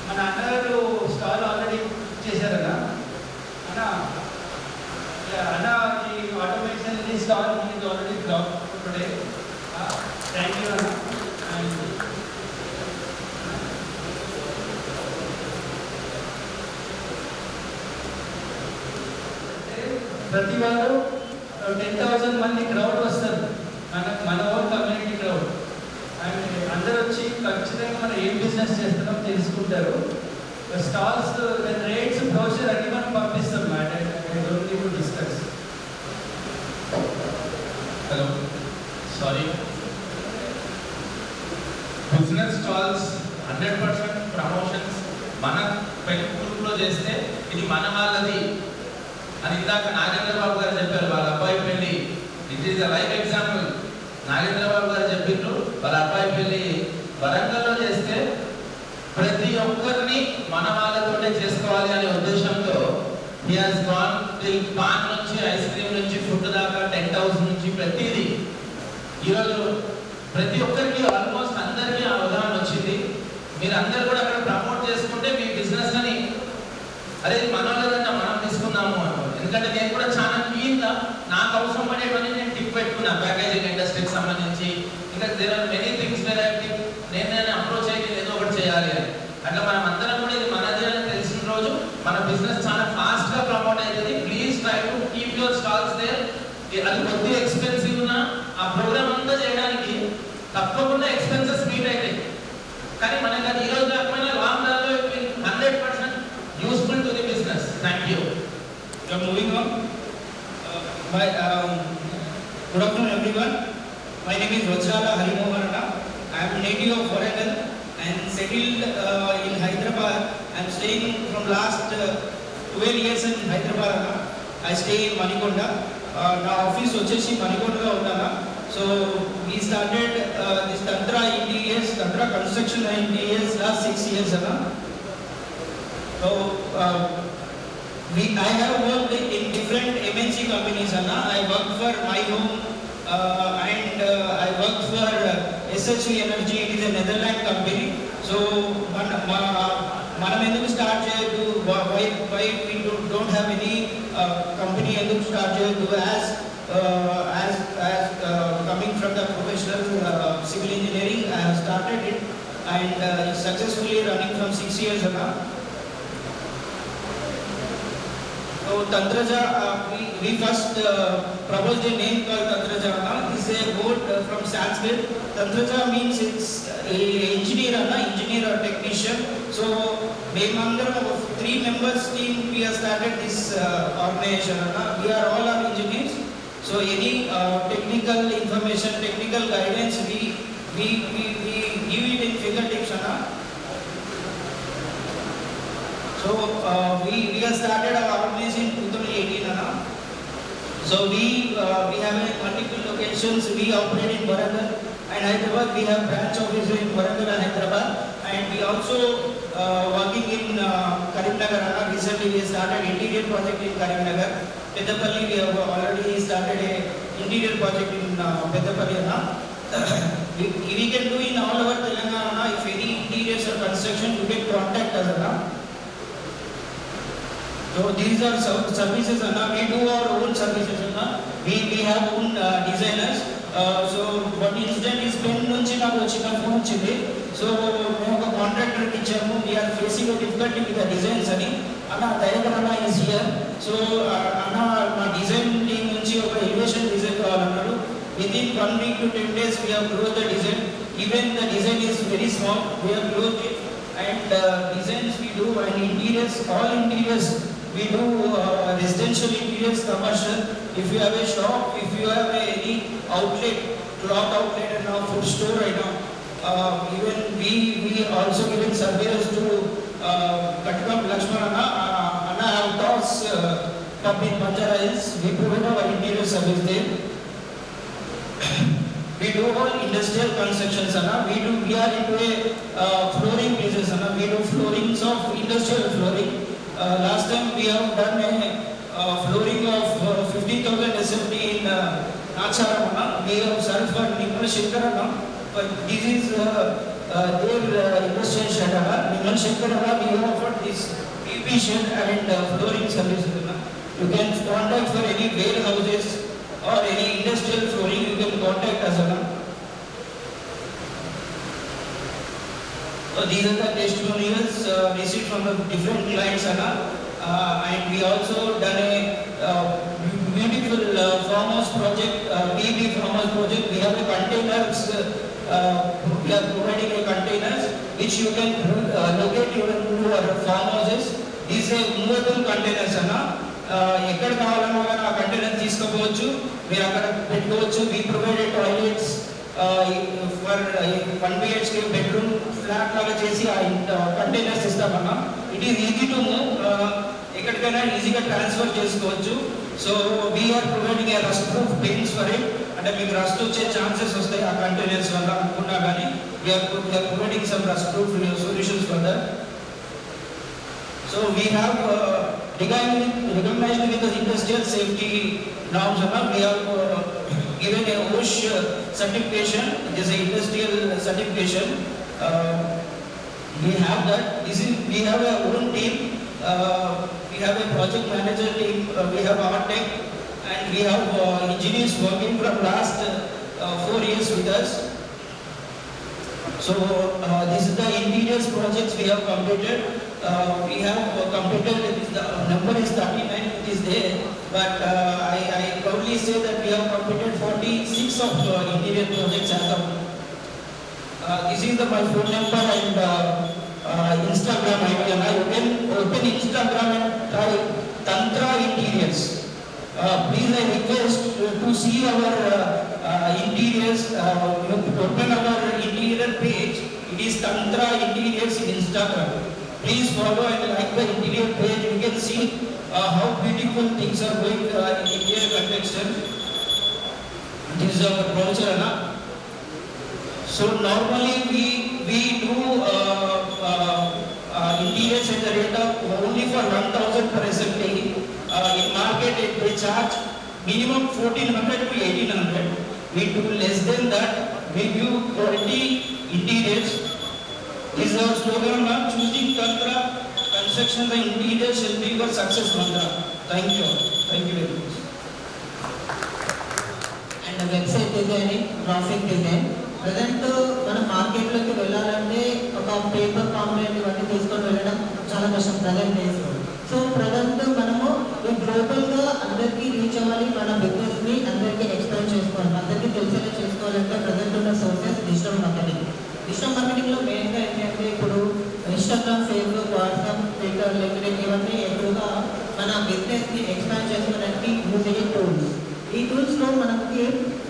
మన అన్నగారు స్టాల్ ఆల్రెడీ చేశారన్నా అన్న ఈ automation stall is already block today. Thank you అన్న. ప్రతి వారు 10,000 మంది క్రౌడ్ వస్తారు. మన ఓన్ కమ్యూనిటీ క్రౌడ్. అండ్ అందరూ వచ్చి ఖచ్చితంగా మనం ఏం బిజినెస్ చేస్తున్నాం తెలుసుకుంటారు. స్టాల్స్ రేట్స్ బ్రోషర్ అన్ని మనం పంపిస్తాం. Discuss. Hello, sorry. Business stalls 100% promotions మన పెళ్లి గ్రూప్లో చేస్తే ఇది మన వాళ్ళది అని ఇందాక నాగేంద్రబాబు గారు చెప్పారు. వాళ్ళ అబ్బాయి పెళ్లి, it is the live example. Nagendra Babu గారు చెప్పిండ్రు వాళ్ళ అబ్బాయి పెళ్లి వరంగల్లో చేస్తే ప్రతి ఒక్కరిని మన వాళ్ళతోనే చేసుకోవాలి అనే ఉద్దేశంతో he has gone till pan నుంచి, ఐస్ క్రీమ్ నుంచి, ఫుడ్ దాకా, టెంట్ హౌస్ నుంచి ప్రతిదీ. ఈరోజు ప్రతి ఒక్కరికి ఆల్మోస్ట్ అందరికీ ఆ అవగాహన వచ్చింది. మీరు అందరు కూడా అక్కడ ప్రమోట్ చేసుకుంటే మీ బిజినెస్ అని అరే మన వాళ్ళదంటే మనం తీసుకుందాము అంటారు. ఎందుకంటే నేను కూడా చాలా క్లీన్గా నాకు అవసరం పడేవన్నీ నేను టిక్ పెట్టుకున్నా. ప్యాకేజింగ్ ఇండస్ట్రీకి సంబంధించి ఇంకా there are many things where I think నేను అప్రోచ్ అయితే ఏదో ఒకటి చేయాలి అని. అట్లా మనం అందరం కూడా ఇది మనది అని తెలిసిన రోజు మన బిజినెస్ చాలా ఫాస్ట్గా ప్రమోట్ అవుతుంది. Please try to keep your stalls there. అది కొద్దిగా ఎక్స్పెన్సివ్ ఉన్నా ఆ ప్రోగ్రామ్ అంతా కానీ మనకి అది ఈరోజు కాకపోయినా లాంగ్ రన్లో 100% useful to the business. Thank you. Moving on. Good afternoon, everyone. My name is Vajrala Harimohanana. I am native of Warangal and settled in Hyderabad. I am staying from last 12 years in Hyderabad. I stay in Manikonda. Na office వచ్చేసి Manikonda ఉండాలా. So we started this Tantra interiors, Tantra construction interiors last 6 years ana. So I have worked in different MNC companies ana. I worked for My Home and I worked for SHV Energy. It is a Netherlands company. So మనం ఎందుకు start చేయొద్దు, why we don't have any company ఎందుకు start చేయొద్దు as coming from the professional civil engineering. I have started it and successfully running from 6 years ago. So Tantraja, we first proposed a name called Tantraja. This is a word from Sanskrit. Tantraja means it's a engineer or technician. So memandram of 3 members team we have started this organization. We are all our engineers. So any technical information, technical guidance, we give it in fingertips. So we have started our organization in 2018. So we have multiple locations. We operate in Warangal and Hyderabad. We have branch offices in Warangal and Hyderabad, and we also working in Karimnagar. Recently we started interior project in Karimnagar. Peddapalli we have already started a interior project in Peddapalli. We can do in all over Telangana. If any interiors or construction, you can contact us. So these are services. We do our own services. We have own designers. So what incident is pen nunchi naaku vachina phone vachindi. So మేము contractor కి ఇచ్చాము. We are facing a difficulty with the designs ani. Anna Dayakarana is here. So Anna మా design team నుంచి ఒక elevation design కావాలన్నారు. Within 1 week to 10 days we have closed the design. Even the design is very small. We have closed it and designs we do and interiors, all interiors. We do residential interiors, commercial. If you have a shop, if you have any outlet, cloth outlet and now food store right now, even we also giving surveyors to Katkam Lakshmana Anna have toss pub in Banjara Hills. We provide our interior service there. We do all industrial constructions. We are into a flooring business. We do floorings of industrial flooring. Last time we have done a flooring of 50,000 SFT in Nacharamana. We have served for Nimal Shankarana, but this is their industrial shed. Nimal Shankarana, we have offered this PP shed and flooring services. You can contact for any warehouses or any industrial flooring, you can contact us. So these are the testimonials received from the different clients, and we also done a beautiful farmers project, PB farmers project. We have a containers. We are providing a containers which you can locate even to our farmhouses. These are movable containers, ఎక్కడ కావాలన్నా కానీ ఆ container తీసుకోవచ్చు, మీరు అక్కడ పెట్టుకోవచ్చు. We provide toilets for 1 BHK bedroom flat లాగా చేసి ఆ కంటైనర్స్ ఇస్తామన్నా. It is easy to move, ఎక్కడికైనా ఈజీగా ట్రాన్స్ఫర్ చేసుకోవచ్చు. So we are providing a rust proof paints for it. అంటే మీకు రస్ట్ వచ్చే ఛాన్సెస్ వస్తాయి ఆ కంటైనర్స్ వల్ల అనుకున్నా కానీ we are providing some rust proof solutions for that. So we have recognized with the industrial safety norms. We have given a OSH certification. It is an industrial certification. We have that. We have our own team. We have a project manager team. We have our tech, and we have engineers working from last 4 years with us. So this is the interiors projects we have completed. We have completed, the number is 39, it is there, but I proudly say that we have completed 46 of interior projects as of this is my phone number and Instagram ID. You can open Instagram and type Tantra Interiors. Please, I request to see our interiors. Open our interior page. It is Tantra Interiors in Instagram. Please follow and like the interior page. You can see how beautiful things are going in interior context. This is our brochure. So normally we do interiors at the rate of only for 1,000 per SMT. In market they charge minimum 1,400 to 1,800. We do less than that. We do quality interiors. This is our slogan, choosing Tantra construction the interior shall be your success mantra. Thank you. Thank you very much. And website designing, graphic design. Present మన మార్కెట్లోకి వెళ్ళాలంటే ఒక paper complaint ఇవన్నీ తీసుకొని వెళ్ళడం చాలా కష్టం present డేస్లో. సో ప్రజెంట్ మనము గ్లోబల్గా అందరికీ రీచ్ అవ్వాలి, మన బిజినెస్ని అందరికీ ఎక్స్ప్లెయిన్ చేసుకోవాలి, అందరికీ తెలిసేలా చేసుకోవాలంటే ప్రజెంట్ ఉన్న సోర్సెస్ డిజిటల్ మార్కెటింగ్. డిజిటల్ మార్కెటింగ్లో మెయిన్గా ఏంటంటే ఇప్పుడు Instagram, Facebook, WhatsApp, Twitter, LinkedIn ఇవన్నీ ఎక్కువగా మన బిజినెస్ని ఎక్స్పాండ్ చేసుకోవడానికి యూజ్ అయ్యే టూల్స్. ఈ టూల్స్లో మనకి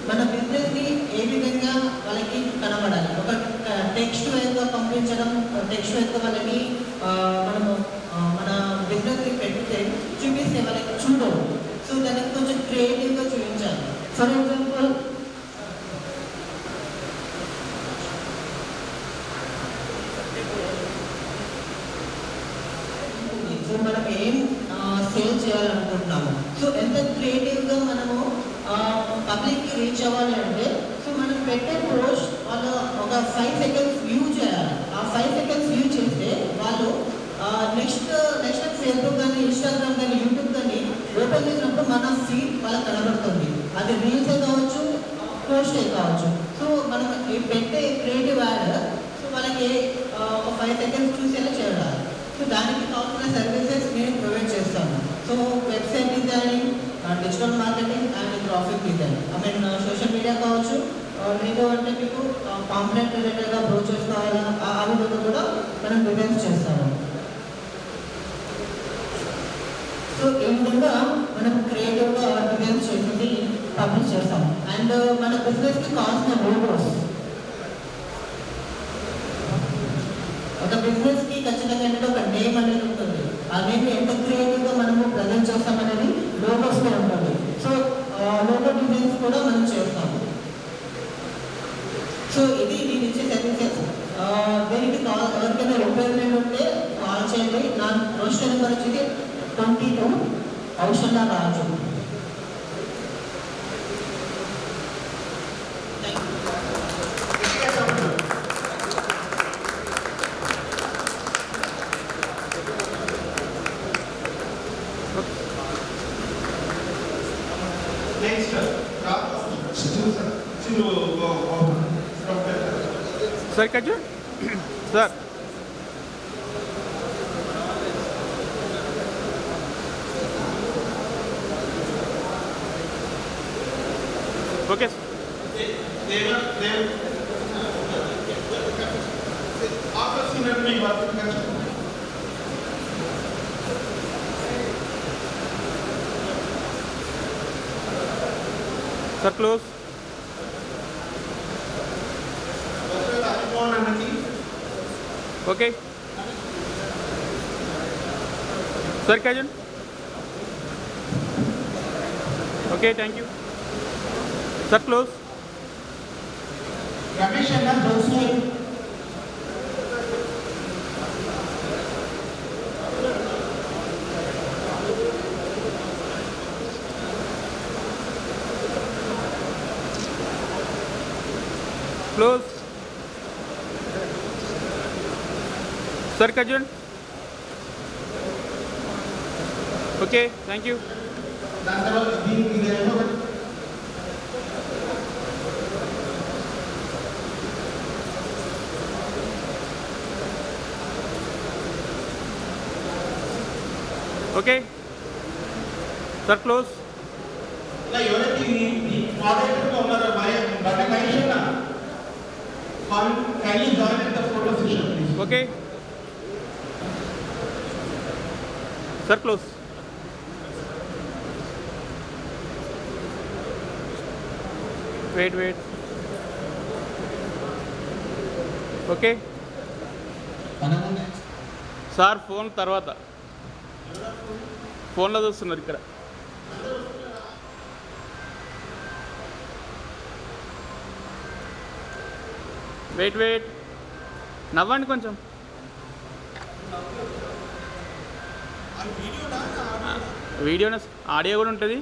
మన బిజినెస్ని ఏ విధంగా వాళ్ళకి కనబడాలి, ఒక టెక్స్ట్ వేగా పంపించడం, టెక్స్ట్ వేగా వాళ్ళని మనము మన బిజినెస్ని పెడితే చూపిస్తే వాళ్ళకి చూడవు. సో దానికి కొంచెం క్రియేటివ్గా చూపించాలి. ఫర్ ఎగ్జాంపుల్ సో మనం ఏం సేల్ చేయాలనుకుంటున్నాము, సో ఎంత క్రియేటివ్గా మనము పబ్లిక్కి రీచ్ అవ్వాలి అంటే సో మనం పెట్టే పోస్ట్ వాళ్ళు ఒక 5 సెకండ్స్ వ్యూ చేయాలి. ఆ 5 సెకండ్స్ వ్యూ చేస్తే వాళ్ళు నెక్స్ట్ ఫేస్బుక్ కానీ, ఇన్స్టాగ్రామ్ కానీ, యూట్యూబ్ కానీ ఓపెన్ చేసినప్పుడు మన ఫీడ్ వాళ్ళకి కనబడుతుంది. అది రీల్సే కావచ్చు, పోస్టే కావచ్చు. సో మనం పెట్టే క్రియేటివ్ యాడ్ సో వాళ్ళకి ఒక 5 సెకండ్స్ చూసేలా చేయాలి. సో దానికి కావాల్సిన సర్వీసెస్ నేను ప్రొవైడ్ చేస్తాను. So website designing, digital marketing and graphic design, social media కావచ్చు, లేదు అంటే మీకు పాంప్లెట్ రిలేటెడ్గా బ్రోచర్స్ కావాలా ఆ విధంగా కూడా మనం డిజైన్స్ చేస్తాము. సో ఈ విధంగా మనం క్రియేటివ్గా డిజైన్స్ చేసి పబ్లిష్ చేస్తాము. అండ్ మన బిజినెస్కి కావాల్సిన లోగోస్, ఒక బిజినెస్కి ఖచ్చితంగా ఏంటంటే ఒక నేమ్ అనేది ఉంటుంది. ఆ నేమ్ ఎంత క్రియేటివ్గా మనము ప్రజెంట్ చేస్తామనేది లోగోస్లో ఉంటుంది. సో లోగో డిజైన్స్ కూడా మనం చేస్తాము. సో ఇది నేను ఇచ్చే సర్వీసెస్. దీనికి ఎవరికైనా రిక్వైర్మెంట్ ఉంటే కాల్ చేయండి. నా రోస్టర్ నెంబర్ వచ్చి 22 ఔషధ రాజు. Sir, can you? Sir. Okay. Sir, close. Okay. Sir, Kajan. Okay, thank you. Sir, close. Ramesh and Joseph. Close. Sir, Kajan. Okay, thank you. Okay. Sir, close. ఎవరైతే ఈ మోడరేటర్గా ఉన్నారో మరి మనిషి kindly join at the photo session, please. Okay. Sir, close. Wait. Okay. Sir phone తర్వాత ఫోన్లో చూస్తున్నారు ఇక్కడ. Wait నవ్వండి కొంచెం. వీడియోనే, ఆడియో కూడా ఉంటుంది.